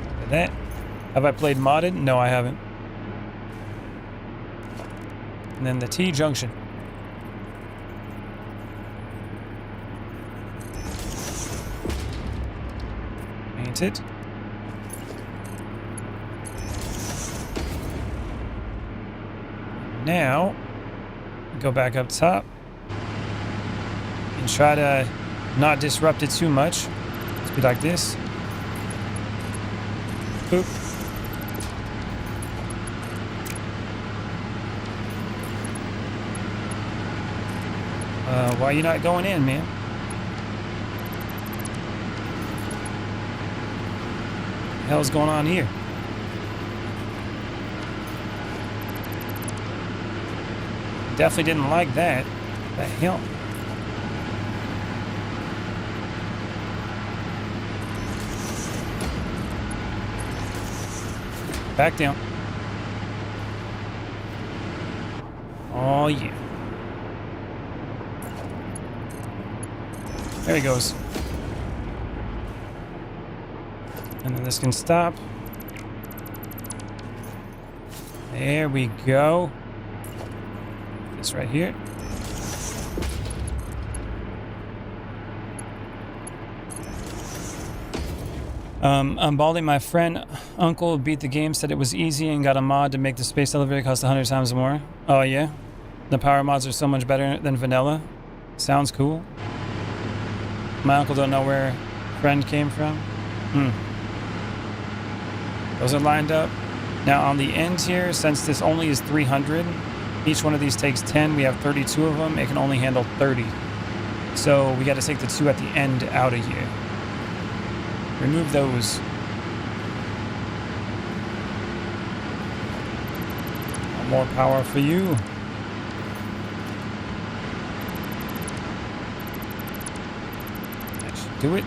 Speaker 1: Look at that. Have I played modded? No, I haven't. And then the T-junction. Paint it. Now, go back up top and try to not disrupt it too much. Let's be like this. Boop. Why are you not going in, man? What the hell's going on here? Definitely didn't like that. What the hell? Back down. Oh, yeah. There he goes. And then this can stop. There we go. This right here. Baldy, my friend, uncle beat the game, said it was easy and got a mod to make the space elevator cost 100 times more. Oh yeah? The power mods are so much better than vanilla. Sounds cool. My uncle don't know where friend came from. Those are lined up. Now on the ends here, since this only is 300, each one of these takes 10. We have 32 of them. It can only handle 30. So we got to take the two at the end out of here. Remove those. More power for you. That should do it.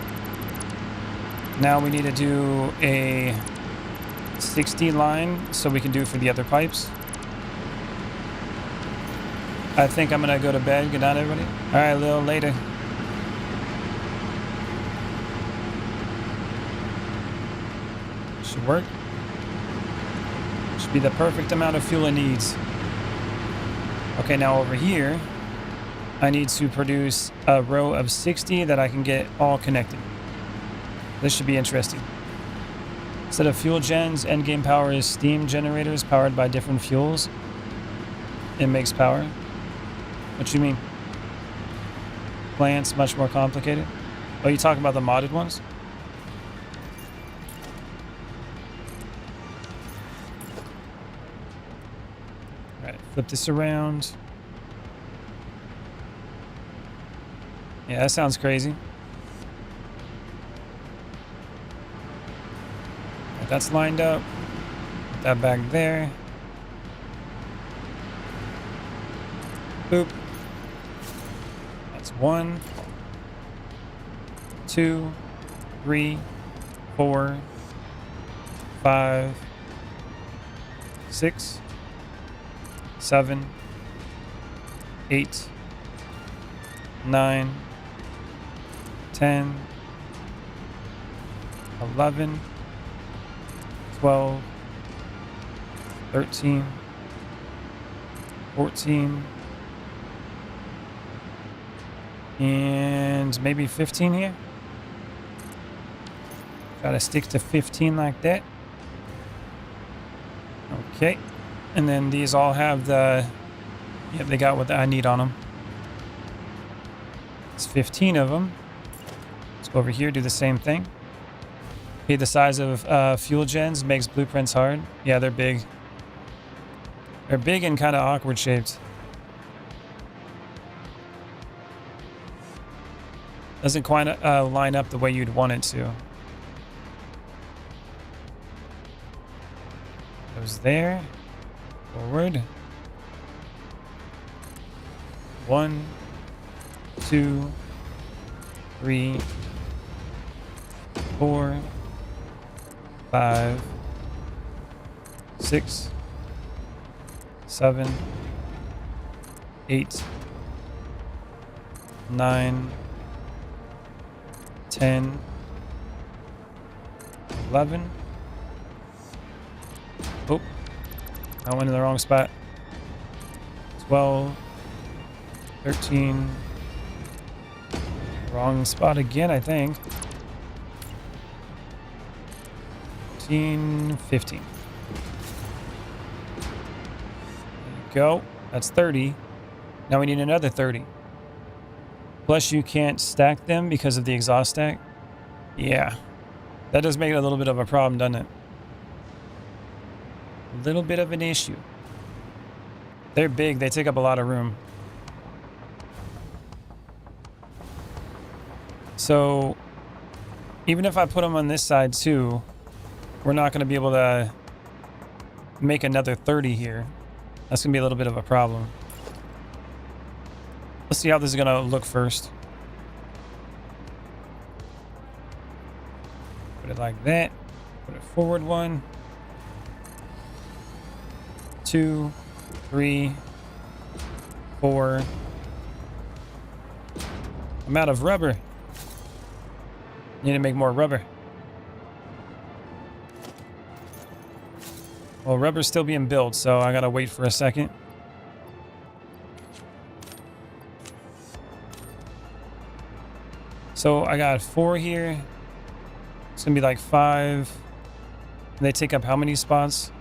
Speaker 1: Now we need to do a 60 line so we can do for the other pipes. I think I'm gonna go to bed. Good night, everybody. All right, a little later. Should work. Should be the perfect amount of fuel it needs. Okay, now over here, I need to produce a row of 60 that I can get all connected. This should be interesting. Instead of fuel gens, endgame power is steam generators powered by different fuels. It makes power. What you mean? Plants much more complicated? Oh, you talking about the modded ones? Alright, flip this around. Yeah, that sounds crazy. Right, that's lined up. Put that back there. Boop. That's 1, 2, 3, 4, 5, 6, 7, 8, 9, 10, 11, 12, 13, 14, and maybe 15 here. Try to stick to 15 like that. Okay. And then these all have the, yep, they got what I need on them. It's 15 of them. Let's go over here, do the same thing. Okay, the size of fuel gens makes blueprints hard. Yeah, they're big. They're big and kind of awkward shaped. Doesn't quite line up the way you'd want it to. Goes there. Forward. 1, 2, 3, 4, 5, 6, 7, 8, 9, 10, 11. Oh, I went in the wrong spot. 12, 13. Wrong spot again, I think. 14, 15. There you go. That's 30. Now we need another 30. Plus you can't stack them because of the exhaust stack. Yeah. That does make it a little bit of a problem, doesn't it? A little bit of an issue. They're big. They take up a lot of room. So even if I put them on this side too, we're not going to be able to make another 30 here. That's going to be a little bit of a problem. Let's see how this is going to look first. Put it like that. Put it forward 1, 2, 3, 4. I'm out of rubber. Need to make more rubber. Well, rubber's still being built, so I gotta wait for a second. So I got 4 here. It's gonna be like 5. They take up how many spots?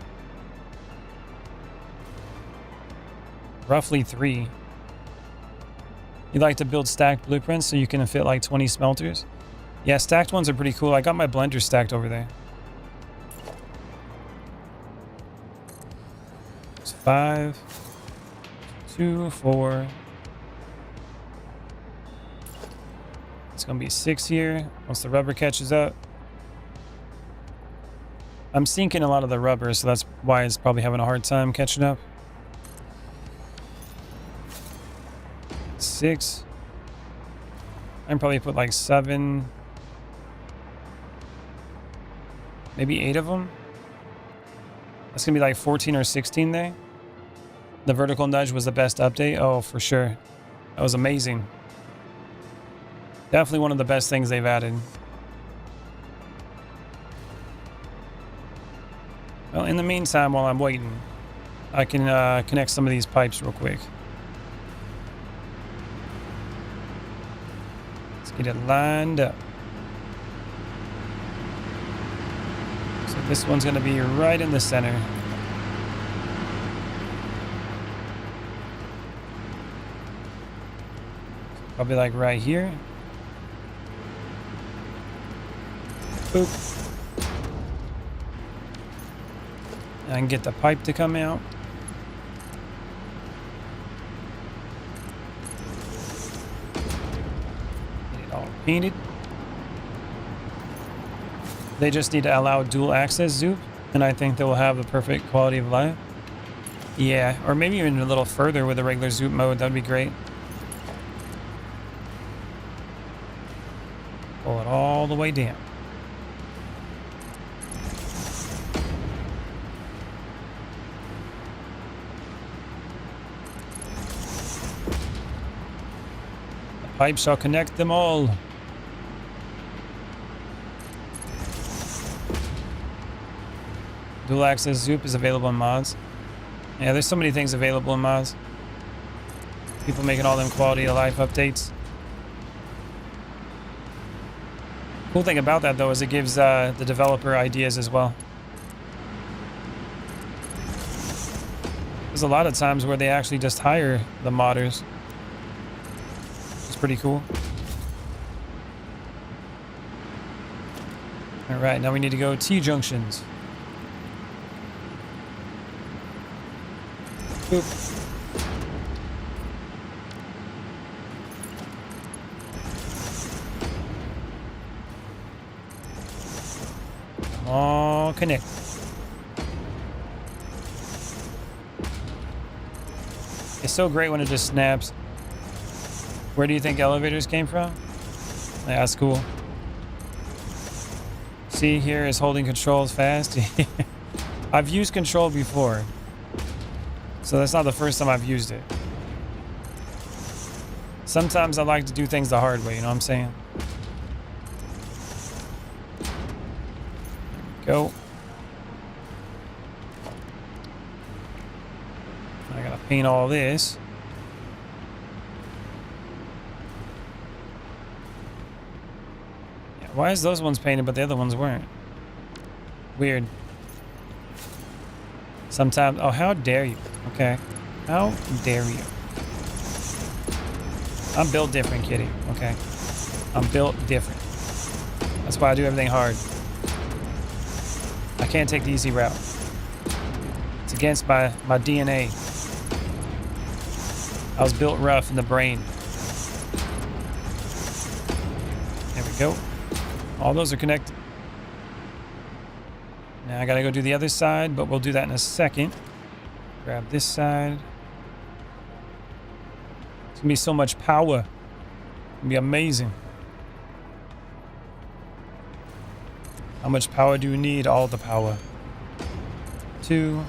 Speaker 1: Roughly 3. You like to build stacked blueprints so you can fit like 20 smelters? Yeah, stacked ones are pretty cool. I got my blender stacked over there. It's 5, 2, 4. It's gonna be 6 here once the rubber catches up. I'm sinking a lot of the rubber, so that's why it's probably having a hard time catching up. 6. I can probably put like 7, maybe 8 of them. That's gonna be like 14 or 16 there. The vertical nudge was the best update. Oh, for sure. That was amazing. Definitely one of the best things they've added. Well, in the meantime, while I'm waiting, I can connect some of these pipes real quick. Let's get it lined up. So this one's going to be right in the center. Probably like right here. Boop. I can get the pipe to come out. Get it all painted. They just need to allow dual access zoop, and I think they will have the perfect quality of life. Yeah, or maybe even a little further with the regular zoop mode. That'd be great. Pull it all the way down. The pipe shall connect them all. Dual access Zoop is available in mods. Yeah, there's so many things available in mods. People making all them quality of life updates. Cool thing about that though is it gives the developer ideas as well. There's a lot of times where they actually just hire the modders. It's pretty cool. All right, now we need to go T-junctions. Boop. All connect. It's so great when it just snaps. Where do you think elevators came from? Yeah, that's cool. See, here is holding controls fast. I've used control before, so that's not the first time I've used it. Sometimes I like to do things the hard way, you know what I'm saying? Go. I gotta paint all this. Yeah, why is those ones painted but the other ones weren't? Weird. Sometimes, oh, how dare you? Okay. How dare you? I'm built different, kitty. Okay. I'm built different. That's why I do everything hard. I can't take the easy route. It's against my DNA. I was built rough in the brain. There we go. All those are connected. Now I gotta go do the other side, but we'll do that in a second. Grab this side. It's gonna be so much power. It's gonna be amazing. How much power do you need? All the power. 2,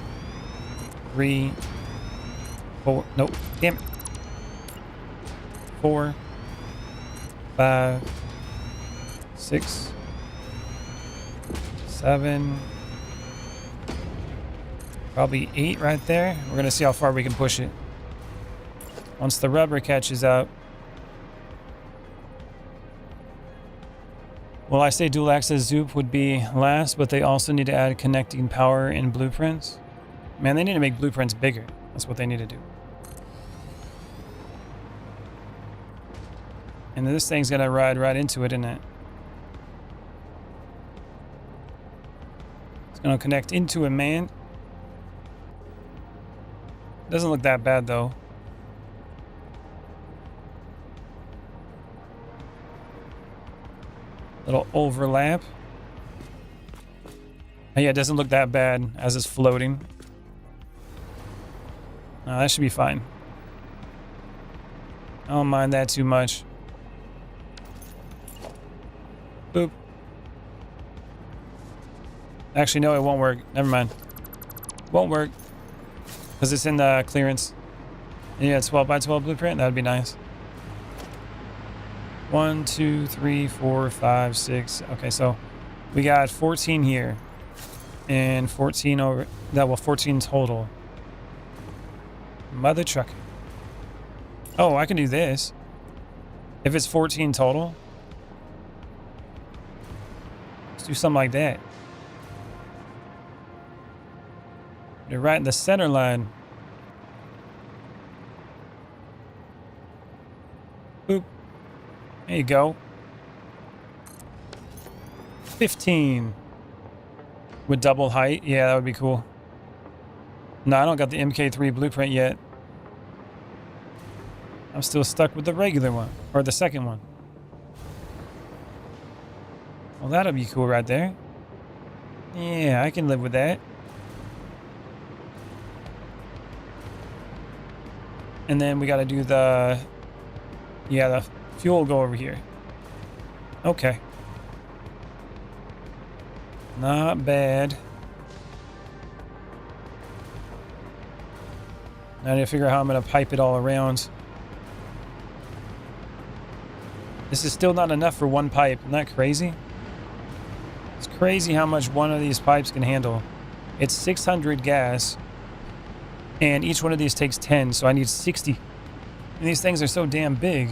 Speaker 1: 3, 4. Nope. Damn it. 4, 5, 6, 7. Probably 8 right there. We're gonna see how far we can push it. Once the rubber catches up. Well, I say dual access Zoop would be last, but they also need to add connecting power in blueprints. Man, they need to make blueprints bigger. That's what they need to do. And this thing's gonna ride right into it, isn't it? It's gonna connect into it, man. Doesn't look that bad though. Little overlap. Oh, yeah, it doesn't look that bad as it's floating. That should be fine. I don't mind that too much. Boop. Actually, no, it won't work. Never mind. Won't work. Because it's in the clearance. Yeah, 12 by 12 blueprint. That would be nice. 1, 2, 3, 4, 5, 6. Okay, so we got 14 here. And 14 over... That, well, 14 total. Mother trucker. Oh, I can do this. If it's 14 total. Let's do something like that. You're right in the center line. Boop. There you go. 15. With double height. Yeah, that would be cool. No, I don't got the MK3 blueprint yet. I'm still stuck with the regular one. Or the second one. Well, that'll be cool right there. Yeah, I can live with that. And then we got to do the... Yeah, the fuel will go over here. Okay. Not bad. Now I need to figure out how I'm going to pipe it all around. This is still not enough for one pipe. Isn't that crazy? It's crazy how much one of these pipes can handle. It's 600 gas, and each one of these takes 10, so I need 60. And these things are so damn big.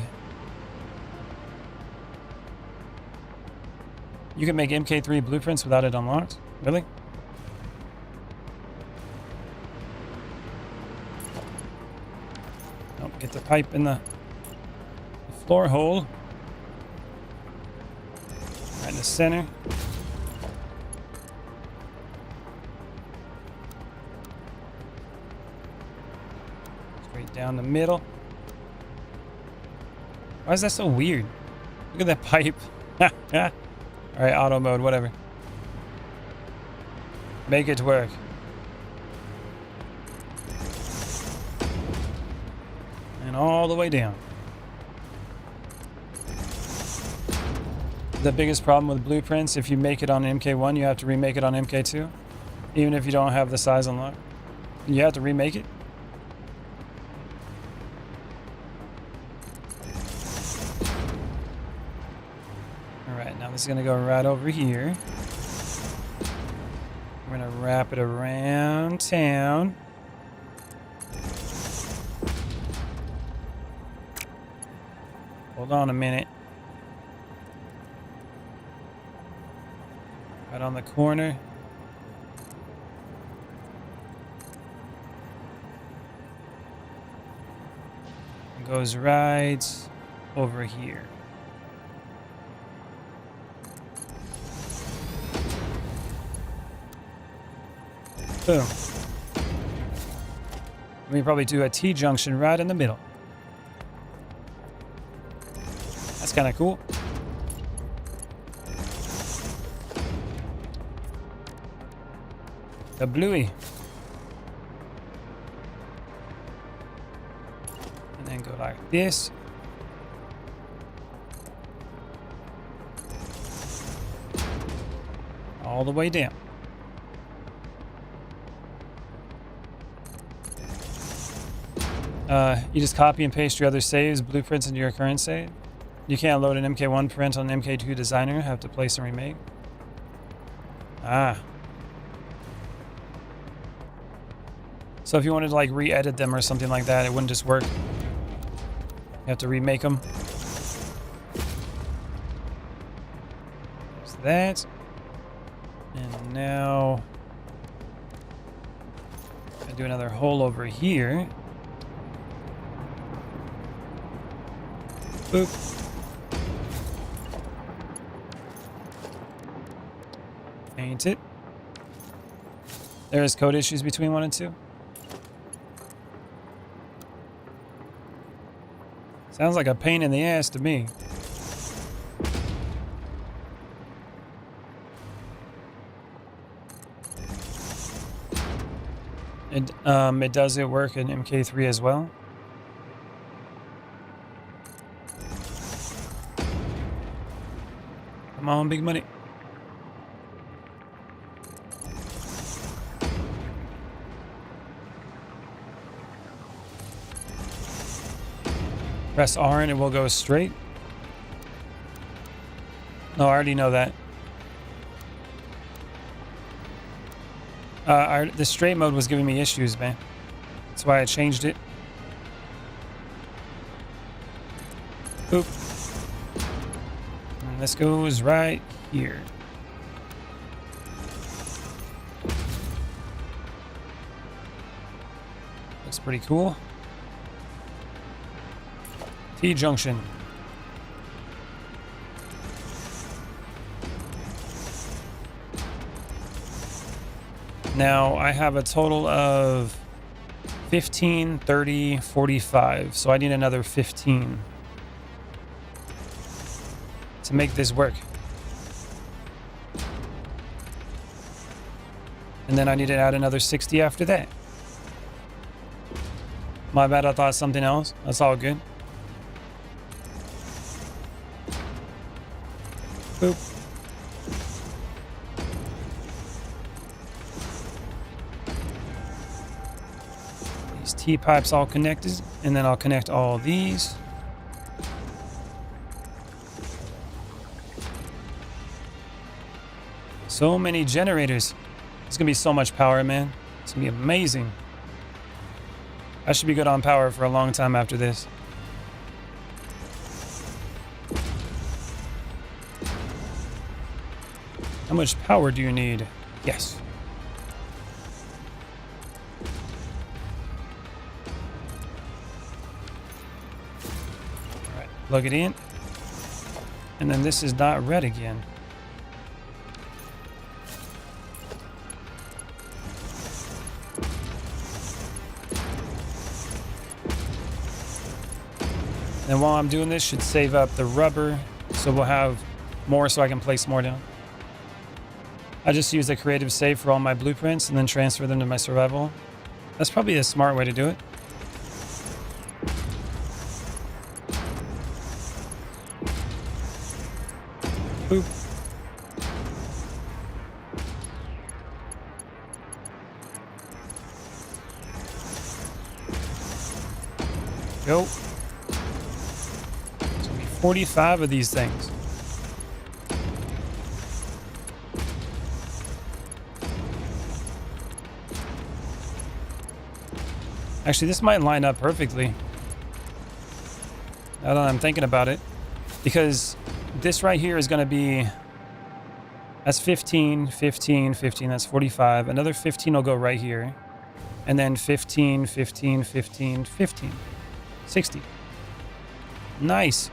Speaker 1: You can make MK3 blueprints without it unlocked? Really? Oh, get the pipe in the floor hole. Right in the center. Straight down the middle. Why is that so weird? Look at that pipe. Alright, auto mode, whatever. Make it work. And all the way down. The biggest problem with blueprints, if you make it on MK1, you have to remake it on MK2. Even if you don't have the size unlocked. You have to remake it. Alright, now this is going to go right over here. We're going to wrap it around town. Hold on a minute. Right on the corner. It goes right over here. Boom. We probably do a T-junction right in the middle. That's kind of cool. The bluey. And then go like this. All the way down. You just copy and paste your other saves, blueprints into your current save. You can't load an MK1 print on an MK2 designer. Have to place and remake. Ah. So if you wanted to like re-edit them or something like that, it wouldn't just work. You have to remake them. There's that. And now I do another hole over here. Boop. Paint it. There's code issues between 1 and 2. Sounds like a pain in the ass to me. It does it work in MK3 as well? Come on, big money. Press R and it will go straight. No, I already know that. The straight mode was giving me issues, man. That's why I changed it. Boop. And this goes right here. Looks pretty cool. T-junction. Now I have a total of 15, 30, 45. So I need another 15 to make this work. And then I need to add another 60 after that. My bad, I thought something else. That's all good. Boop. These T-pipes all connected, and then I'll connect all these. So many generators. It's gonna be so much power, man. It's gonna be amazing. I should be good on power for a long time after this. How much power do you need? Yes. All right, plug it in. And then this is not red again. And while I'm doing this, should save up the rubber so we'll have more so I can place more down. I just use the creative save for all my blueprints and then transfer them to my survival. That's probably a smart way to do it. Boop. Go. 45 of these things. Actually, this might line up perfectly. Now that I'm thinking about it. Because this right here is going to be... That's 15, 15, 15. That's 45. Another 15 will go right here. And then 15, 15, 15, 15. 60. Nice.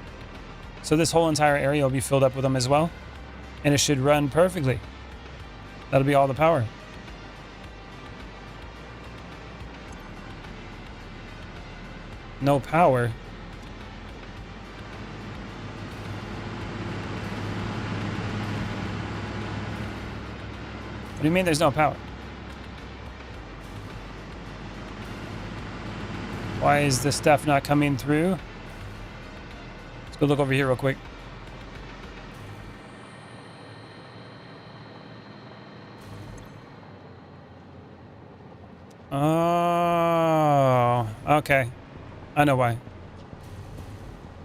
Speaker 1: So this whole entire area will be filled up with them as well. And it should run perfectly. That'll be all the power. No power. What do you mean there's no power? Why is the stuff not coming through? Let's go look over here real quick. Oh, okay. I know why.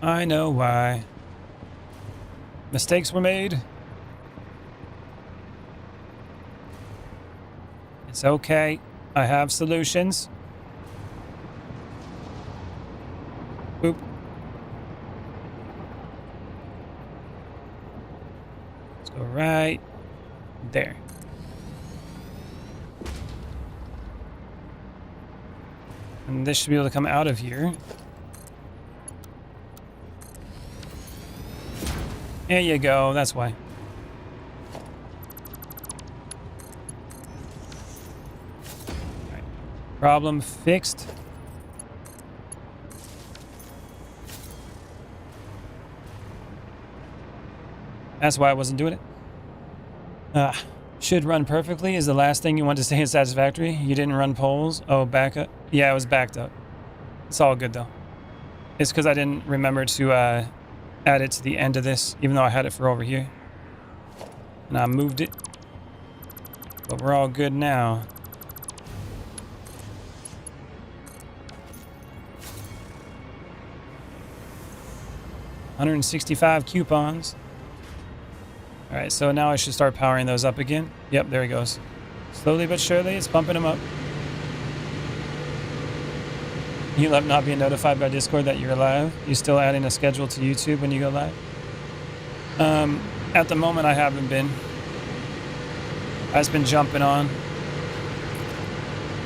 Speaker 1: I know why. Mistakes were made. It's okay. I have solutions. Boop. Let's go right there. And this should be able to come out of here. There you go. That's why. Right. Problem fixed. That's why I wasn't doing it. Should run perfectly is the last thing you want to say in Satisfactory. You didn't run polls. Oh, backup. Yeah, it was backed up. It's all good though. It's because I didn't remember to add it to the end of this, even though I had it for over here. And I moved it. But we're all good now. $165 coupons. All right, so now I should start powering those up again. Yep, there he goes. Slowly but surely, it's pumping them up. You love not being notified by Discord that you're live? You still adding a schedule to YouTube when you go live? At the moment, I haven't been. I've just been jumping on.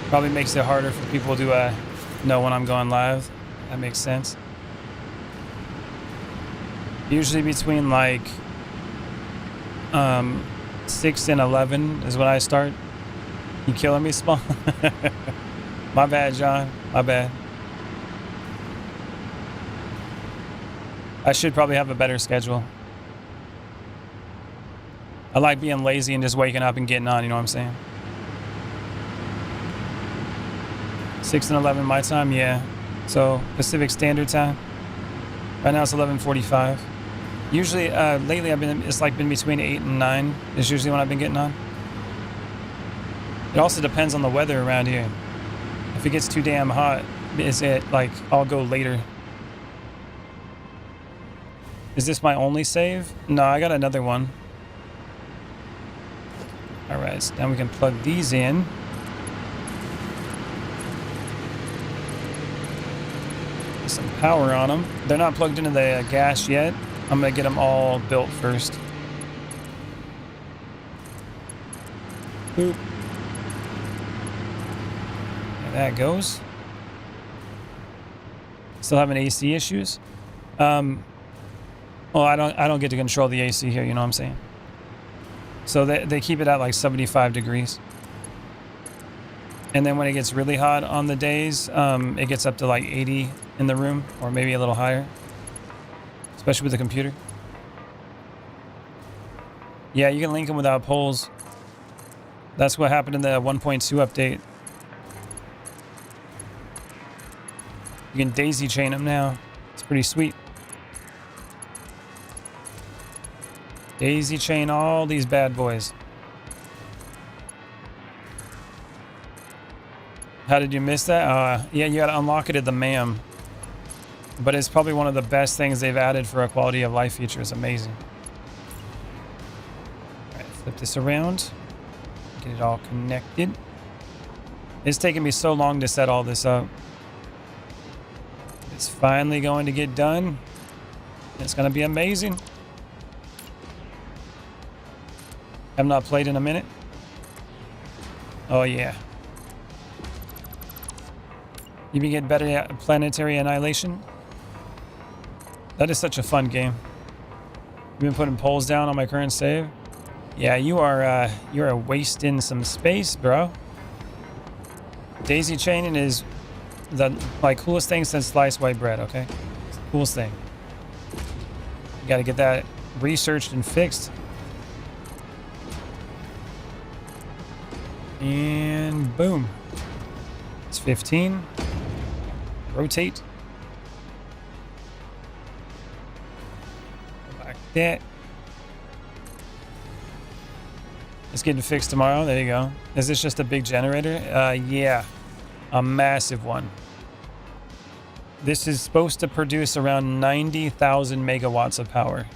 Speaker 1: Probably makes it harder for people to know when I'm going live. That makes sense. Usually between like 6 and 11 is when I start. You killing me, Spawn? My bad, John. My bad. I should probably have a better schedule. I like being lazy and just waking up and getting on, you know what I'm saying? 6 and 11 my time, yeah. So Pacific Standard Time. Right now it's 11:45. Usually, lately it's like been between 8 and 9 is usually when I've been getting on. It also depends on the weather around here. If it gets too damn hot, I'll go later. Is this my only save? No, I got another one. All right, so now we can plug these in. Get some power on them. They're not plugged into the gas yet. I'm gonna get them all built first. Boop. There that goes. Still having AC issues. Well, I don't get to control the AC here. You know what I'm saying? So they keep it at like 75 degrees. And then when it gets really hot on the days, it gets up to like 80 in the room, or maybe a little higher, especially with the computer. Yeah, you can link them without poles. That's what happened in the 1.2 update. You can daisy chain them now. It's pretty sweet. Daisy chain all these bad boys. How did you miss that? Yeah, you gotta unlock it at the MAM. But it's probably one of the best things they've added for a quality of life feature. It's amazing. All right, flip this around. Get it all connected. It's taken me so long to set all this up. It's finally going to get done. It's going to be amazing. I've not played in a minute. Oh, yeah. You can get better at Planetary Annihilation. That is such a fun game. You've been putting poles down on my current save. Yeah, you are wasting some space, bro. Daisy chaining is the coolest thing since sliced white bread, okay? It's the coolest thing. You gotta get that researched and fixed. And boom. It's 15. Rotate. Like that. It's getting fixed tomorrow. There you go. Is this just a big generator? Yeah. A massive one. This is supposed to produce around 90,000 megawatts of power.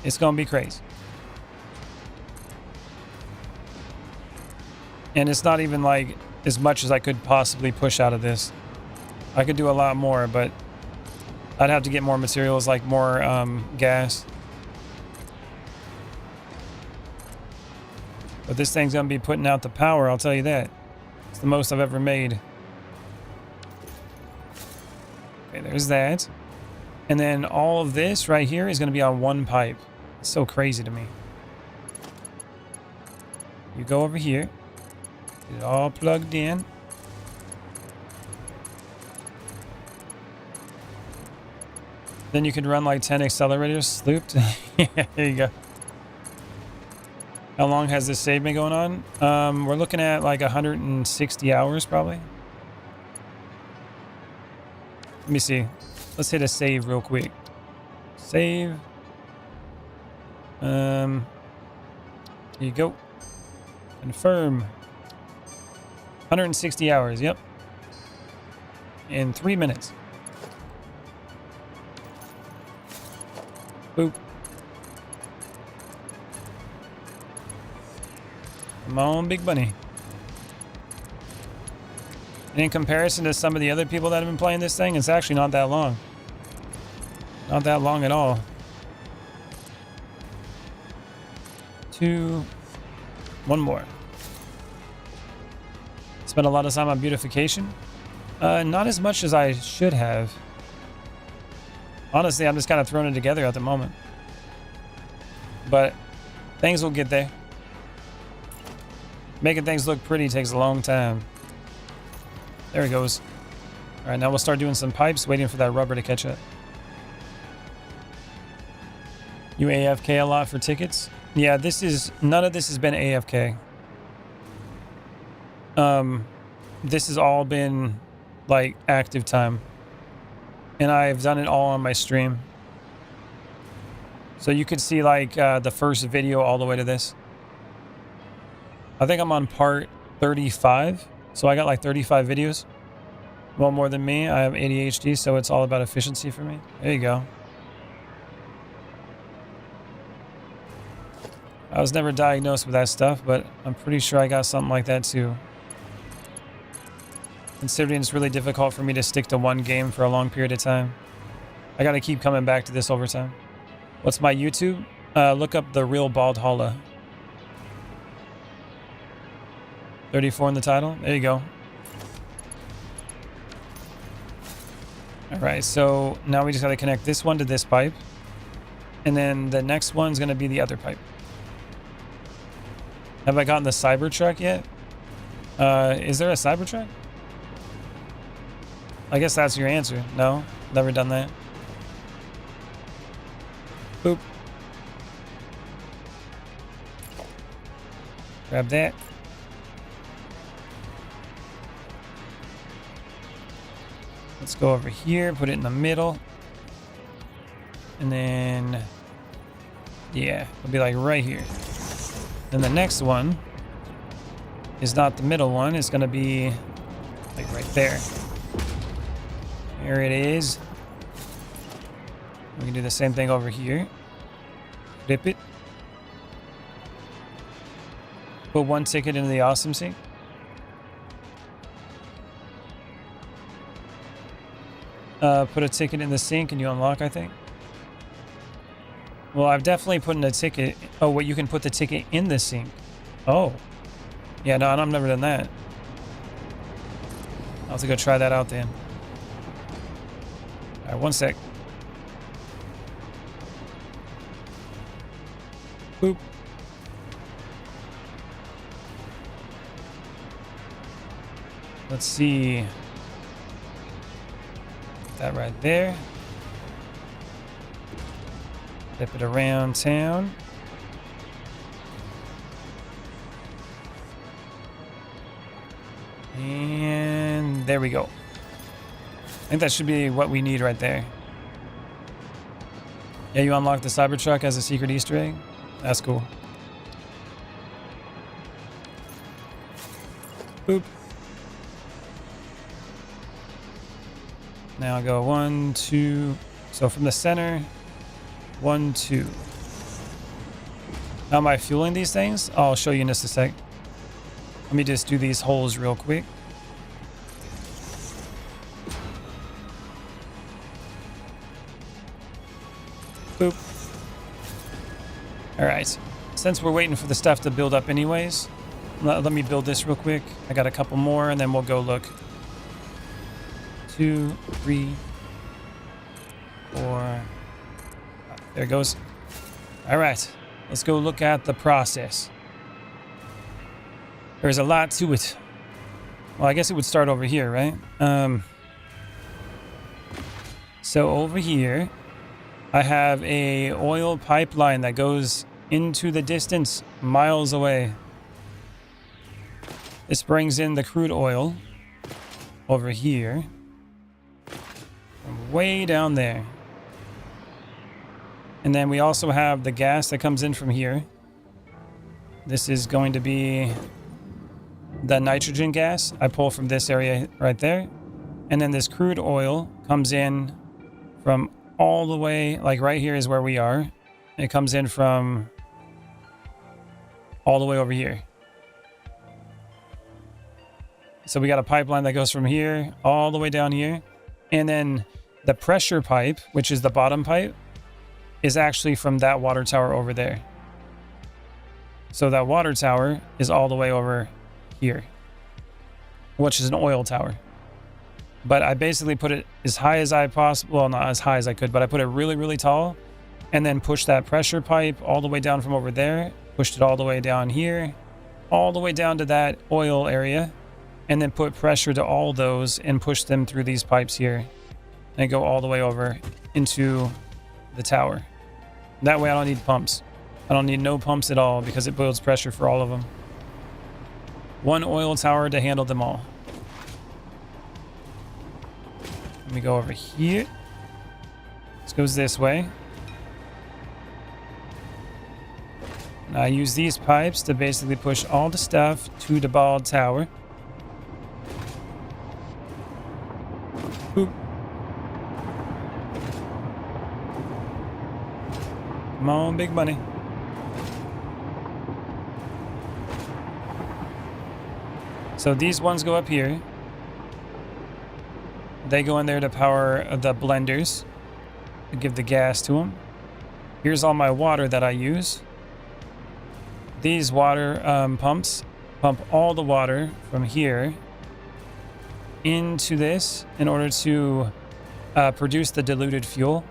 Speaker 1: It's going to be crazy. And it's not even like as much as I could possibly push out of this. I could do a lot more, but I'd have to get more materials, like more gas. But this thing's going to be putting out the power, I'll tell you that. It's the most I've ever made. Okay, there's that. And then all of this right here is going to be on one pipe. It's so crazy to me. You go over here. Get it all plugged in. Then you could run like 10 accelerators looped. Yeah, there you go. How long has this save been going on? We're looking at like 160 hours probably. Let me see. Let's hit a save real quick. Save. Here you go. Confirm. 160 hours, yep. In 3 minutes. Boop. Come on, big bunny. And in comparison to some of the other people that have been playing this thing, it's actually not that long. Not that long at all. 2. One more. Spent a lot of time on beautification. Not as much as I should have. Honestly, I'm just kind of throwing it together at the moment. But things will get there. Making things look pretty takes a long time. There it goes. All right, now we'll start doing some pipes, waiting for that rubber to catch up. You AFK a lot for tickets? Yeah, none of this has been AFK. This has all been like active time. And I've done it all on my stream. So you could see like the first video all the way to this. I think I'm on part 35. So I got like 35 videos. Well, more than me. I have ADHD, so it's all about efficiency for me. There you go. I was never diagnosed with that stuff, but I'm pretty sure I got something like that too. Considering it's really difficult for me to stick to one game for a long period of time. I gotta keep coming back to this over time. What's my YouTube? Look up The Real Bald Holla. 34 in the title. There you go. Alright, so now we just gotta connect this one to this pipe. And then the next one's gonna be the other pipe. Have I gotten the Cybertruck yet? Is there a Cybertruck? I guess that's your answer. No, never done that. Boop. Grab that. Let's go over here, put it in the middle. And then, yeah, it'll be like right here. Then the next one is not the middle one. It's going to be like right there. There it is. We can do the same thing over here. Flip it. Put one ticket into the awesome sink. Put a ticket in the sink and you unlock, I think. Well, I've definitely put in a ticket. Oh, wait, you can put the ticket in the sink. Oh. Yeah, no, I've never done that. I'll have to go try that out then. All right, one sec. Boop. Let's see. That right there. Flip it around town. And there we go. I think that should be what we need right there. Yeah, you unlock the Cybertruck as a secret Easter egg. That's cool. Boop. Now go 1, 2. So from the center, 1, 2. How am I fueling these things? I'll show you in just a sec. Let me just do these holes real quick. Boop. All right. Since we're waiting for the stuff to build up anyways, let me build this real quick. I got a couple more and then we'll go look. 2, 3, 4. There it goes. All right. Let's go look at the process. There's a lot to it. Well, I guess it would start over here, right? So over here, I have a oil pipeline that goes into the distance miles away. This brings in the crude oil over here. From way down there. And then we also have the gas that comes in from here. This is going to be the nitrogen gas I pull from this area right there. And then this crude oil comes in from all the way, like right here is where we are. It comes in from all the way over here. So we got a pipeline that goes from here all the way down here. And then the pressure pipe, which is the bottom pipe, is actually from that water tower over there. So that water tower is all the way over here, which is an oil tower. But I basically put it as high as I possibly, well, not as high as I could, but I put it really, really tall and then pushed that pressure pipe all the way down from over there, pushed it all the way down here, all the way down to that oil area, and then put pressure to all those and push them through these pipes here and go all the way over into the tower. That way I don't need pumps. I don't need no pumps at all because it builds pressure for all of them. One oil tower to handle them all. Let me go over here. This goes this way. And I use these pipes to basically push all the stuff to the bald tower. Boop. Come on, big money. So these ones go up here. They go in there to power the blenders, to give the gas to them. Here's all my water that I use. These water pumps pump all the water from here into this in order to produce the diluted fuel.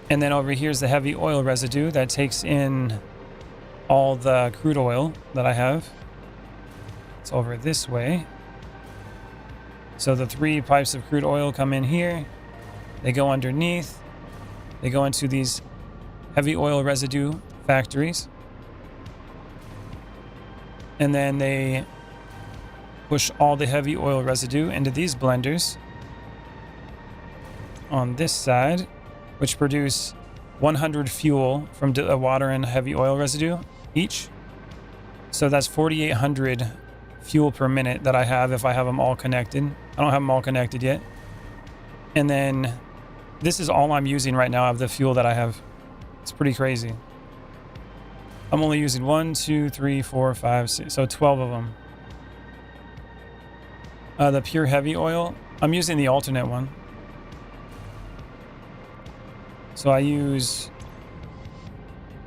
Speaker 1: And then over here's the heavy oil residue that takes in all the crude oil that I have. It's over this way. So the 3 pipes of crude oil come in here. They go underneath. They go into these heavy oil residue factories. And then they push all the heavy oil residue into these blenders on this side, which produce 100 fuel from water and heavy oil residue each. So that's 4,800 fuel per minute that I have if I have them all connected. I don't have them all connected yet. And then this is all I'm using right now of the fuel that I have. It's pretty crazy. I'm only using 1, 2, 3, 4, 5, 6, so 12 of them. The pure heavy oil, I'm using the alternate one. So I use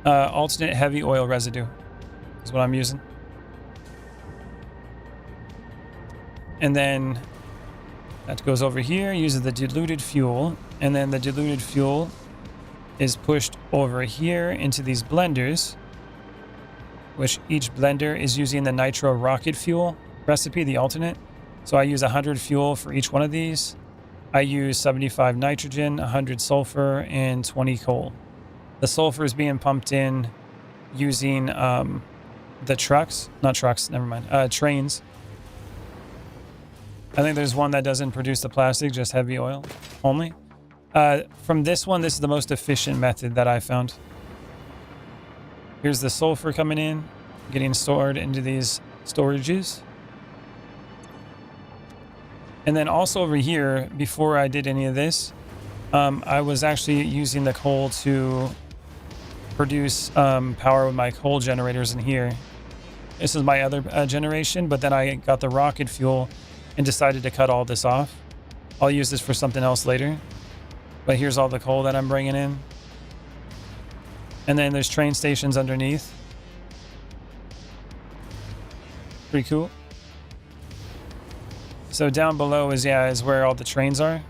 Speaker 1: alternate heavy oil residue is what I'm using. And then that goes over here, uses the diluted fuel, and then the diluted fuel is pushed over here into these blenders, which each blender is using the nitro rocket fuel recipe, the alternate. So I use 100 fuel for each one of these. I use 75 nitrogen, 100 sulfur, and 20 coal. The sulfur is being pumped in using the trucks, not trucks, never mind, trains. I think there's one that doesn't produce the plastic, just heavy oil only. From this one, this is the most efficient method that I found. Here's the sulfur coming in, getting stored into these storages. And then also over here, before I did any of this, I was actually using the coal to produce power with my coal generators in here. This is my other generation, but then I got the rocket fuel and decided to cut all this off. I'll use this for something else later. But here's all the coal that I'm bringing in. And then there's train stations underneath. Pretty cool. So down below is where all the trains are.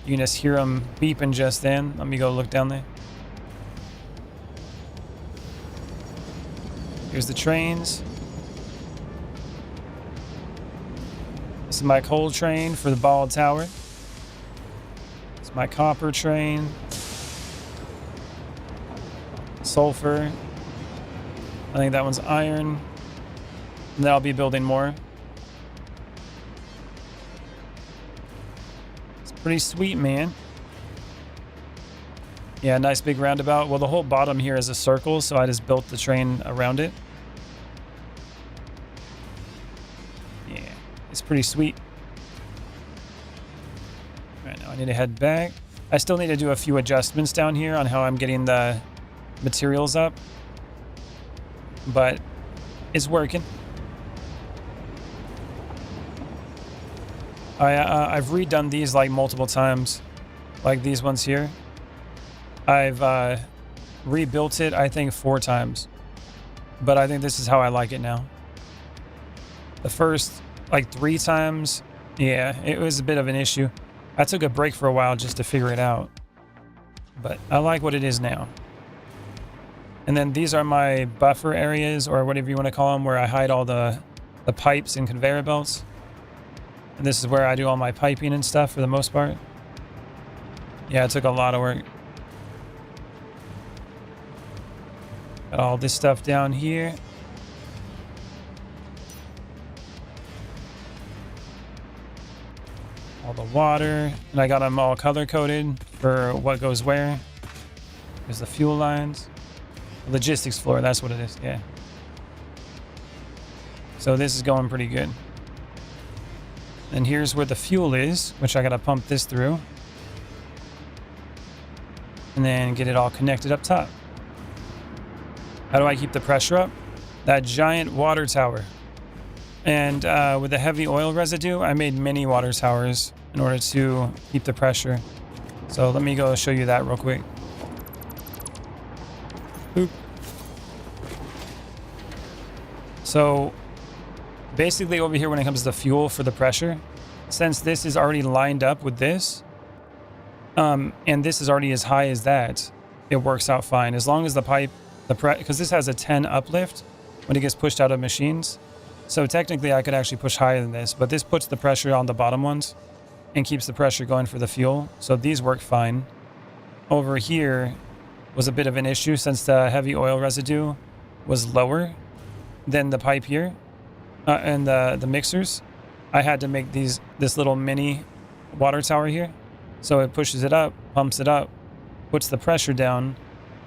Speaker 1: You can just hear them beeping just then. Let me go look down there. Here's the trains. This is my coal train for the ball tower. It's my copper train. Sulfur. I think that one's iron. And then I'll be building more. It's pretty sweet, man. Yeah, nice big roundabout. Well, the whole bottom here is a circle, so I just built the train around it. Yeah, it's pretty sweet. Right now I need to head back. I still need to do a few adjustments down here on how I'm getting the materials up. But it's working. I've redone these like multiple times, like these ones here. I've rebuilt it, I think 4 times, but I think this is how I like it now. The first like 3 times, yeah, it was a bit of an issue. I took a break for a while just to figure it out, but I like what it is now. And then these are my buffer areas, or whatever you want to call them, where I hide all the pipes and conveyor belts. And this is where I do all my piping and stuff for the most part. Yeah, it took a lot of work. Got all this stuff down here. All the water. And I got them all color coded for what goes where. There's the fuel lines. Logistics floor, that's what it is, yeah. So this is going pretty good. And here's where the fuel is, which I gotta pump this through. And then get it all connected up top. How do I keep the pressure up? that giant water tower. And with the heavy oil residue, I made mini water towers in order to keep the pressure. So let me go show you that real quick. Boop. So basically over here when it comes to fuel for the pressure, since this is already lined up with this, and this is already as high as that, it works out fine. As long as the pipe, because this has a 10 uplift when it gets pushed out of machines. So technically I could actually push higher than this, but this puts the pressure on the bottom ones and keeps the pressure going for the fuel. So these work fine. Over here was a bit of an issue since the heavy oil residue was lower than the pipe here and the mixers. I had to make this little mini water tower here. So it pushes it up, pumps it up, puts the pressure down,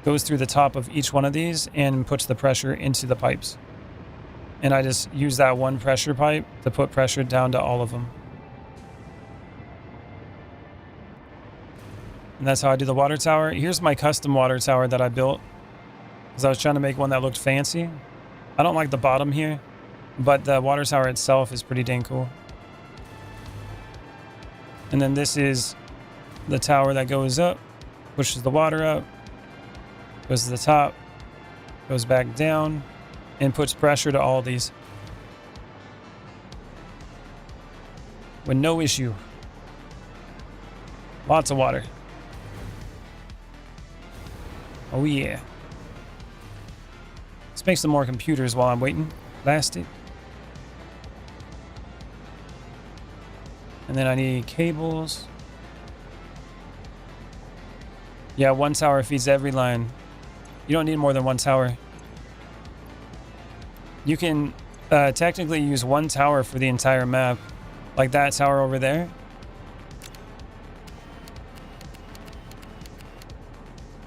Speaker 1: goes through the top of each one of these and puts the pressure into the pipes. And I just use that one pressure pipe to put pressure down to all of them. And that's how I do the water tower. Here's my custom water tower that I built, because I was trying to make one that looked fancy. I don't like the bottom here, but the water tower itself is pretty dang cool. And then this is the tower that goes up, pushes the water up, goes to the top, goes back down, and puts pressure to all of these with no issue. Lots of water. Oh yeah. Let's make some more computers while I'm waiting. Plastic. And then I need cables. Yeah, one tower feeds every line. You don't need more than one tower. You can technically use one tower for the entire map. Like that tower over there.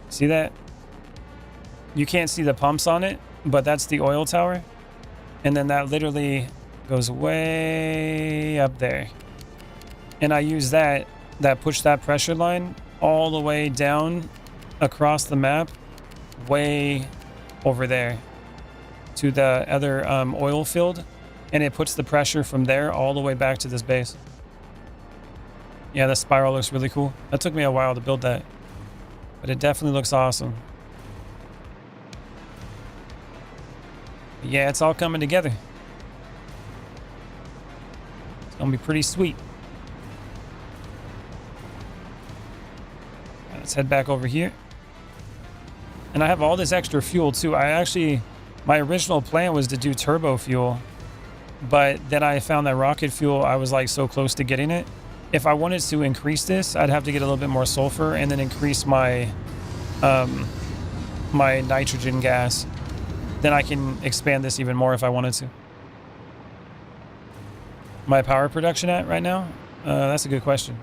Speaker 1: See that? You can't see the pumps on it, but that's the oil tower. And then that literally goes way up there. And I use that push that pressure line all the way down across the map, way over there to the other oil field. And it puts the pressure from there all the way back to this base. Yeah, the spiral looks really cool. That took me a while to build that, but it definitely looks awesome. Yeah, it's all coming together. It's gonna be pretty sweet. Let's head back over here. And I have all this extra fuel too. My original plan was to do turbo fuel, but then I found that rocket fuel, I was like so close to getting it. If I wanted to increase this, I'd have to get a little bit more sulfur and then increase my my nitrogen gas. Then I can expand this even more if I wanted to. My power production at right now? That's a good question.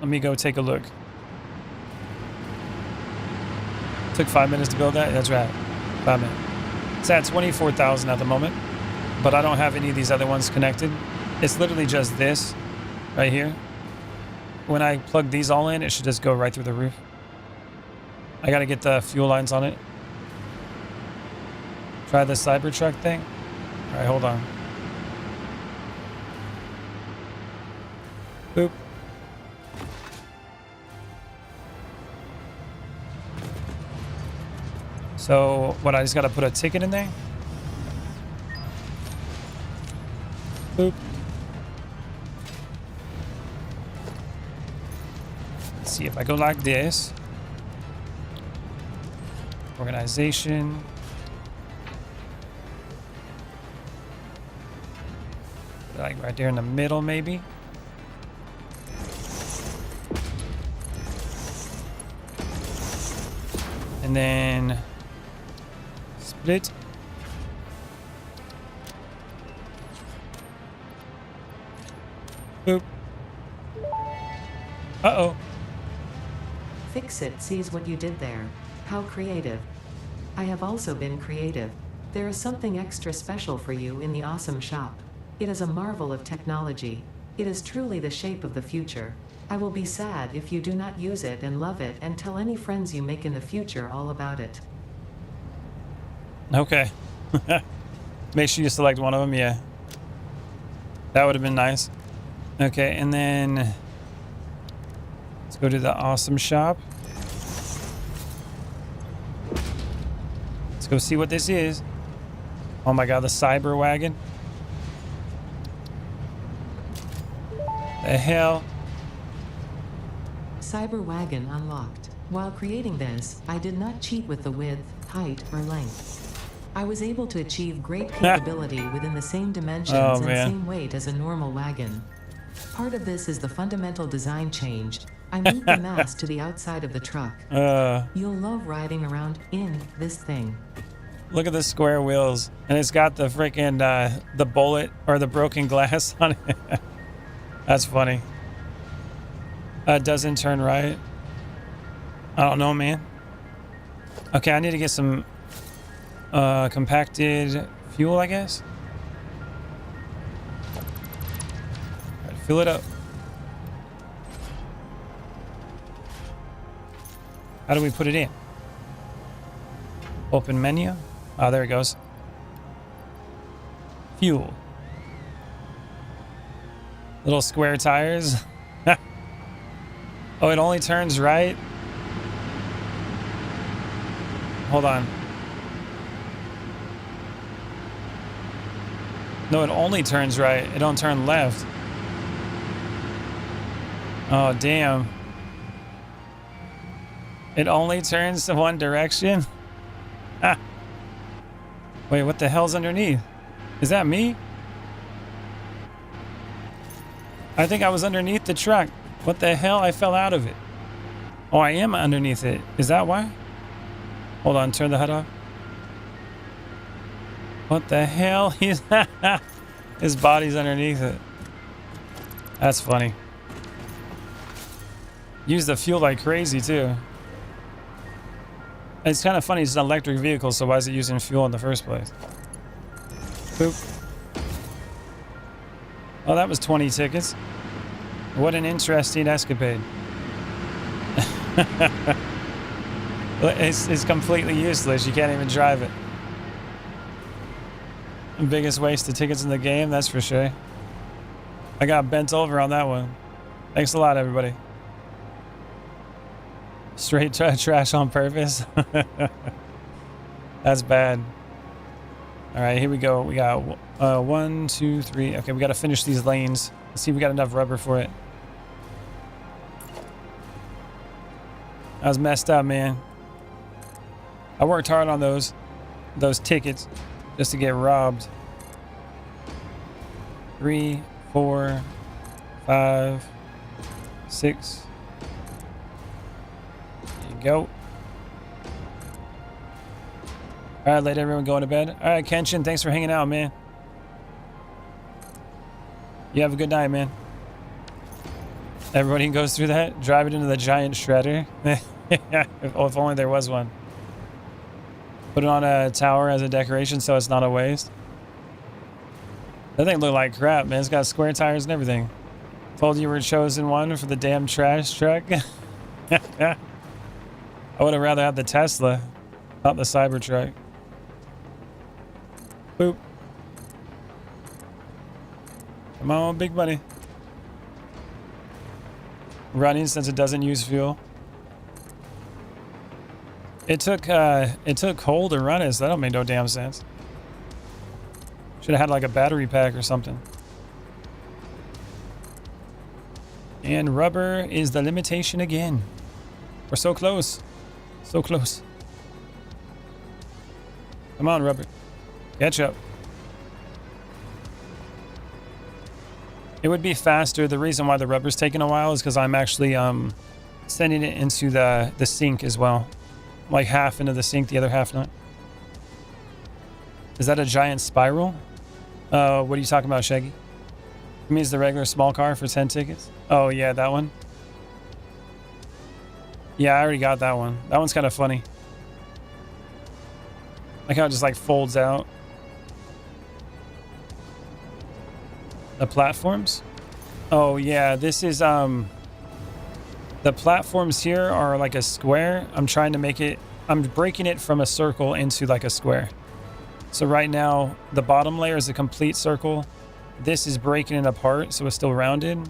Speaker 1: Let me go take a look. Took 5 minutes to build that? That's right. 5 minutes. It's at 24,000 at the moment, but I don't have any of these other ones connected. It's literally just this right here. When I plug these all in, it should just go right through the roof. I gotta get the fuel lines on it. Try the Cybertruck thing. All right, hold on. Boop. So what, I just gotta put a ticket in there? Boop. Let's see if I go like this. Organization. Like right there in the middle, maybe. And then split. Boop. Uh-oh.
Speaker 3: Fix-It sees what you did there. How creative. I have also been creative. There is something extra special for you in the awesome shop. It is a marvel of technology. It is truly the shape of the future. I will be sad if you do not use it and love it and tell any friends you make in the future all about it.
Speaker 1: Okay. Make sure you select one of them. Yeah. That would have been nice. Okay, and then let's go to the awesome shop. Let's go see what this is. Oh my god, the cyber wagon. The hell?
Speaker 3: Cyber wagon unlocked. While creating this, I did not cheat with the width, height, or length. I was able to achieve great capability within the same dimensions and same weight as a normal wagon. Part of this is the fundamental design change. I moved the mast to the outside of the truck. You'll love riding around in this thing.
Speaker 1: Look at the square wheels. And it's got the freaking, the bullet or the broken glass on it. That's funny. It doesn't turn right. I don't know, man. Okay, I need to get some compacted fuel, I guess. All right, fill it up. How do we put it in? Open menu. Oh, there it goes. Fuel. Little square tires. Oh, it only turns right. Hold on. No, it only turns right. It don't turn left. Oh, damn. It only turns to one direction? Ah. Wait, what the hell's underneath? Is that me? I think I was underneath the truck. What the hell? I fell out of it. Oh, I am underneath it. Is that why? Hold on, turn the HUD off. What the hell? He's his body's underneath it. That's funny. Use the fuel like crazy too. It's kind of funny, it's an electric vehicle, so why is it using fuel in the first place? Boop. Oh, that was 20 tickets. What an interesting escapade. It's completely useless. You can't even drive it. The biggest waste of tickets in the game, that's for sure. I got bent over on that one. Thanks a lot, everybody. Straight trash on purpose. That's bad. All right, here we go. We got 1, 2, 3. Okay, we got to finish these lanes. Let's see if we got enough rubber for it. That was messed up, man. I worked hard on those tickets just to get robbed. 3, 4, 5, 6. There you go. All right, let everyone go into bed. All right, Kenshin, thanks for hanging out, man. You have a good night, man. Everybody goes through that. Drive it into the giant shredder. if only there was one. Put it on a tower as a decoration so it's not a waste. That thing looked like crap, man. It's got square tires and everything. Told you were chosen one for the damn trash truck. I would have rather had the Tesla, not the Cybertruck. Boop. Come on, big money. Running since it doesn't use fuel. It took coal to run it, so that don't make no damn sense. Should have had like a battery pack or something. And rubber is the limitation again. We're so close. So close. Come on, rubber. Catch up. It would be faster. The reason why the rubber's taking a while is because I'm actually sending it into the sink as well. Like half into the sink, the other half not. Is that a giant spiral? What are you talking about, Shaggy? It means the regular small car for 10 tickets? Oh, yeah, that one. Yeah, I already got that one. That one's kind of funny. Like how it just like folds out. The platforms? Oh, yeah, this is, the platforms here are like a square. I'm trying to make it, I'm breaking it from a circle into like a square. So right now, the bottom layer is a complete circle. This is breaking it apart, so it's still rounded.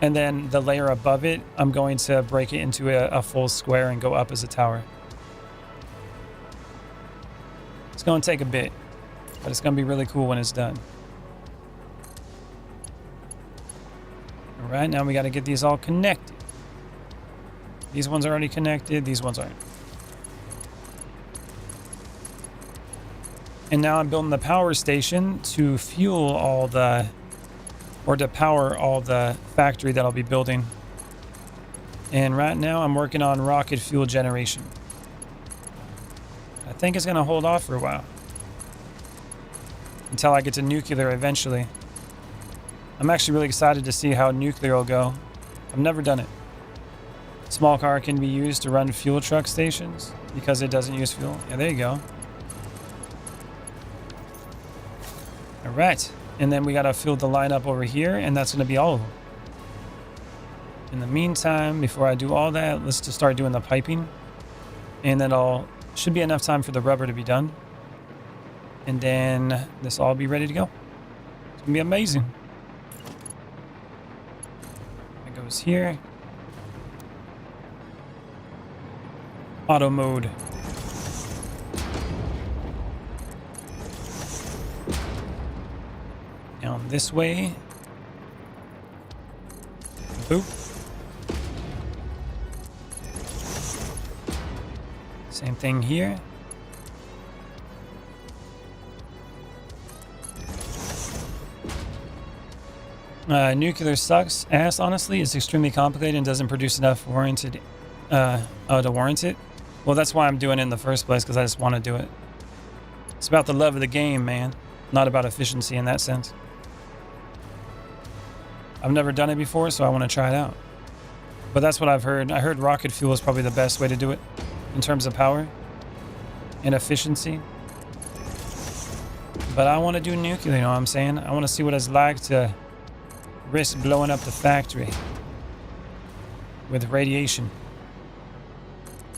Speaker 1: And then the layer above it, I'm going to break it into a full square and go up as a tower. It's going to take a bit, but it's going to be really cool when it's done. All right, now we got to get these all connected. These ones are already connected. These ones aren't. And now I'm building the power station to fuel all the, or to power all the factory that I'll be building. And right now I'm working on rocket fuel generation. I think it's going to hold off for a while. Until I get to nuclear eventually. I'm actually really excited to see how nuclear will go. I've never done it. Small car can be used to run fuel truck stations because it doesn't use fuel. Yeah, there you go. All right, and then we got to fill the line up over here, and that's going to be all of them. In the meantime, before I do all that, let's just start doing the piping, and then should be enough time for the rubber to be done, and then this will all be ready to go. It's going to be amazing. It goes here. Auto mode. Down this way. Boop. Same thing here. Nuclear sucks ass, honestly. It's extremely complicated and doesn't produce enough to warrant it. Well, that's why I'm doing it in the first place, because I just want to do it. It's about the love of the game, man. Not about efficiency in that sense. I've never done it before, so I want to try it out. But that's what I've heard. I heard rocket fuel is probably the best way to do it in terms of power and efficiency. But I want to do nuclear, you know what I'm saying? I want to see what it's like to risk blowing up the factory with radiation.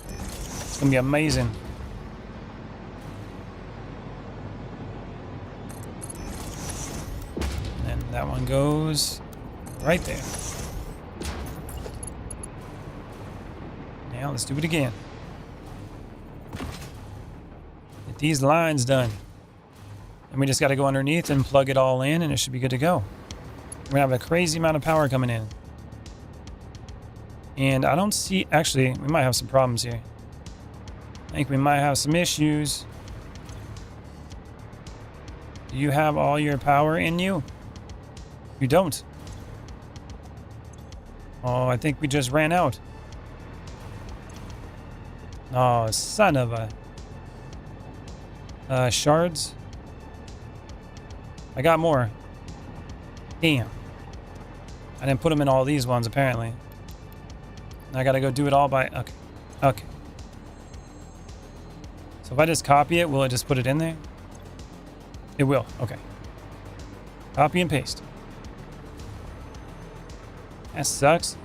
Speaker 1: It's going to be amazing. And that one goes right there. Now let's do it again. Get these lines done. And we just got to go underneath and plug it all in, and it should be good to go. We're going to have a crazy amount of power coming in. And I don't see... Actually, we might have some problems here. I think we might have some issues. Do you have all your power in you? You don't. Oh, I think we just ran out. Oh, son of a... shards? I got more. Damn. I didn't put them in all these ones, apparently. I gotta go do it all by... Okay. Okay. So if I just copy it, will it just put it in there? It will. Okay. Copy and paste. That sucks.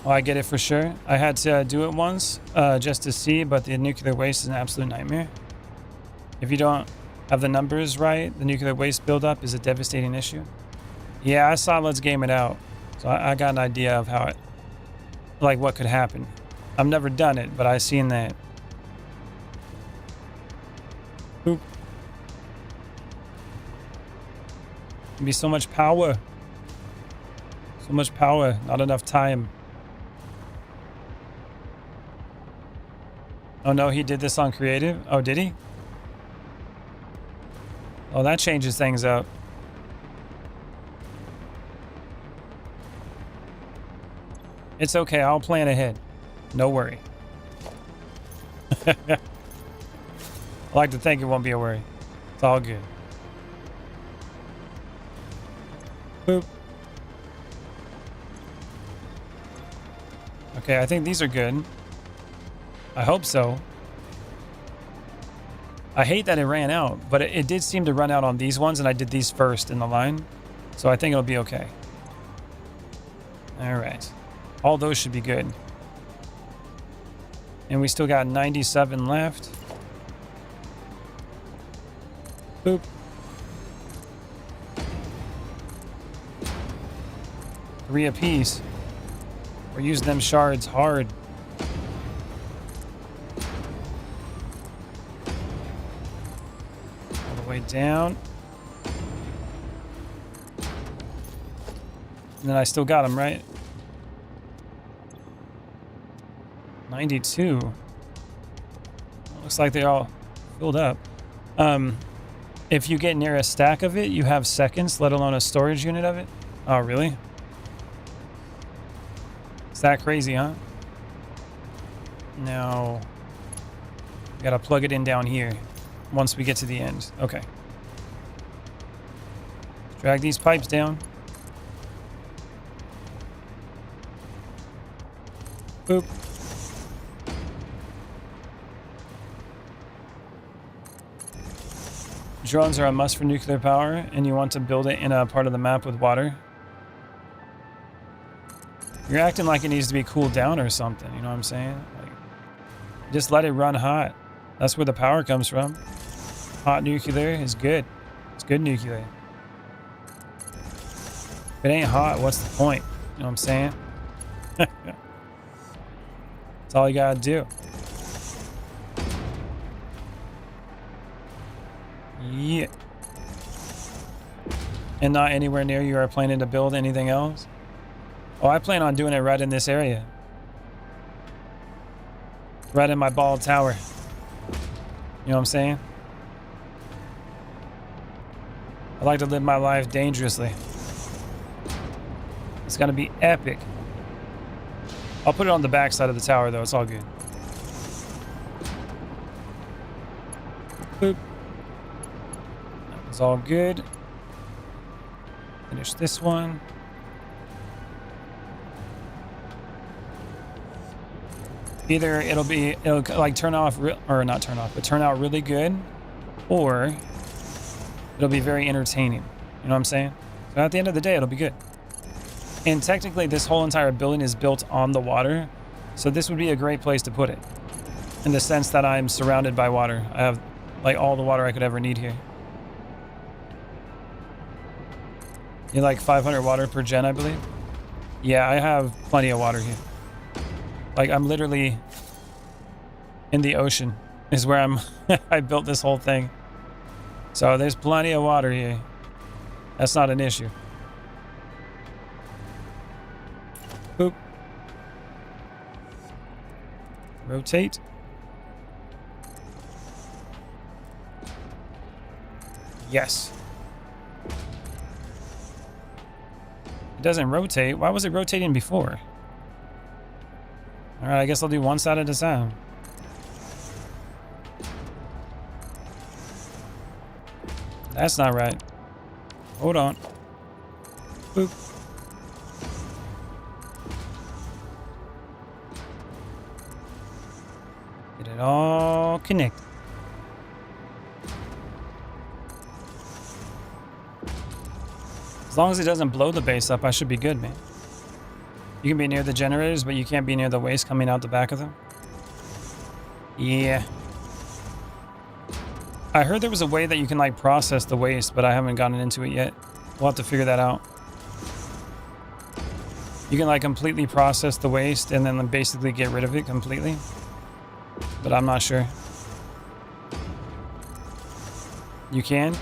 Speaker 1: Oh, I get it for sure. I had to do it once just to see, but the nuclear waste is an absolute nightmare. If you don't have the numbers right, the nuclear waste buildup is a devastating issue. Yeah, I saw Let's Game It Out, so I got an idea of how it, like what could happen. I've never done it, but I've seen that. Boop. It'd be so much power. So much power, not enough time. Oh no, he did this on creative? Oh, did he? Oh, that changes things up. It's okay, I'll plan ahead. No worry. I like to think it won't be a worry. It's all good. Boop. Okay, I think these are good. I hope so. I hate that it ran out, but it did seem to run out on these ones, and I did these first in the line. So I think it'll be okay. All right. All those should be good. And we still got 97 left. Boop. Three apiece. We're using them shards hard. All the way down. And then I still got them, right? 92. Looks like they're all filled up. If you get near a stack of it, you have seconds, let alone a storage unit of it. Oh, really? Is that crazy, huh? No. We gotta plug it in down here once we get to the end. Okay. Drag these pipes down. Boop. Drones are a must for nuclear power, and you want to build it in a part of the map with water. You're acting like it needs to be cooled down or something, you know what I'm saying? Like, just let it run hot. That's where the power comes from. Hot nuclear is good. It's good nuclear. If it ain't hot, what's the point? You know what I'm saying? That's all you gotta do. Yeah. And not anywhere near you are planning to build anything else? Oh, I plan on doing it right in this area. Right in my bald tower. You know what I'm saying? I like to live my life dangerously. It's gonna be epic. I'll put it on the back side of the tower though, it's all good. Boop. That was all good. Finish this one. Either it'll like turn off, or not turn off, but turn out really good, or it'll be very entertaining. You know what I'm saying? So at the end of the day, it'll be good. And technically, this whole entire building is built on the water, so this would be a great place to put it. In the sense that I'm surrounded by water. I have like all the water I could ever need here. You like 500 water per gen, I believe? Yeah, I have plenty of water here. Like, I'm literally in the ocean is where I'm. I built this whole thing. So there's plenty of water here. That's not an issue. Boop. Rotate. Yes. It doesn't rotate. Why was it rotating before? Alright, I guess I'll do one side at a time. That's not right. Hold on. Boop. Get it all connected. As long as it doesn't blow the base up, I should be good, man. You can be near the generators, but you can't be near the waste coming out the back of them. Yeah. I heard there was a way that you can like process the waste, but I haven't gotten into it yet. We'll have to figure that out. You can like completely process the waste and then basically get rid of it completely. But I'm not sure. You can?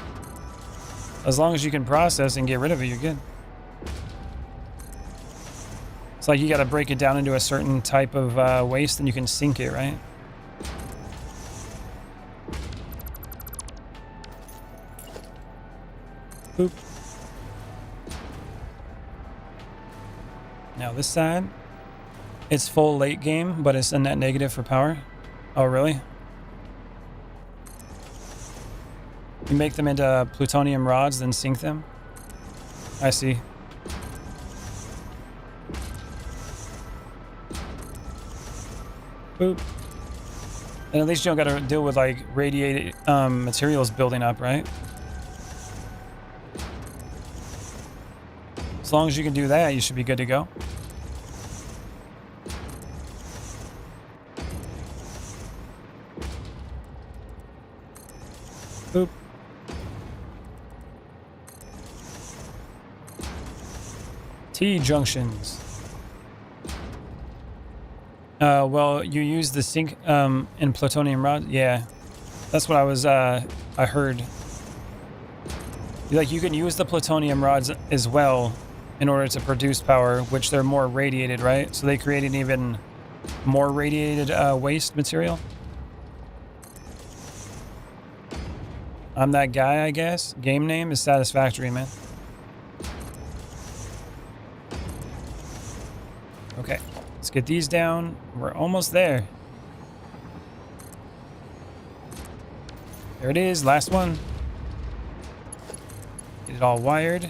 Speaker 1: As long as you can process and get rid of it, you're good. It's like you got to break it down into a certain type of waste and you can sink it, right? Boop. Now this side, it's full late game, but it's a net negative for power. Oh, really? You make them into plutonium rods, then sink them? I see. Boop. And at least you don't gotta deal with like radiated materials building up, right? As long as you can do that, you should be good to go. Boop. T-junctions. Well, you use the zinc and plutonium rod. Yeah, that's what I heard. Like, you can use the plutonium rods as well in order to produce power, which they're more radiated, right? So they create an even more radiated waste material. I'm that guy, I guess. Game name is Satisfactory, man. Okay, let's get these down. We're almost there. There it is, last one. Get it all wired.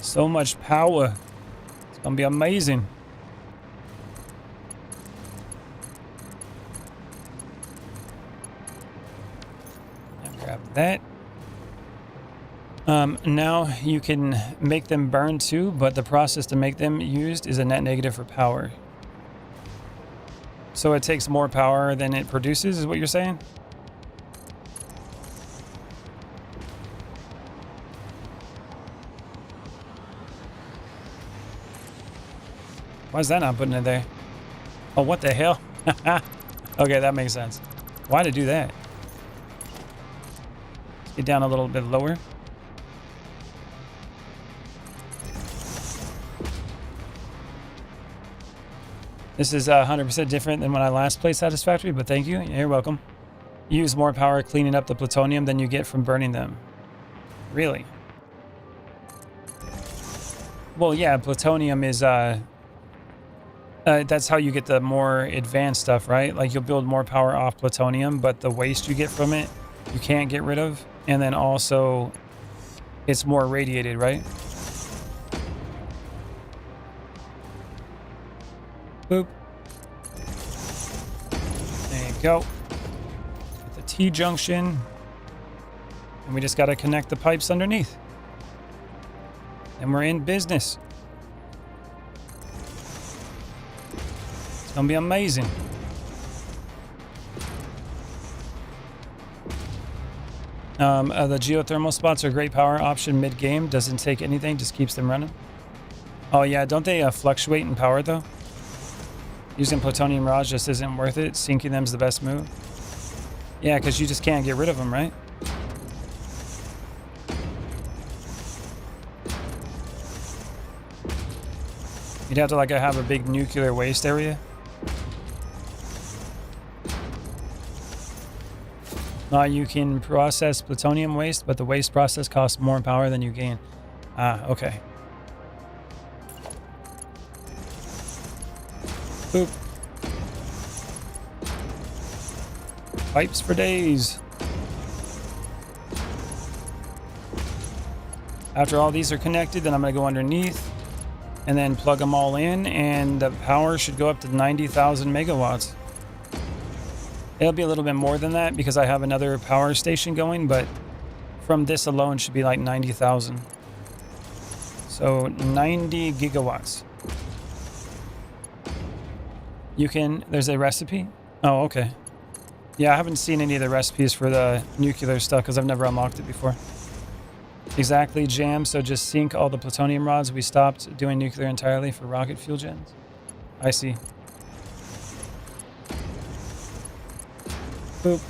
Speaker 1: So much power. It's gonna be amazing. Grab that. Now you can make them burn too, but the process to make them used is a net negative for power. So it takes more power than it produces, is what you're saying? Why is that not putting it there? Oh, what the hell? Okay, that makes sense. Why to do that? Let's get down a little bit lower. This is 100% different than when I last played Satisfactory, but thank you. You're welcome. You use more power cleaning up the plutonium than you get from burning them. Really? Well, yeah, plutonium is... that's how you get the more advanced stuff, right? Like, you'll build more power off plutonium, but the waste you get from it, you can't get rid of. And then also, it's more radiated, right? Boop. There you go. Get the T-junction. And we just got to connect the pipes underneath. And we're in business. It's going to be amazing. The geothermal spots are a great power option mid-game. Doesn't take anything, just keeps them running. Oh yeah, don't they fluctuate in power though? Using plutonium rods just isn't worth it. Sinking them's the best move. Yeah, because you just can't get rid of them, right? You'd have to like have a big nuclear waste area. You can process plutonium waste, but the waste process costs more power than you gain. Ah, okay. Boop. Pipes for days. After all these are connected, then I'm going to go underneath and then plug them all in, and the power should go up to 90,000 megawatts. It'll be a little bit more than that because I have another power station going, but from this alone should be like 90,000. So 90 gigawatts. You can, there's a recipe? Oh, okay. Yeah, I haven't seen any of the recipes for the nuclear stuff because I've never unlocked it before. Exactly, Jam. So just sink all the plutonium rods. We stopped doing nuclear entirely for rocket fuel gens. I see. Boop.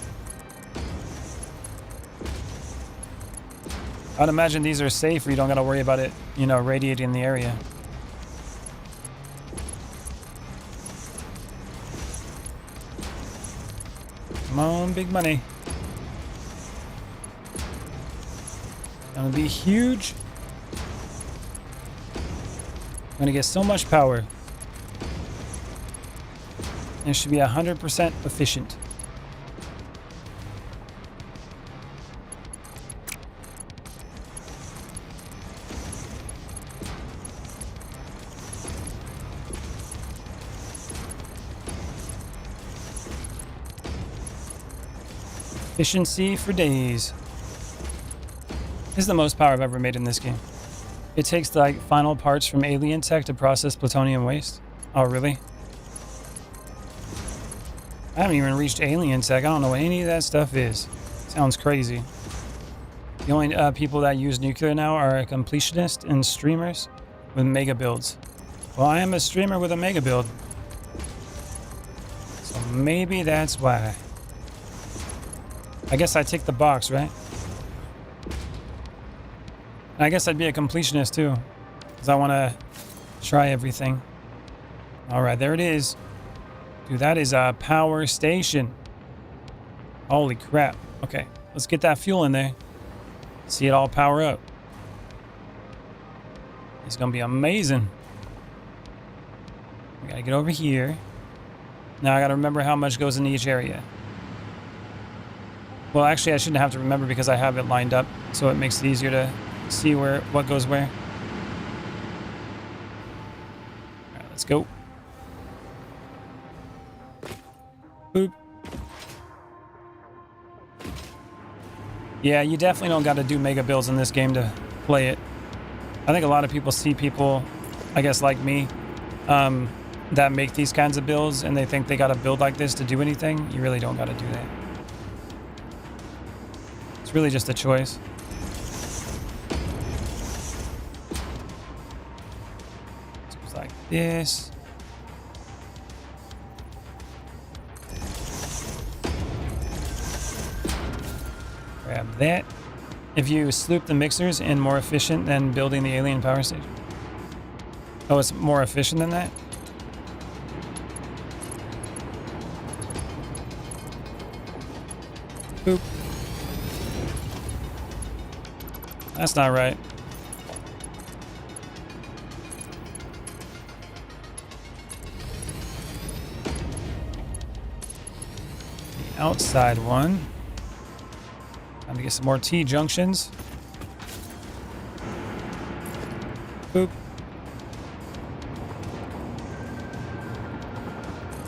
Speaker 1: I'd imagine these are safe or you don't got to worry about it, you know, radiating the area. Come on, big money. Gonna be huge. I'm gonna get so much power. It should be 100% efficient. Efficiency for days. This is the most power I've ever made in this game. It takes the final parts from alien tech to process plutonium waste. Oh, really? I haven't even reached alien tech. I don't know what any of that stuff is. Sounds crazy. The only people that use nuclear now are completionists and streamers with mega builds. Well, I am a streamer with a mega build. So maybe that's why. I guess I tick the box, right? And I guess I'd be a completionist too, because I want to try everything. All right, there it is. Dude, that is a power station. Holy crap. Okay, let's get that fuel in there. See it all power up. It's going to be amazing. We got to get over here. Now I got to remember how much goes in each area. Well, actually, I shouldn't have to remember because I have it lined up, so it makes it easier to see what goes where. All right, let's go. Boop. Yeah, you definitely don't got to do mega builds in this game to play it. I think a lot of people see people, I guess like me, that make these kinds of builds and they think they got to build like this to do anything. You really don't got to do that. It's really just a choice. So it's like this. Grab that. If you sloop the mixers in more efficient than building the alien power station. Oh, it's more efficient than that? Boop. That's not right. The outside one. Time to get some more T-junctions. Boop.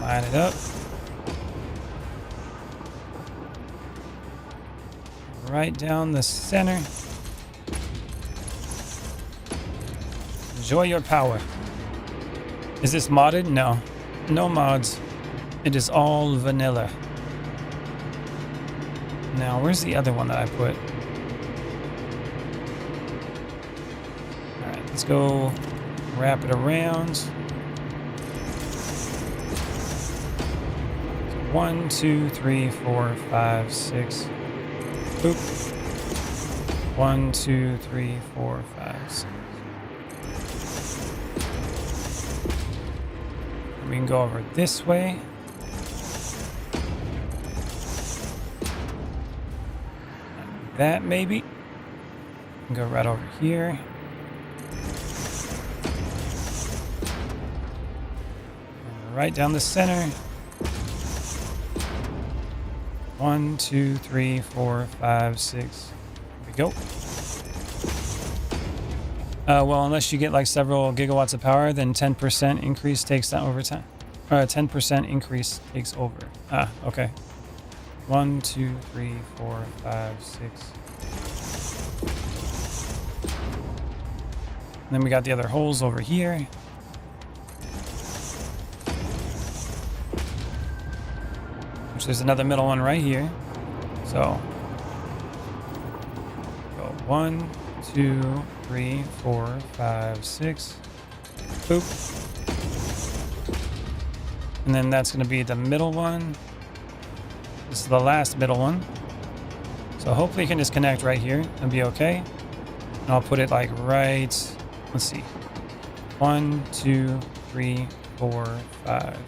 Speaker 1: Line it up. Right down the center. Enjoy your power. Is this modded? No. No mods. It is all vanilla. Now, where's the other one that I put? Alright, let's go wrap it around. 1, 2, 3, 4, 5, 6. Boop. 1, 2, 3, 4, 5, 6. We can go over this way. That maybe. Go right over here. Right down the center. 1, 2, 3, 4, 5, 6. Here we go. Well, unless you get like several gigawatts of power, then 10% increase takes that over time. Or 10% increase takes over. Ah, okay. 1, 2, 3, 4, 5, 6. And then we got the other holes over here. Which there's another middle one right here. So go 1, 2, 3, 4, 5, 6. Boop. And then that's going to be the middle one. This is the last middle one. So hopefully you can just connect right here and be okay. And I'll put it like right, let's see. 1, 2, 3, 4, 5.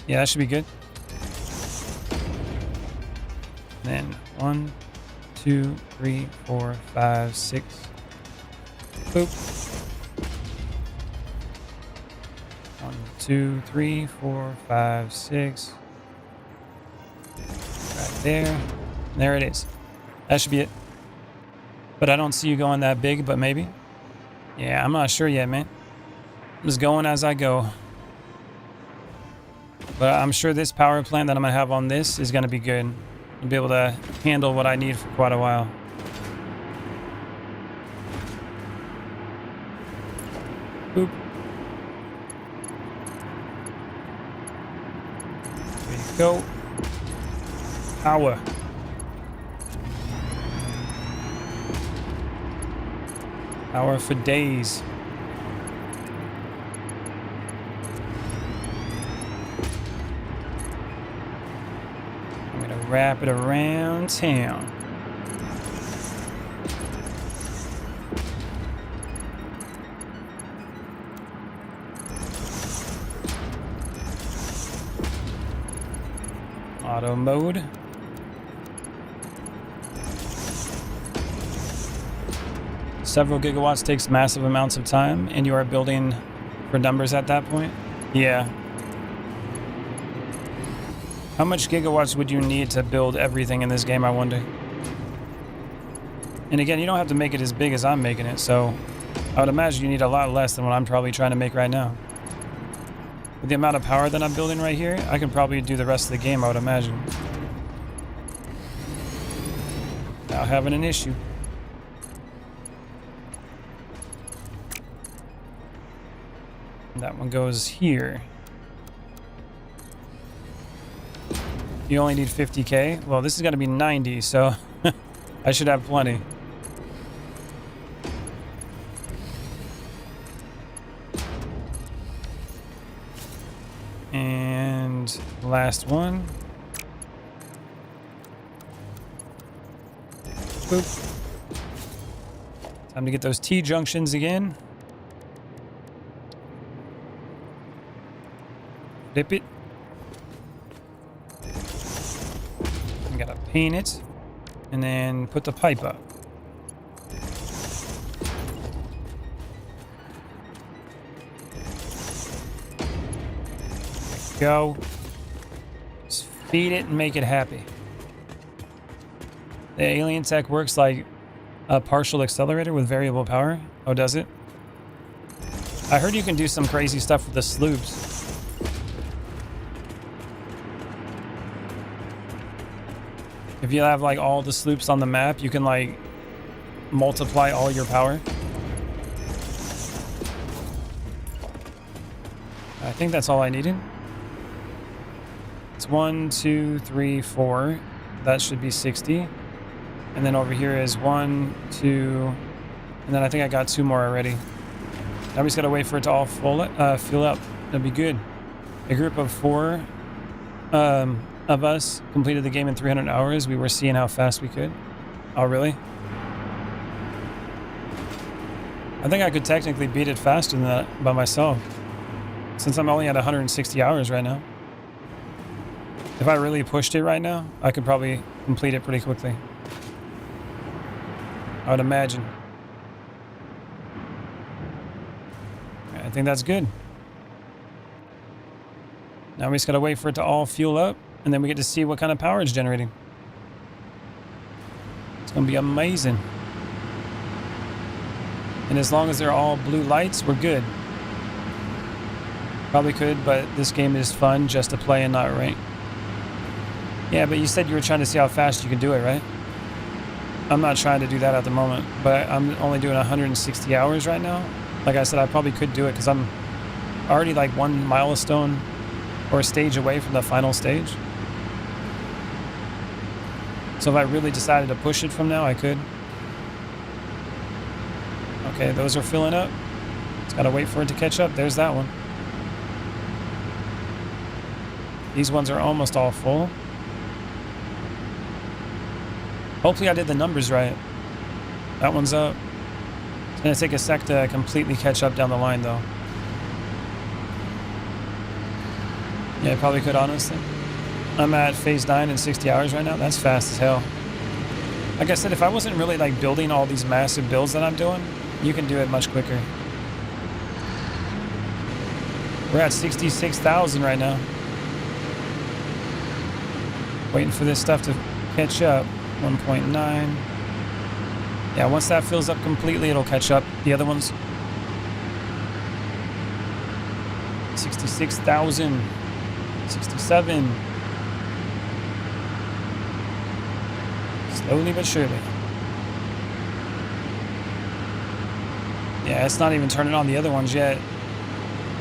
Speaker 1: Yeah, that should be good. And then 1, 2, 3, 4, 5, 6. Boop. 1, 2, 3, 4, 5, 6. Right there. There it is. That should be it. But I don't see you going that big, but maybe. Yeah, I'm not sure yet, man. I'm just going as I go. But I'm sure this power plant that I'm going to have on this is going to be good. I'll be able to handle what I need for quite a while. Boop. There you go. Power. Power for days. I'm gonna wrap it around town. Auto mode. Several gigawatts takes massive amounts of time, and you are building for numbers at that point? Yeah. How much gigawatts would you need to build everything in this game, I wonder? And again, you don't have to make it as big as I'm making it, so I would imagine you need a lot less than what I'm probably trying to make right now. With the amount of power that I'm building right here, I can probably do the rest of the game, I would imagine. Without having an issue. And that one goes here. You only need 50k? Well, this is going to be 90, so I should have plenty. And last one. Boop. Time to get those T-junctions again. Dip it. We gotta paint it. And then put the pipe up. Go. Just feed it and make it happy. The alien tech works like a partial accelerator with variable power. Oh, does it? I heard you can do some crazy stuff with the sloops. If you have like all the sloops on the map, you can like multiply all your power. I think that's all I needed. It's 1, 2, 3, 4. That should be 60. And then over here is 1, 2, and then I think I got 2 more already. Now we just gotta wait for it to all fill up. That'd be good. A group of 4 of us completed the game in 300 hours. We were seeing how fast we could. Oh, really? I think I could technically beat it faster than that by myself, since I'm only at 160 hours right now. If I really pushed it right now, I could probably complete it pretty quickly. I would imagine. I think that's good. Now we just gotta wait for it to all fuel up, and then we get to see what kind of power it's generating. It's gonna be amazing. And as long as they're all blue lights, we're good. Probably could, but this game is fun just to play and not rank. Yeah, but you said you were trying to see how fast you can do it, right? I'm not trying to do that at the moment, but I'm only doing 160 hours right now. Like I said, I probably could do it because I'm already like 1 milestone or a stage away from the final stage. So if I really decided to push it from now, I could. Okay, those are filling up. Just gotta wait for it to catch up. There's that one. These ones are almost all full. Hopefully I did the numbers right. That one's up. It's gonna take a sec to completely catch up down the line though. Yeah, I probably could, honestly. I'm at phase 9 in 60 hours right now. That's fast as hell. Like I said, if I wasn't really like building all these massive builds that I'm doing, you can do it much quicker. We're at 66,000 right now. Waiting for this stuff to catch up. 1.9. Yeah, once that fills up completely, it'll catch up. The other ones. 66,000. 67. Slowly but surely. Yeah, it's not even turning on the other ones yet.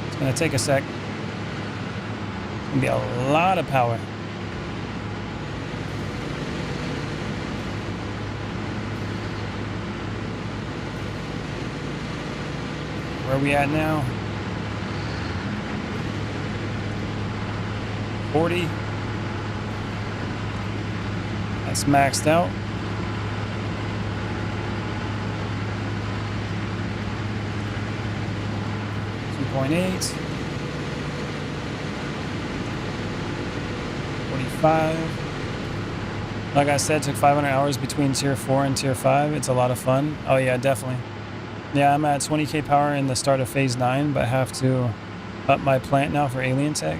Speaker 1: It's gonna take a sec. It's gonna be a lot of power. Where are we at now? 40. That's maxed out. 2.8. 45. Like I said, took 500 hours between tier 4 and tier 5. It's a lot of fun. Oh yeah, definitely. Yeah, I'm at 20k power in the start of phase 9, but have to up my plant now for alien tech.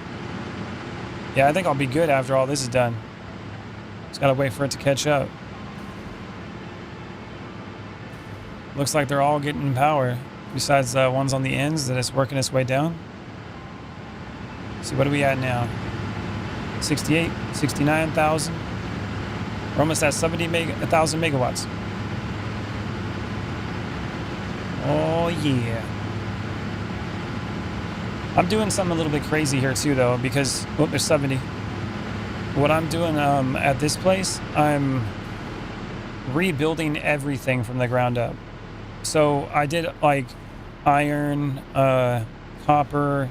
Speaker 1: Yeah, I think I'll be good after all this is done. Just gotta wait for it to catch up. Looks like they're all getting power, besides the ones on the ends that it's working its way down. See, what are we at now? 68, 69,000. We're almost at 1,000 megawatts. Oh yeah. I'm doing something a little bit crazy here too, though, because there's 70. What I'm doing at this place, I'm rebuilding everything from the ground up. So I did like iron, copper,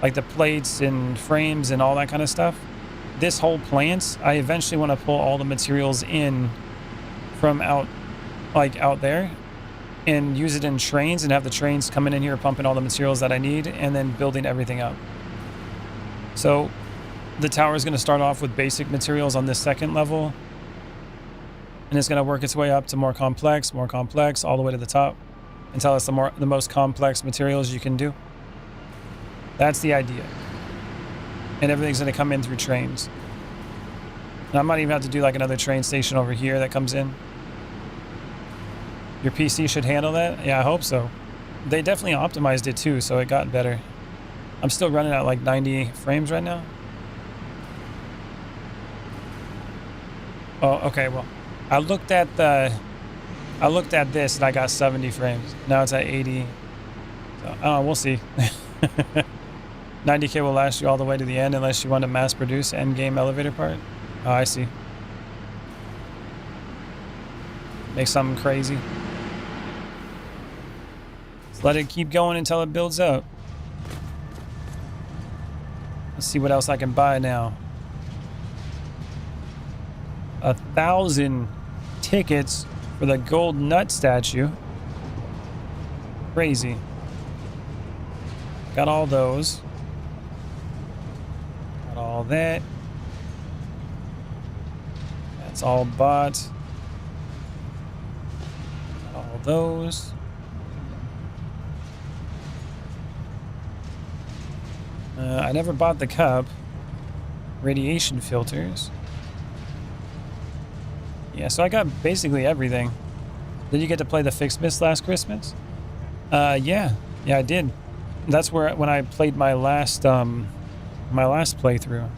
Speaker 1: like the plates and frames and all that kind of stuff. This whole plant, I eventually want to pull all the materials in from out there and use it in trains and have the trains coming in here pumping all the materials that I need and then building everything up. So the tower is going to start off with basic materials on this second level, and it's going to work its way up to more complex, all the way to the top until it's the most complex materials you can do. That's the idea. And everything's going to come in through trains. And I might even have to do like another train station over here that comes in. Your PC should handle that? Yeah, I hope so. They definitely optimized it too, so it got better. I'm still running at like 90 frames right now. Oh, okay, well, I looked at this and I got 70 frames. Now it's at 80. So, oh, we'll see. 90k will last you all the way to the end unless you want to mass produce end game elevator part. Oh, I see. Make something crazy. Just let it keep going until it builds up. Let's see what else I can buy now. 1,000 tickets for the gold nut statue. Crazy. Got all those. Got all that. That's all bought. Got all those. I never bought the cup. Radiation filters. Yeah, so I got basically everything. Did you get to play the Fixed Mist last Christmas? Yeah, I did. That's when I played my last playthrough.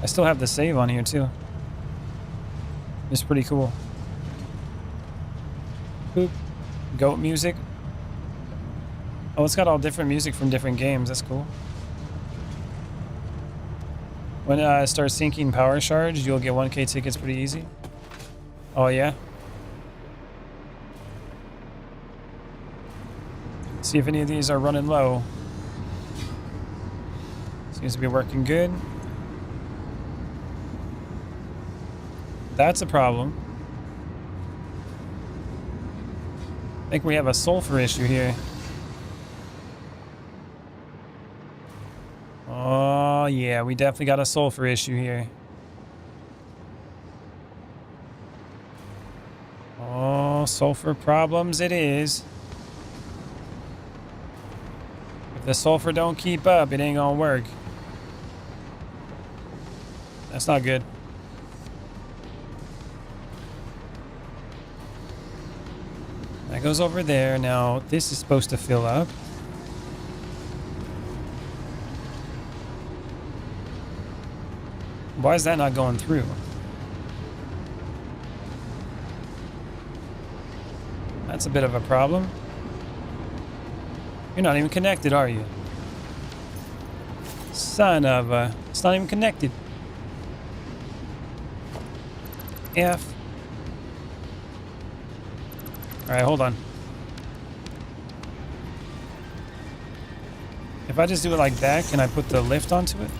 Speaker 1: I still have the save on here too. It's pretty cool. Boop. Goat music. Oh, it's got all different music from different games. That's cool. When I start syncing power charge, you'll get 1k tickets pretty easy. Oh yeah. See if any of these are running low. Seems to be working good. That's a problem. I think we have a sulfur issue here. Oh yeah, we definitely got a sulfur issue here. Oh, sulfur problems it is. If the sulfur don't keep up, it ain't gonna work. That's not good. That goes over there. Now, this is supposed to fill up. Why is that not going through? That's a bit of a problem. You're not even connected, are you? Son of a... It's not even connected. F. Alright, hold on. If I just do it like that, can I put the lift onto it?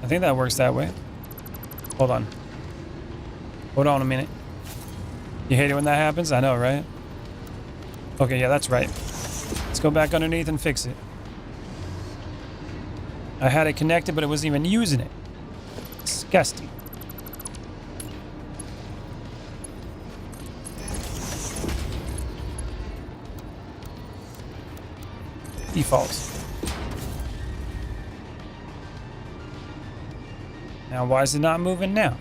Speaker 1: I think that works that way. Hold on. Hold on a minute. You hate it when that happens? I know, right? Okay, yeah, that's right. Let's go back underneath and fix it. I had it connected, but it wasn't even using it. Disgusting. Defaults. Now, why is it not moving now?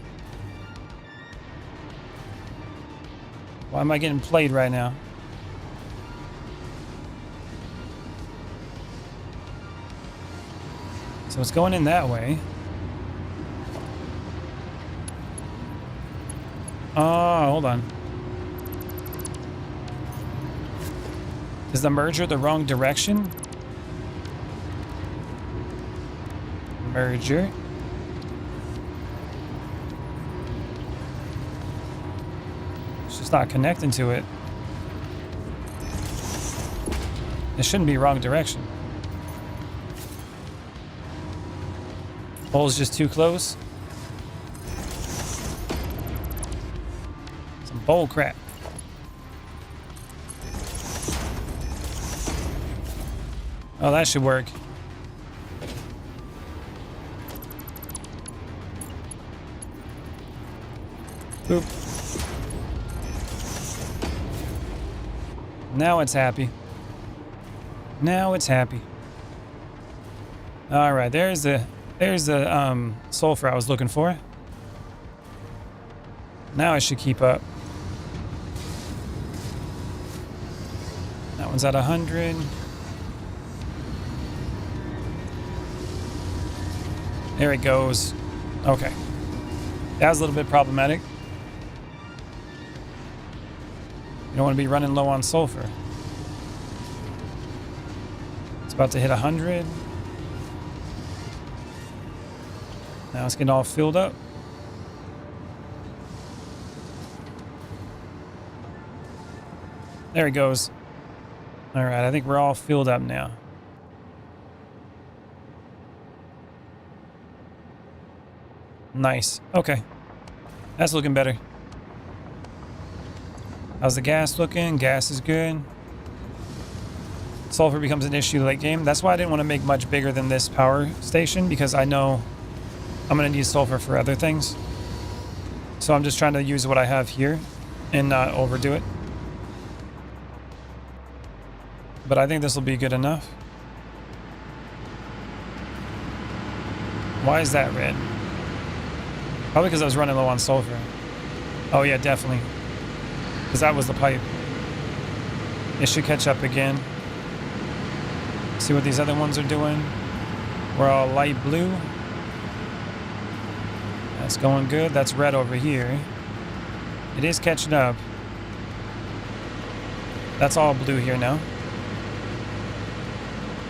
Speaker 1: Why am I getting played right now? So it's going in that way. Oh, hold on. Is the merger the wrong direction? Merger. It's just not connecting to it. It shouldn't be wrong direction. Hole's just too close. Some bull crap. Oh, that should work. Boop. Now it's happy. Now it's happy. All right, there's the sulfur I was looking for. Now I should keep up. That one's at 100. There it goes. Okay. That was a little bit problematic. You don't want to be running low on sulfur. It's about to hit 100. Now it's getting all filled up. There it goes. All right, I think we're all filled up now. Nice. Okay. That's looking better. How's the gas looking? Gas is good. Sulfur becomes an issue late game. That's why I didn't want to make much bigger than this power station, because I know I'm going to need sulfur for other things. So I'm just trying to use what I have here and not overdo it. But I think this will be good enough. Why is that red? Probably because I was running low on sulfur. Oh yeah, definitely. Because that was the pipe. It should catch up again. See what these other ones are doing. We're all light blue. That's going good. That's red over here. It is catching up. That's all blue here now.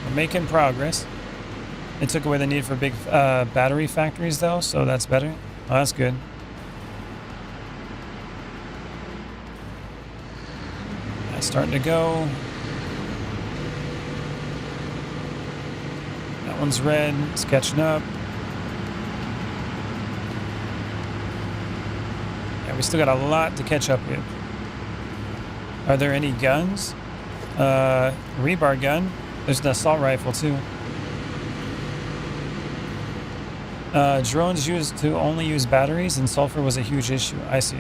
Speaker 1: We're making progress. It took away the need for big battery factories though, so that's better. Oh, that's good. That's starting to go. That one's red. It's catching up. Yeah, we still got a lot to catch up with. Are there any guns? Rebar gun. There's an assault rifle too. Drones used to only use batteries, and sulfur was a huge issue. I see.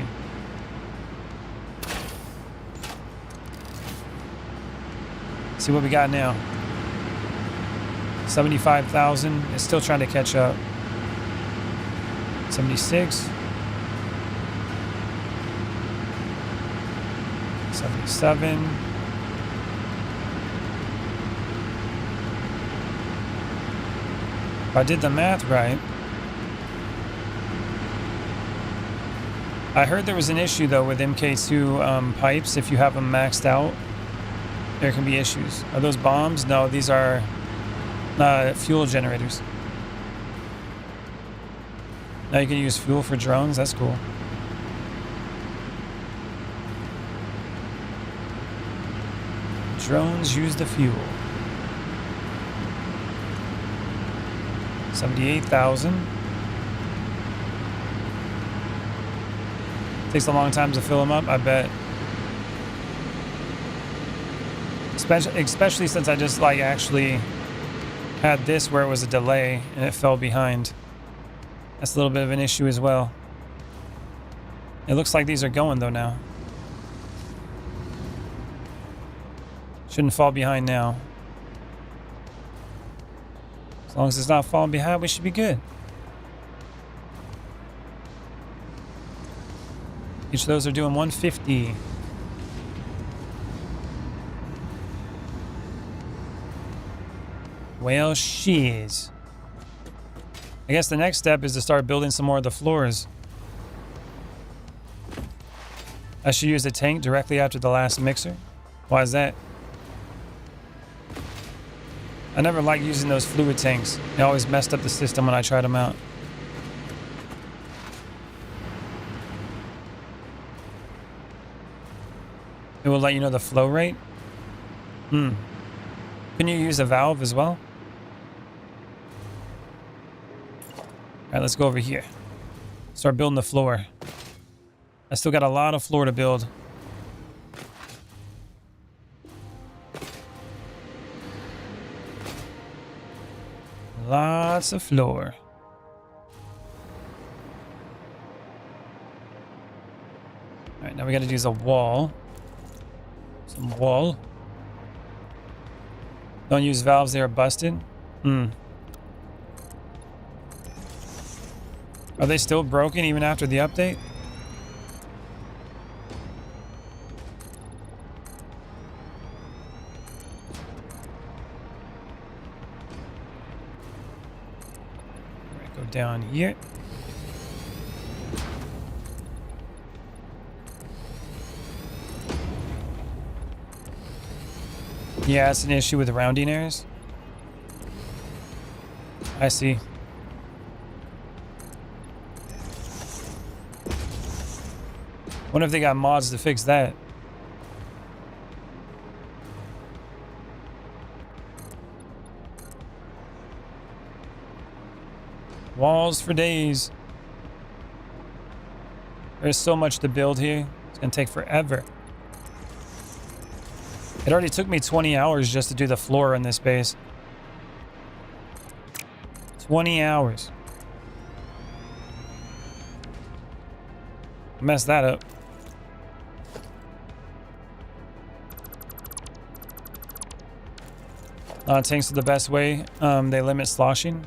Speaker 1: See what we got now. 75,000. It's still trying to catch up. 76. 77. If I did the math right, I heard there was an issue though with MK2 pipes. If you have them maxed out, there can be issues. Are those bombs? No, these are fuel generators. Now you can use fuel for drones. That's cool. drones use the fuel. 78,000. Takes a long time to fill them up, I bet. Especially since I just like actually had this where it was a delay and it fell behind. That's a little bit of an issue as well. It looks like these are going though now. Shouldn't fall behind now. As long as it's not falling behind, we should be good. Each of those are doing 150. Well, shiz. I guess the next step is to start building some more of the floors. I should use a tank directly after the last mixer. Why is that? I never liked using those fluid tanks. They always messed up the system when I tried them out. It will let you know the flow rate? Can you use a valve as well? Alright, let's go over here. Start building the floor. I still got a lot of floor to build. Lots of floor. Alright, now we gotta use a wall. Some wall. Don't use valves, they are busted. Are they still broken even after the update? Alright, go down here. Yeah, it's an issue with rounding errors. I see. Wonder if they got mods to fix that. Walls for days. There's so much to build here. It's gonna take forever. It already took me 20 hours just to do the floor in this base. 20 hours. Messed that up. Tanks are the best way. They limit sloshing.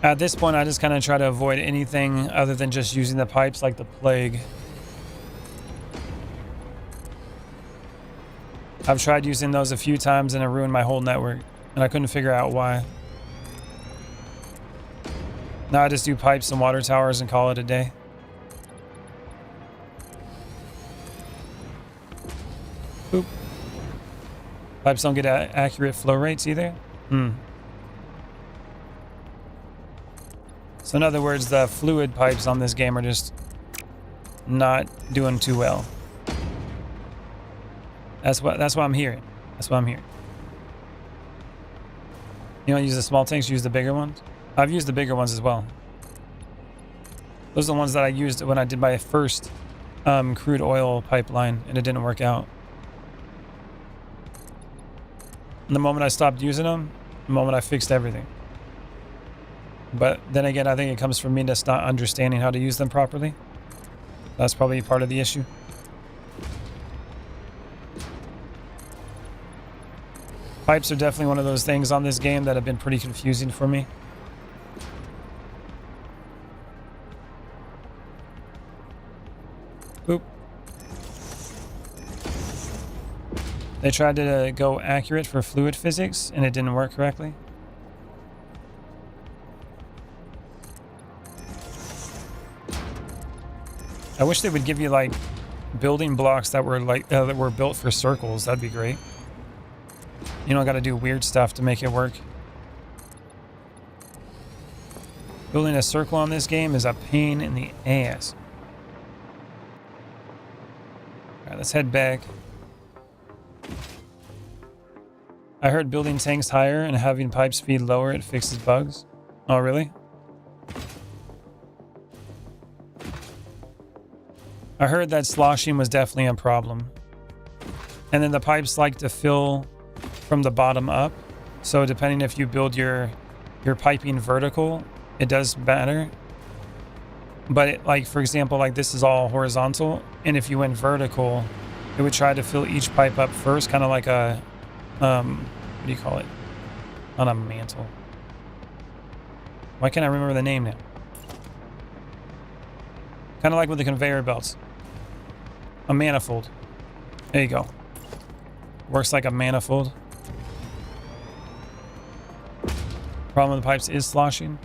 Speaker 1: At this point, I just kind of try to avoid anything other than just using the pipes like the plague. I've tried using those a few times and it ruined my whole network, and I couldn't figure out why. Now I just do pipes and water towers and call it a day. Boop. Pipes don't get accurate flow rates either. So in other words, the fluid pipes on this game are just not doing too well. That's what I'm hearing. That's what I'm hearing. You don't use the small tanks, you use the bigger ones? I've used the bigger ones as well. Those are the ones that I used when I did my first crude oil pipeline and it didn't work out. And the moment I stopped using them, the moment I fixed everything. But then again, I think it comes from me just not understanding how to use them properly. That's probably part of the issue. Pipes are definitely one of those things on this game that have been pretty confusing for me. Boop. They tried to go accurate for fluid physics and it didn't work correctly. I wish they would give you like building blocks that were like that were built for circles. That'd be great. You don't got to do weird stuff to make it work. Building a circle on this game is a pain in the ass. Alright, let's head back. I heard building tanks higher and having pipe speed lower, it fixes bugs. Oh, really? I heard that sloshing was definitely a problem. And then the pipes like to fill from the bottom up. So depending if you build your piping vertical, it does matter. But it, like, for example, like this is all horizontal. And if you went vertical, it would try to fill each pipe up first, kind of like a, what do you call it? Not a mantle. Why can't I remember the name now? Kind of like with the conveyor belts. A manifold. There you go. Works like a manifold. Problem with the pipes is sloshing.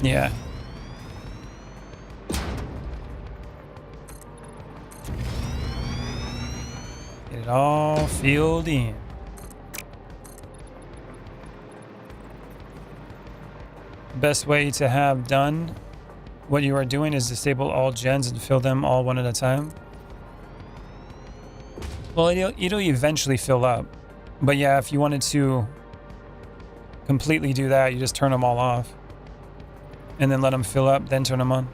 Speaker 1: Yeah. Get it all filled in. Best way to have done what you are doing is disable all gens and fill them all one at a time. Well, it'll eventually fill up. But yeah, if you wanted to completely do that, you just turn them all off. And then let them fill up, then turn them on.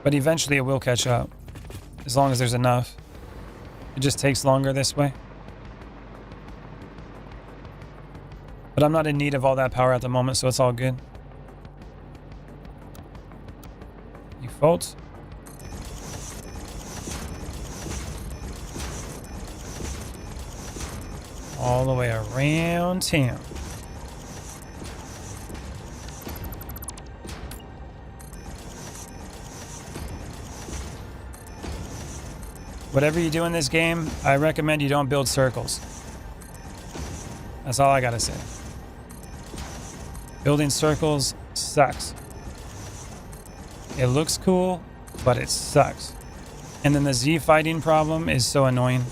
Speaker 1: But eventually it will catch up. As long as there's enough. It just takes longer this way. But I'm not in need of all that power at the moment, so it's all good. Default. All the way around town. Whatever you do in this game, I recommend you don't build circles. That's all I gotta say. Building circles sucks. It looks cool, but it sucks. And then the Z fighting problem is so annoying.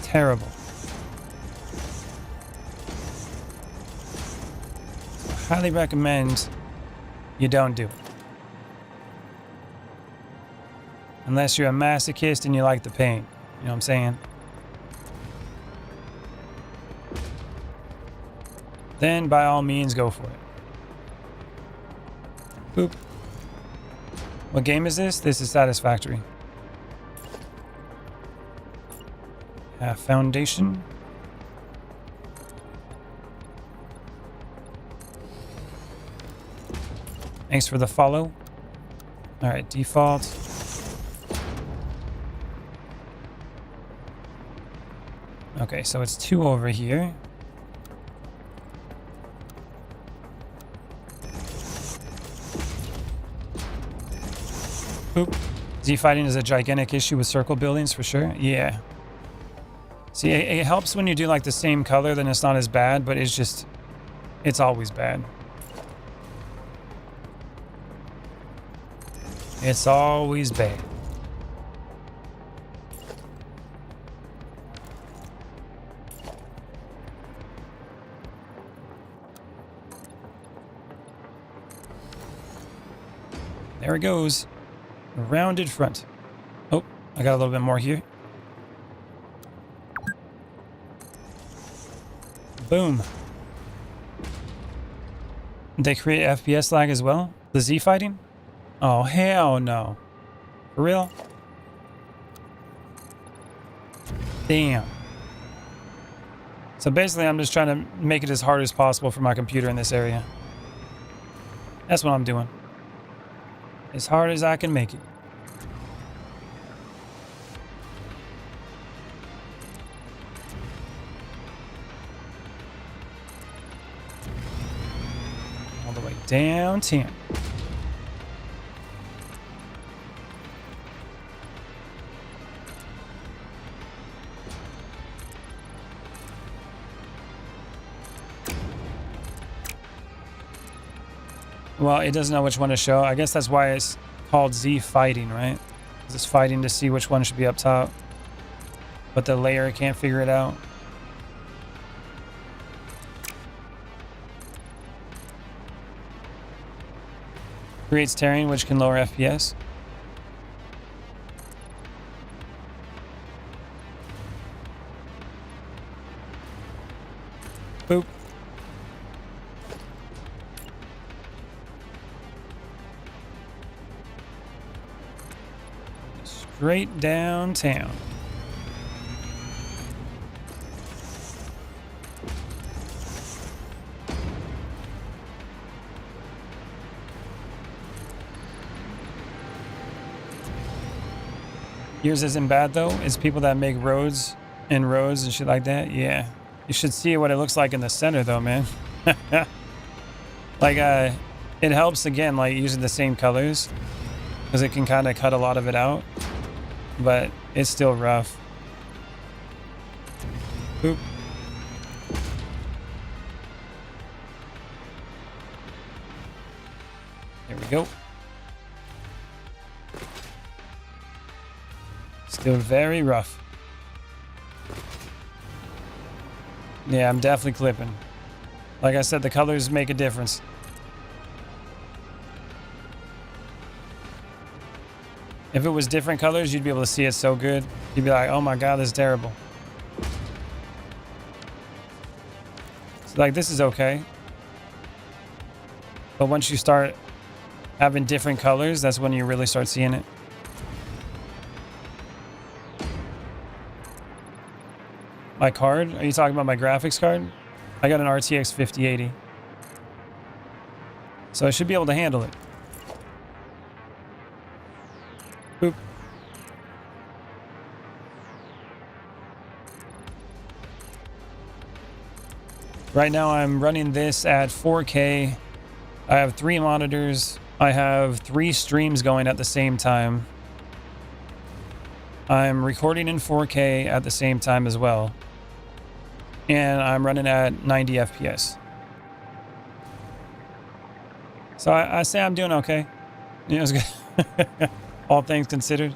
Speaker 1: Terrible. So highly recommend you don't do it. Unless you're a masochist and you like the pain. You know what I'm saying? Then by all means go for it. Boop. What game is this? This is Satisfactory. Foundation. Thanks for the follow. Alright, default. Okay, so it's 2 over here. Oop. Z fighting is a gigantic issue with circle buildings for sure. Yeah. See, it helps when you do like the same color, then it's not as bad, but it's always bad. It's always bad. There it goes. Rounded front. Oh, I got a little bit more here. Boom. They create FPS lag as well? The Z fighting? Oh, hell no. For real? Damn. So basically, I'm just trying to make it as hard as possible for my computer in this area. That's what I'm doing. As hard as I can make it. All the way downtown. Well, it doesn't know which one to show. I guess that's why it's called Z fighting, right? It's fighting to see which one should be up top. But the layer can't figure it out. Creates tearing, which can lower FPS. Boop. Straight downtown. Yours isn't bad though. It's people that make roads and shit like that. Yeah. You should see what it looks like in the center though, man. Like, it helps again, like using the same colors because it can kind of cut a lot of it out, but it's still rough. Oop. There we go. Still very rough. Yeah, I'm definitely clipping. Like I said, the colors make a difference. If it was different colors, you'd be able to see it so good. You'd be like, oh my God, this is terrible. So like, this is okay. But once you start having different colors, that's when you really start seeing it. My card? Are you talking about my graphics card? I got an RTX 5080. So I should be able to handle it. Boop. Right now I'm running this at 4K. I have 3 monitors. I have 3 streams going at the same time. I'm recording in 4K at the same time as well. And I'm running at 90 FPS. So I say I'm doing okay. You know, it's good. All things considered.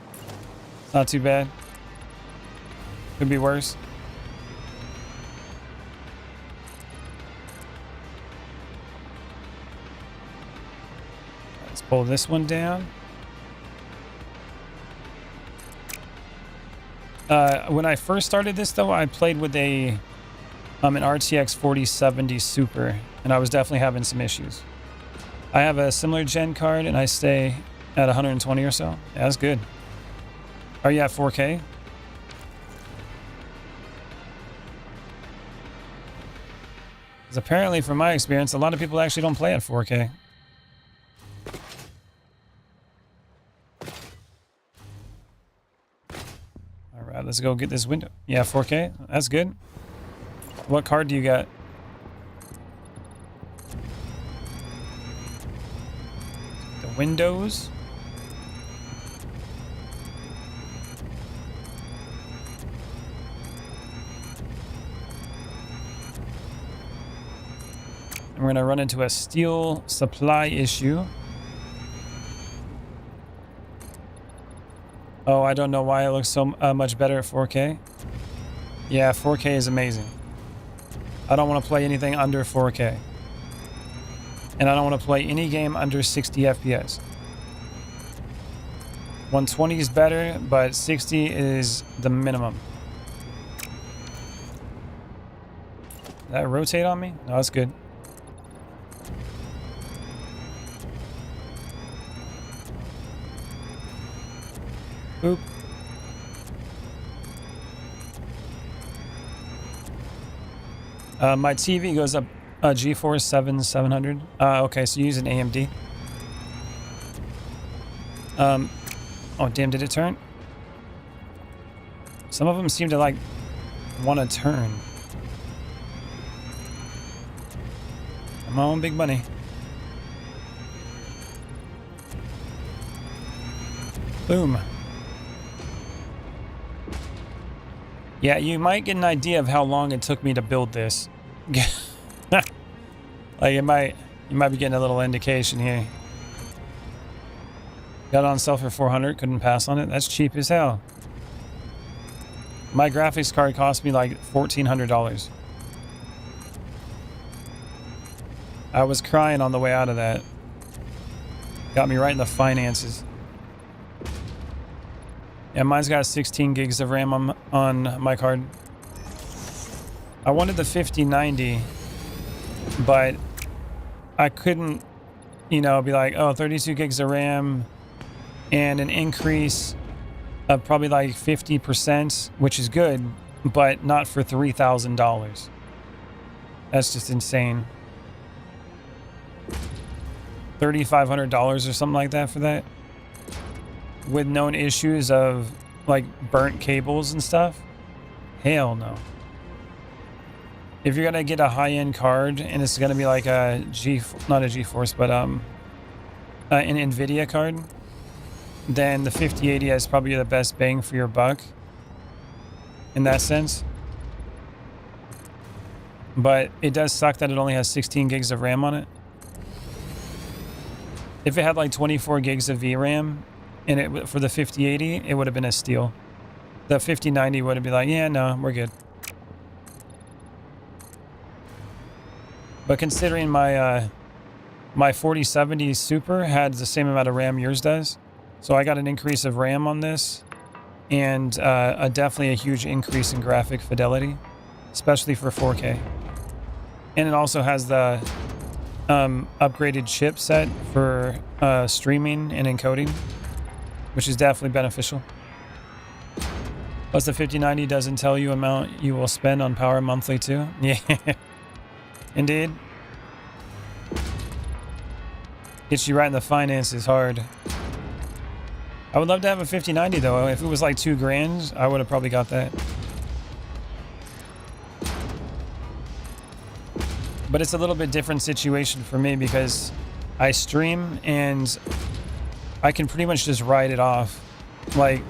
Speaker 1: It's not too bad. Could be worse. Let's pull this one down. When I first started this though, I played with an RTX 4070 Super, and I was definitely having some issues. I have a similar gen card, and I stay at 120 or so. Yeah, that's good. Are you at 4K? Because apparently, from my experience, a lot of people actually don't play at 4K. All right, let's go get this window. Yeah, 4K. That's good. What card do you got? The Windows. And we're going to run into a steel supply issue. Oh, I don't know why it looks so much better at 4K. Yeah, 4K is amazing. I don't want to play anything under 4K. And I don't want to play any game under 60 FPS. 120 is better, but 60 is the minimum. Did that rotate on me? No, that's good. Boop. My TV goes up GeForce 700. Okay, so you use an AMD. Oh, damn, did it turn? Some of them seem to, like, want to turn. I'm on big money. Boom. Yeah, you might get an idea of how long it took me to build this. Like you might be getting a little indication here. Got it on sale for 400, couldn't pass on it. That's cheap as hell. My graphics card cost me like $1,400. I was crying on the way out of that. Got me right in the finances. Yeah, mine's got 16 gigs of RAM on my card. I wanted the 5090, but I couldn't, you know, be like, oh, 32 gigs of RAM and an increase of probably like 50%, which is good, but not for $3,000. That's just insane. $3,500 or something like that for that, with known issues of like burnt cables and stuff. Hell no. If you're gonna get a high-end card and it's gonna be like a not a GeForce, but an NVIDIA card, then the 5080 is probably the best bang for your buck in that sense. But it does suck that it only has 16 gigs of RAM on it. If it had like 24 gigs of VRAM and it for the 5080, it would have been a steal. The 5090 would have been like, yeah, no, we're good. But considering my my 4070 Super had the same amount of RAM yours does, so I got an increase of RAM on this, and definitely a huge increase in graphic fidelity, especially for 4K. And it also has the upgraded chipset for streaming and encoding, which is definitely beneficial. Plus the 5090 doesn't tell you amount you will spend on power monthly too. Yeah. Indeed. Gets you right in the finances hard. I would love to have a 5090 though. If it was like $2,000, I would have probably got that. But it's a little bit different situation for me because I stream and I can pretty much just write it off. Like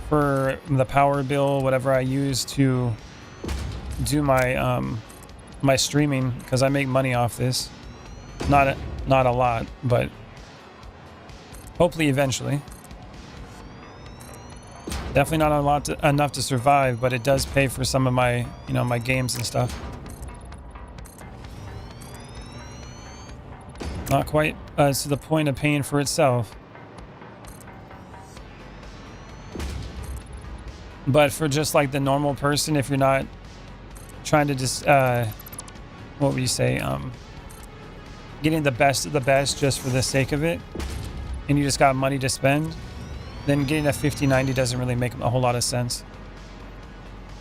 Speaker 1: for the power bill, whatever I use to do my my streaming, because I make money off this. Not a lot, but hopefully eventually. Definitely not a lot enough to survive, but it does pay for some of my, you know, my games and stuff. Not quite to the point of paying for itself. But for just like the normal person, if you're not trying to just, what would you say, getting the best of the best just for the sake of it, and you just got money to spend, then getting a 5090 doesn't really make a whole lot of sense.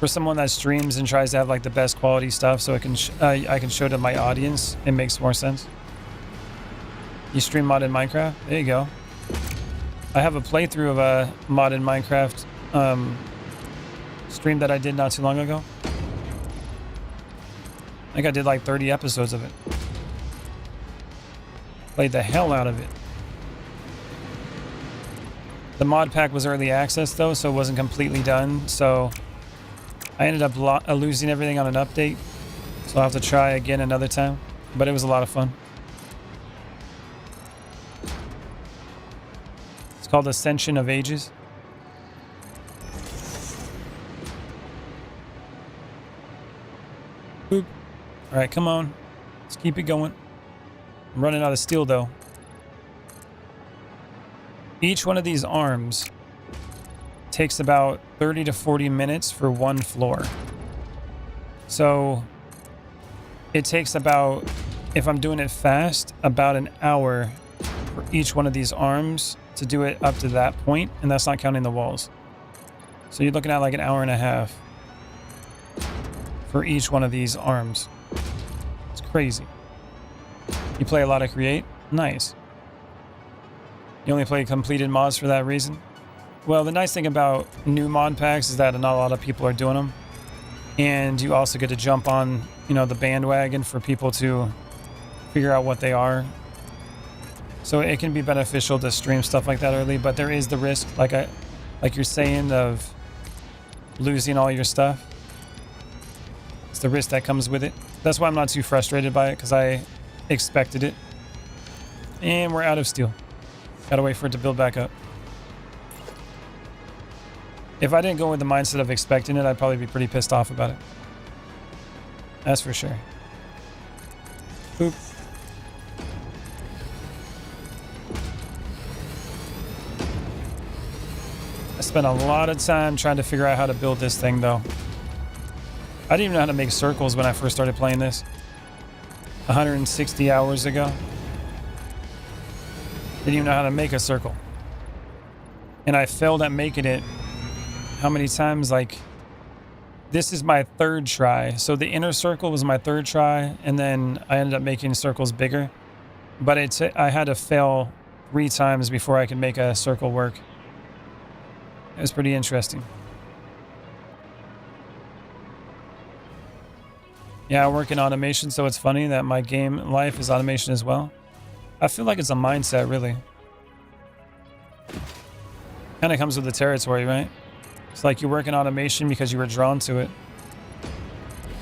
Speaker 1: For someone that streams and tries to have like the best quality stuff so it can I can show to my audience, it makes more sense. You stream modded Minecraft? There you go. I have a playthrough of a modded Minecraft stream that I did not too long ago. I think I did like 30 episodes of it. Played the hell out of it. The mod pack was early access though, so it wasn't completely done. So I ended up losing everything on an update. So I'll have to try again another time. But it was a lot of fun. It's called Ascension of Ages. Boop. All right, come on. Let's keep it going. I'm running out of steel though. Each one of these arms takes about 30 to 40 minutes for one floor. So it takes about, if I'm doing it fast, about an hour for each one of these arms to do it up to that point, and that's not counting the walls. So you're looking at like an hour and a half for each one of these arms. It's crazy. You play a lot of Create? Nice. You only play completed mods for that reason? Well, the nice thing about new mod packs is that not a lot of people are doing them. And you also get to jump on, you know, the bandwagon for people to figure out what they are. So it can be beneficial to stream stuff like that early, but there is the risk, like you're saying, of losing all your stuff. It's the risk that comes with it. That's why I'm not too frustrated by it, because I expected it. And we're out of steel. Gotta wait for it to build back up. If I didn't go with the mindset of expecting it, I'd probably be pretty pissed off about it. That's for sure. Boop. I spent a lot of time trying to figure out how to build this thing, though. I didn't even know how to make circles when I first started playing this. 160 hours ago. Didn't even know how to make a circle. And I failed at making it. How many times? Like, this is my third try. So the inner circle was my third try, and then I ended up making circles bigger. But I had to fail 3 times before I could make a circle work. It was pretty interesting. Yeah, I work in automation, so it's funny that my game life is automation as well. I feel like it's a mindset, really. Kind of comes with the territory, right? It's like you work in automation because you were drawn to it.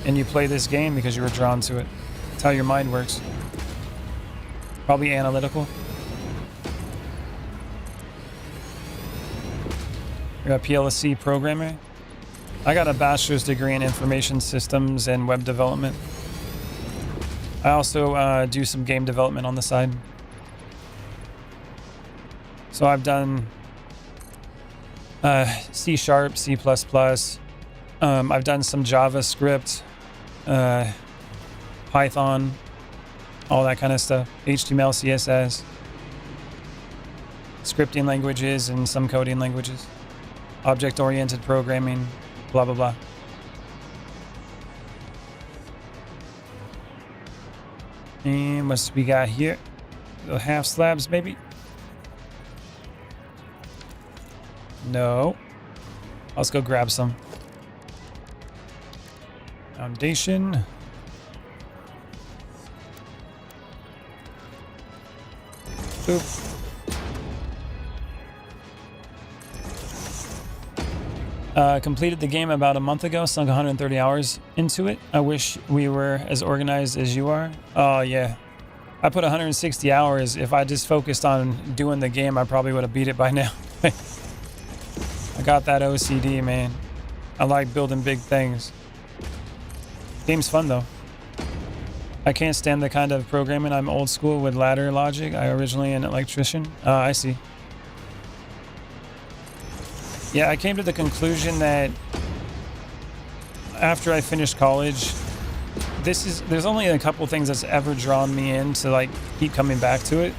Speaker 1: And you play this game because you were drawn to it. That's how your mind works. Probably analytical. You're a PLC programmer. I got a bachelor's degree in information systems and web development. I also do some game development on the side. So I've done C#, C++. I've done some JavaScript, Python, all that kind of stuff. HTML, CSS, scripting languages, and some coding languages. Object-oriented programming, blah, blah, blah. And what's we got here? Little half slabs, maybe? No. Let's go grab some. Foundation. Boop. Completed the game about a month ago, sunk 130 hours into it. I wish we were as organized as you are. Oh, yeah. I put 160 hours. If I just focused on doing the game, I probably would have beat it by now. I got that OCD, man. I like building big things. Game's fun, though. I can't stand the kind of programming. I'm old school with ladder logic. I originally an electrician. I see. Yeah, I came to the conclusion that after I finished college, there's only a couple things that's ever drawn me in to like keep coming back to it.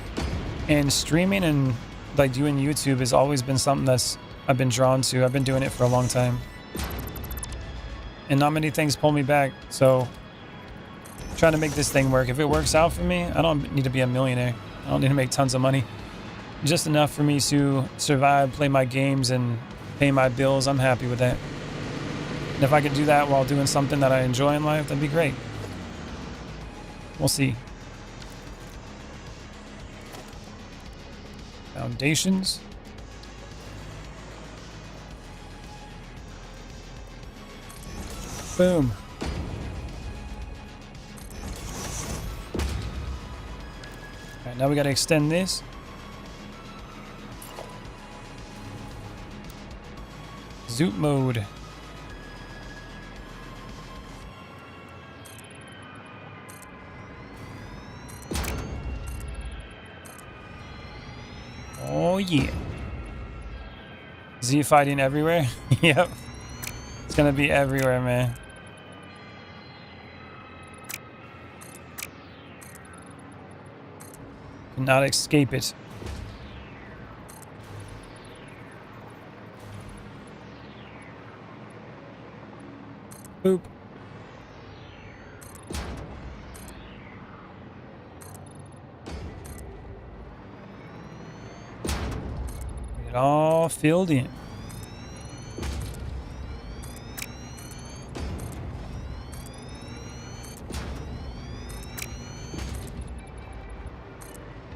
Speaker 1: And streaming and like doing YouTube has always been something I've been drawn to. I've been doing it for a long time. And not many things pull me back. So trying to make this thing work. If it works out for me, I don't need to be a millionaire. I don't need to make tons of money. Just enough for me to survive, play my games, and pay my bills. I'm happy with that. And if I could do that while doing something that I enjoy in life, that'd be great. We'll see. Foundations. Boom. All right, now we got to extend this. Zoop mode. Oh yeah. Z fighting everywhere? Yep. It's gonna be everywhere, man. Cannot escape it. Boop. Get it all filled in.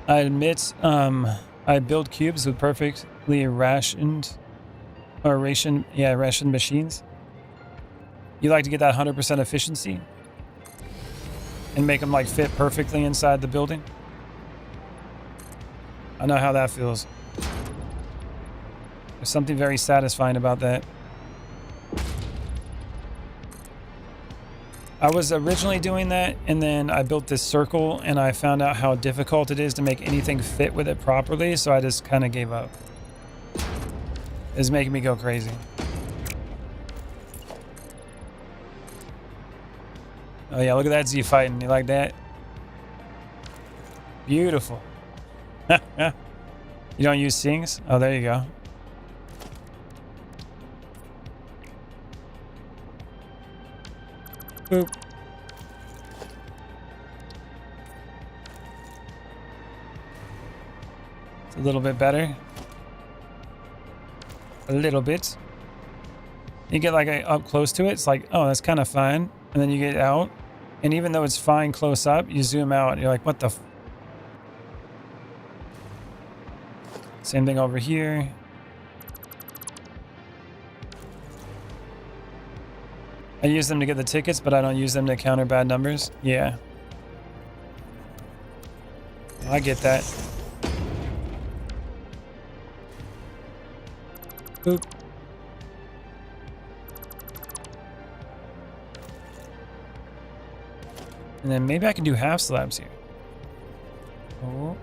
Speaker 1: I admit, I build cubes with perfectly rationed machines. You like to get that 100% efficiency and make them like fit perfectly inside the building. I know how that feels. There's something very satisfying about that. I was originally doing that, and then I built this circle, and I found out how difficult it is to make anything fit with it properly, so I just kind of gave up. is making me go crazy. Oh yeah, look at that Z fighting. You like that? Beautiful. You don't use sings? Oh, there you go. Boop. It's a little bit better. A little bit. You get like up close to it, it's like, oh, that's kind of fine. And then you get out, and even though it's fine close up, you zoom out, and you're like, what the same thing over here. I use them to get the tickets, but I don't use them to counter bad numbers. Yeah. I get that. Boop. And then maybe I can do half slabs here. Oh.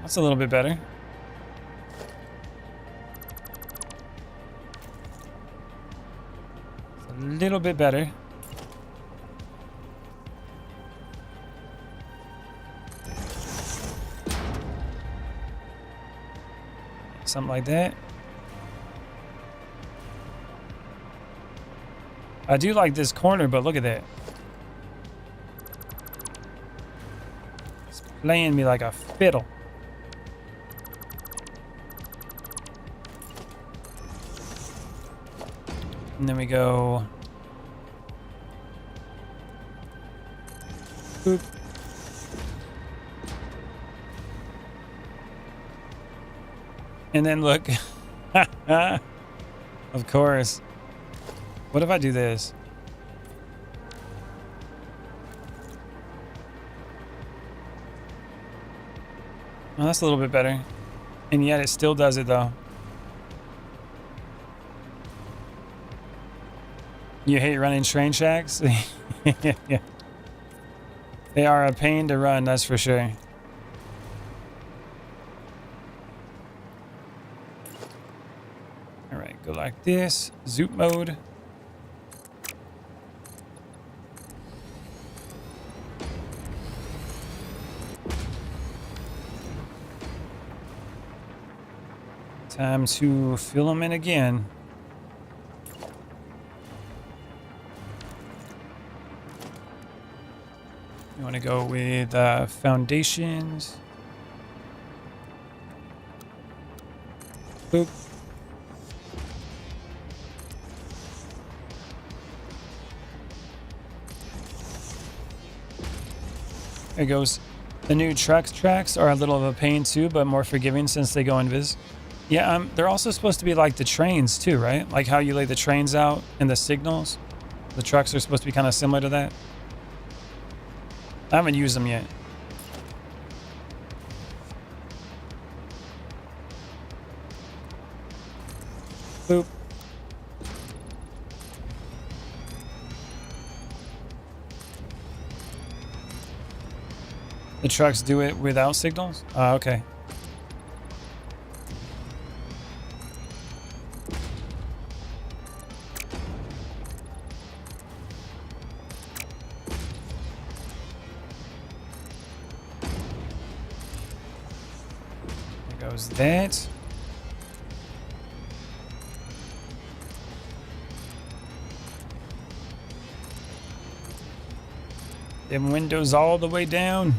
Speaker 1: That's a little bit better. It's a little bit better. Something like that. I do like this corner, but look at that. It's playing me like a fiddle. And then we go. Boop. And then look. Of course. What if I do this? Oh, that's a little bit better. And yet it still does it though. You hate running train tracks? Yeah. They are a pain to run, that's for sure. Alright, go like this. Zoop mode. Time to fill them in again. You want to go with foundations. Boop. There it goes. The new tracks are a little of a pain too, but more forgiving since they go invis. Yeah, they're also supposed to be like the trains too, right? Like how you lay the trains out and the signals. The trucks are supposed to be kind of similar to that. I haven't used them yet. Boop. The trucks do it without signals? Okay. There goes that. Them windows all the way down.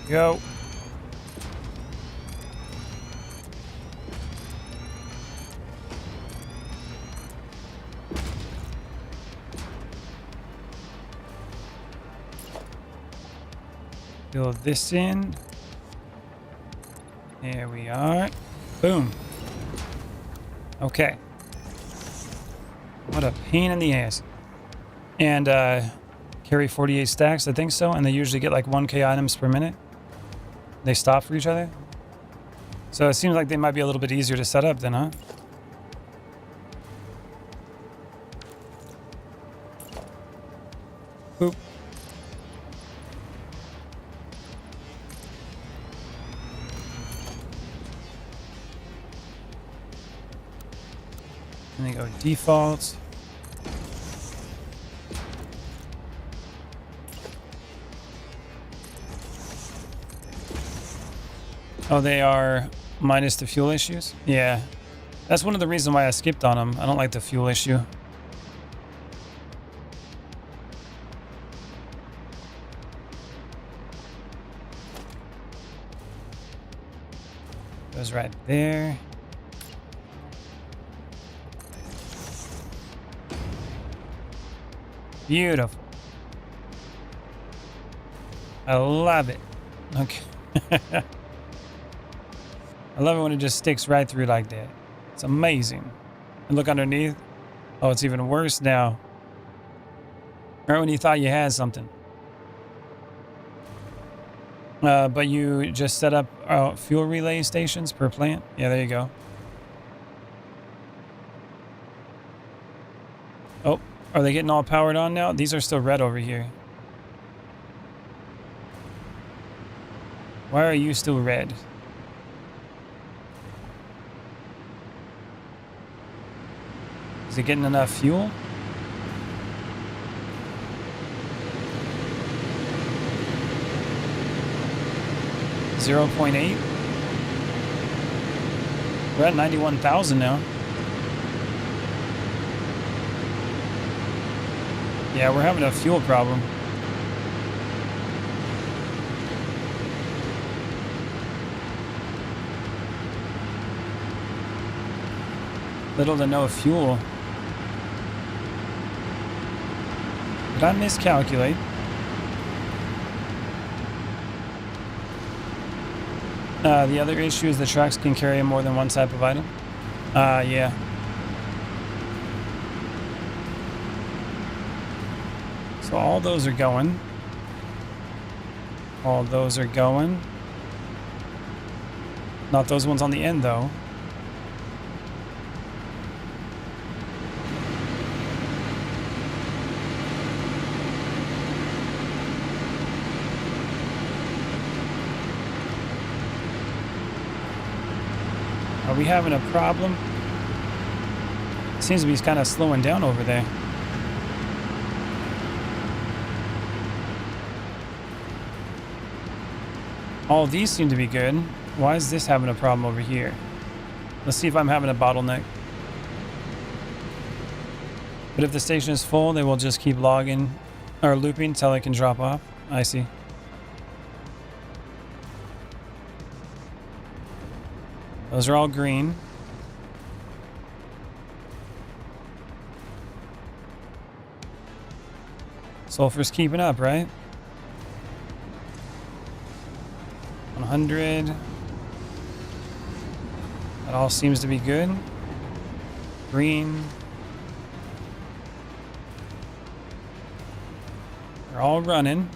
Speaker 1: Go. Fill this in. There we are. Boom. Okay. What a pain in the ass. And Karl Carry 48 stacks, I think so, and they usually get like 1k items per minute. They stop for each other. So it seems like they might be a little bit easier to set up then, huh? Boop. And they go default. Oh, they are minus the fuel issues? Yeah. That's one of the reasons why I skipped on them. I don't like the fuel issue. Goes right there. Beautiful. I love it. Okay. I love it when it just sticks right through like that. It's amazing. And look underneath. Oh, it's even worse now. Right when you thought you had something. But you just set up fuel relay stations per plant. Yeah, there you go. Oh, are they getting all powered on now? These are still red over here. Why are you still red? Is it getting enough fuel? .8. We're at 91,000 now. Yeah, we're having a fuel problem. Little to no fuel. Did I miscalculate? The other issue is the trucks can carry more than one type of item. Yeah. So all those are going. All those are going. Not those ones on the end, though. Are we having a problem? Seems to be kind of slowing down over there. All these seem to be good. Why is this having a problem over here? Let's see if I'm having a bottleneck. But if the station is full, they will just keep logging or looping until it can drop off. I see. Those are all green. Sulfur's keeping up, right? 100. That all seems to be good. Green. They're all running.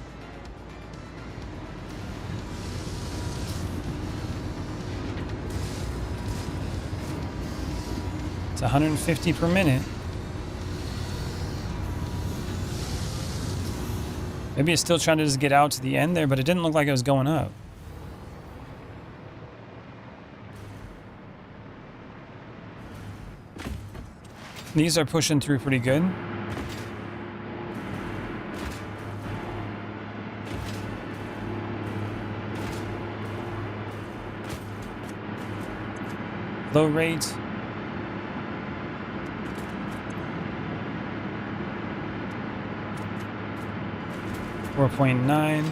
Speaker 1: It's 150 per minute. Maybe it's still trying to just get out to the end there, but it didn't look like it was going up. These are pushing through pretty good. Low rate. .9.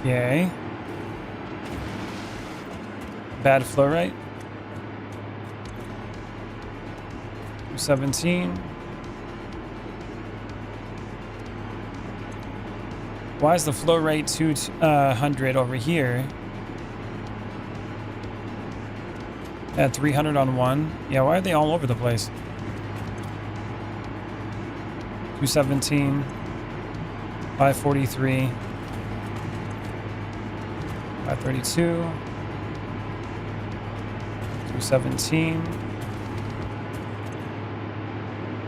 Speaker 1: Yay. Bad flow rate. 17. Why is the flow rate 200 over here? At 300 on one. Yeah, why are they all over the place? 217, 543, 532, 217.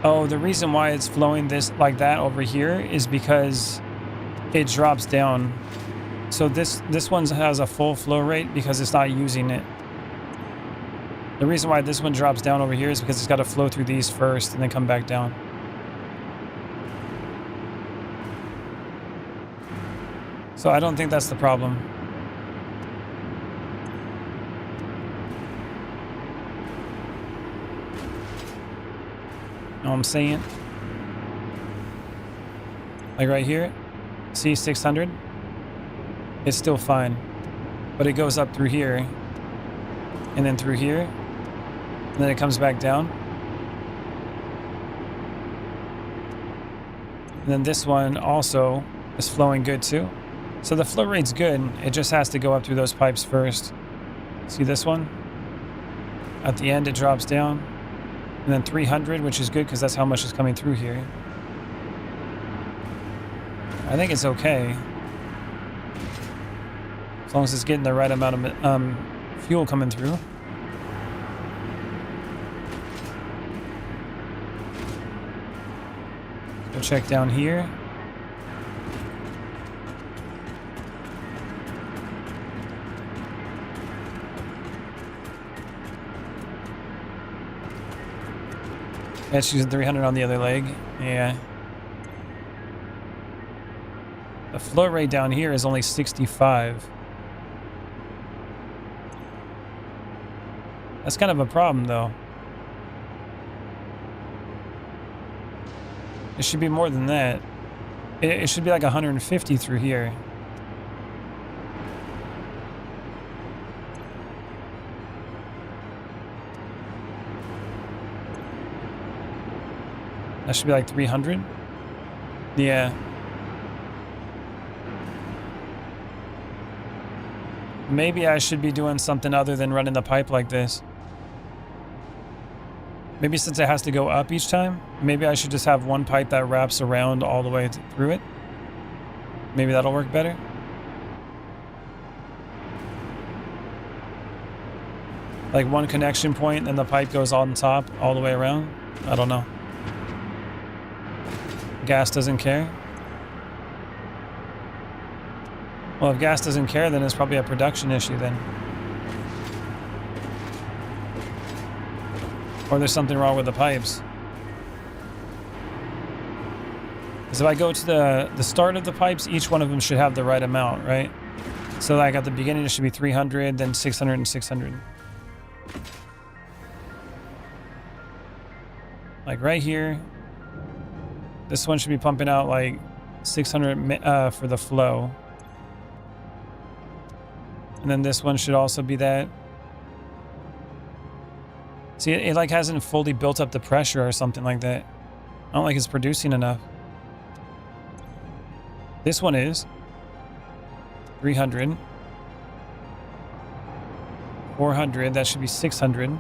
Speaker 1: Oh, the reason why it's flowing this like that over here is because it drops down. So this one has a full flow rate because it's not using it. The reason why this one drops down over here is because it's got to flow through these first and then come back down. So I don't think that's the problem. Know what I'm saying? Like right here, see 600? It's still fine. But it goes up through here, and then through here, and then it comes back down. And then this one also is flowing good too. So the flow rate's good. It just has to go up through those pipes first. See this one? At the end, it drops down. And then 300, which is good because that's how much is coming through here. I think it's okay. As long as it's getting the right amount of fuel coming through. Go check down here. Yeah, she's using 300 on the other leg. Yeah. The flow rate down here is only 65. That's kind of a problem, though. It should be more than that. It should be like 150 through here. That should be like 300. Yeah. Maybe I should be doing something other than running the pipe like this. Maybe since it has to go up each time, maybe I should just have one pipe that wraps around all the way through it. Maybe that'll work better. Like one connection point and the pipe goes on top all the way around. I don't know. Gas doesn't care. Well, if gas doesn't care, then it's probably a production issue then. Or there's something wrong with the pipes. Because if I go to the start of the pipes, each one of them should have the right amount, right? So like at the beginning it should be 300, then 600 and 600. Like right here, this one should be pumping out like 600 for the flow. And then this one should also be that. See, it like hasn't fully built up the pressure or something like that. I don't like it's producing enough. This one is 300. 400, that should be 600.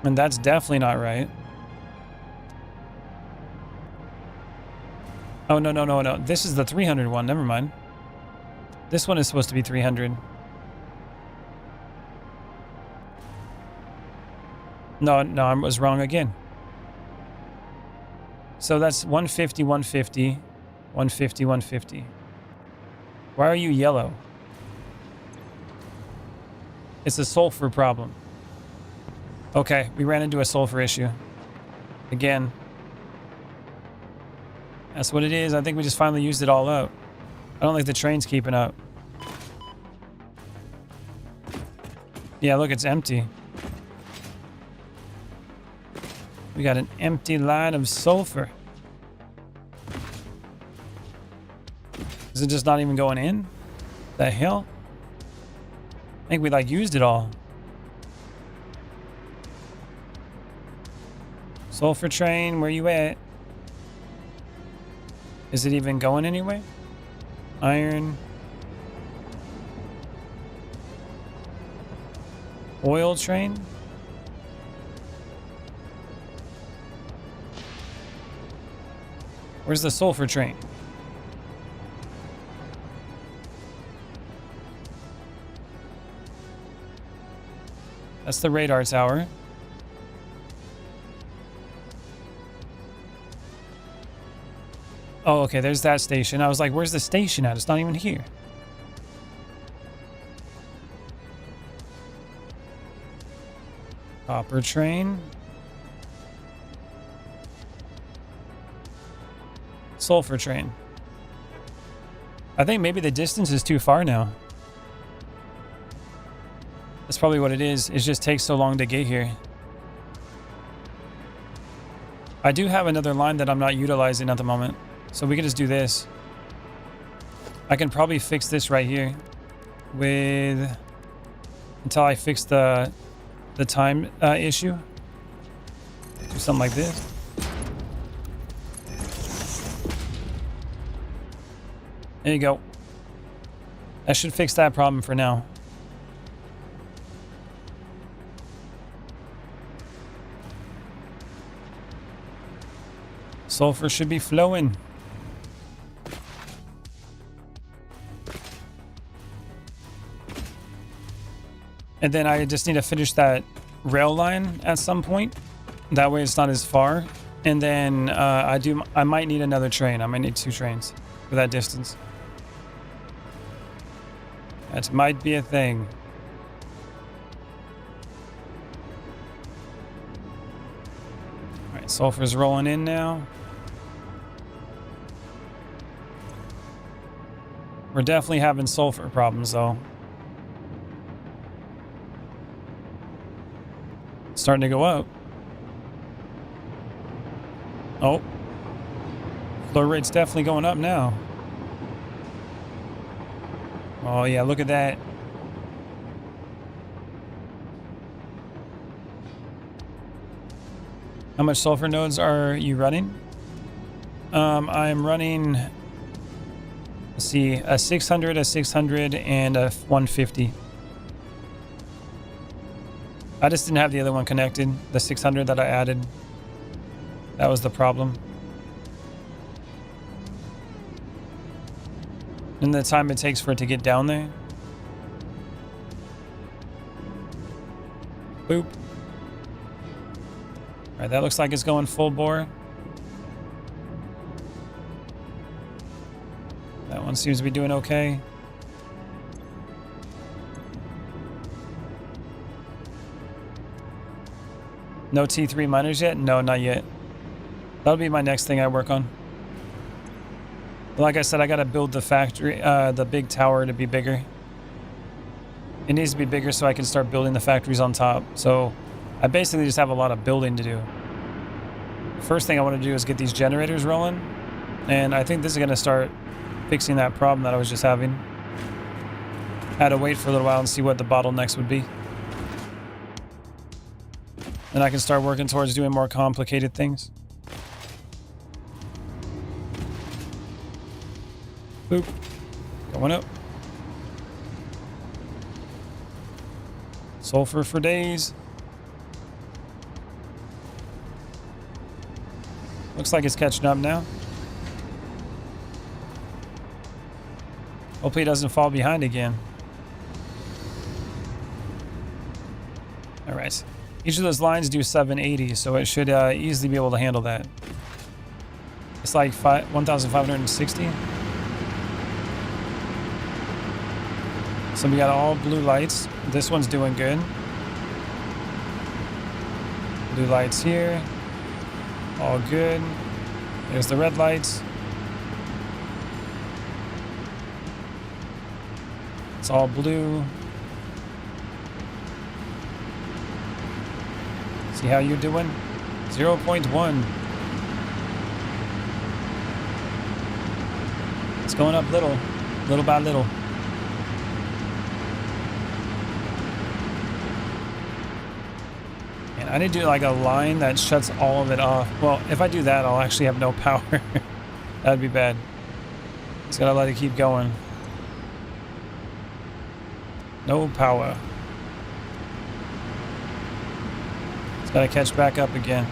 Speaker 1: And that's definitely not right. Oh, no. This is the 300 one. Never mind. This one is supposed to be 300. No, I was wrong again. So that's 150, 150, 150, 150. Why are you yellow? It's a sulfur problem. Okay, we ran into a sulfur issue. Again. That's what it is. I think we just finally used it all up. I don't think the train's keeping up. Yeah, look, it's empty. We got an empty line of sulfur. Is it just not even going in? The hell? I think we like used it all. Sulfur train, where you at? Is it even going anywhere? Iron. Oil train. Where's the sulfur train? That's the radar tower. Oh, okay, there's that station. I was like, where's the station at? It's not even here. Copper train. Sulfur train. I think maybe the distance is too far now. That's probably what it is. It just takes so long to get here. I do have another line that I'm not utilizing at the moment. So we can just do this. I can probably fix this right here with until I fix the time issue. Do something like this. There you go. That should fix that problem for now. Sulfur should be flowing. And then I just need to finish that rail line at some point. That way it's not as far. And then I might need another train. I might need 2 trains for that distance. That might be a thing. All right, sulfur's rolling in now. We're definitely having sulfur problems though. It's starting to go up. Oh. Flow rate's definitely going up now. Oh yeah, look at that. How much sulfur nodes are you running? I'm running, let's see, a 600, a 600, and a 150. I just didn't have the other one connected, the 600 that I added. That was the problem. And the time it takes for it to get down there. Boop. All right, that looks like it's going full bore. That one seems to be doing okay. No T3 miners yet? No, not yet. That'll be my next thing I work on. Like I said, I gotta build the factory, the big tower to be bigger. It needs to be bigger so I can start building the factories on top. So I basically just have a lot of building to do. First thing I want to do is get these generators rolling. And I think this is gonna start fixing that problem that I was just having. I had to wait for a little while and see what the bottlenecks would be. Then I can start working towards doing more complicated things. Boop. Going up. Sulfur for days. Looks like it's catching up now. Hopefully it doesn't fall behind again. Alright. Each of those lines do 780, so it should easily be able to handle that. It's like 1,560. So we got all blue lights. This one's doing good. Blue lights here. All good. There's the red lights. It's all blue. See how you're doing? 0.1. It's going up little by little. And I need to do like a line that shuts all of it off. Well, if I do that, I'll actually have no power. That'd be bad. Just gotta let it keep going. No power. It's gotta catch back up again.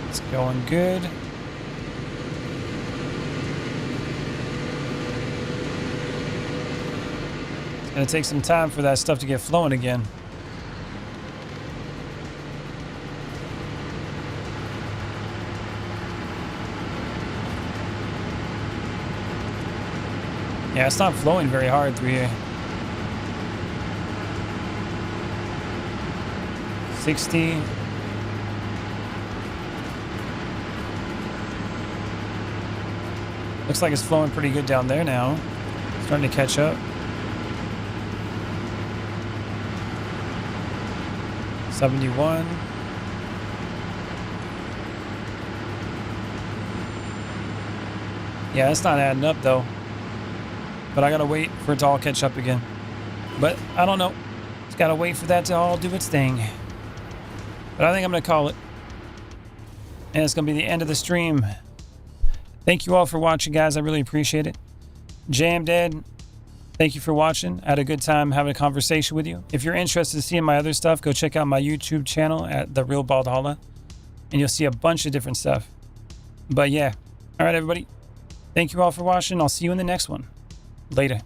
Speaker 1: It's going good. It's gonna take some time for that stuff to get flowing again. Yeah, it's not flowing very hard through here. 60. Looks like it's flowing pretty good down there now. Starting to catch up. 71. Yeah, it's not adding up though. But I gotta wait for it to all catch up again. But I don't know. Just gotta wait for that to all do its thing. But I think I'm gonna call it. And it's gonna be the end of the stream. Thank you all for watching, guys. I really appreciate it. Jam Dead, thank you for watching. I had a good time having a conversation with you. If you're interested in seeing my other stuff, go check out my YouTube channel at The Real Bald Holla, and you'll see a bunch of different stuff. But yeah, all right, everybody. Thank you all for watching. I'll see you in the next one. Later.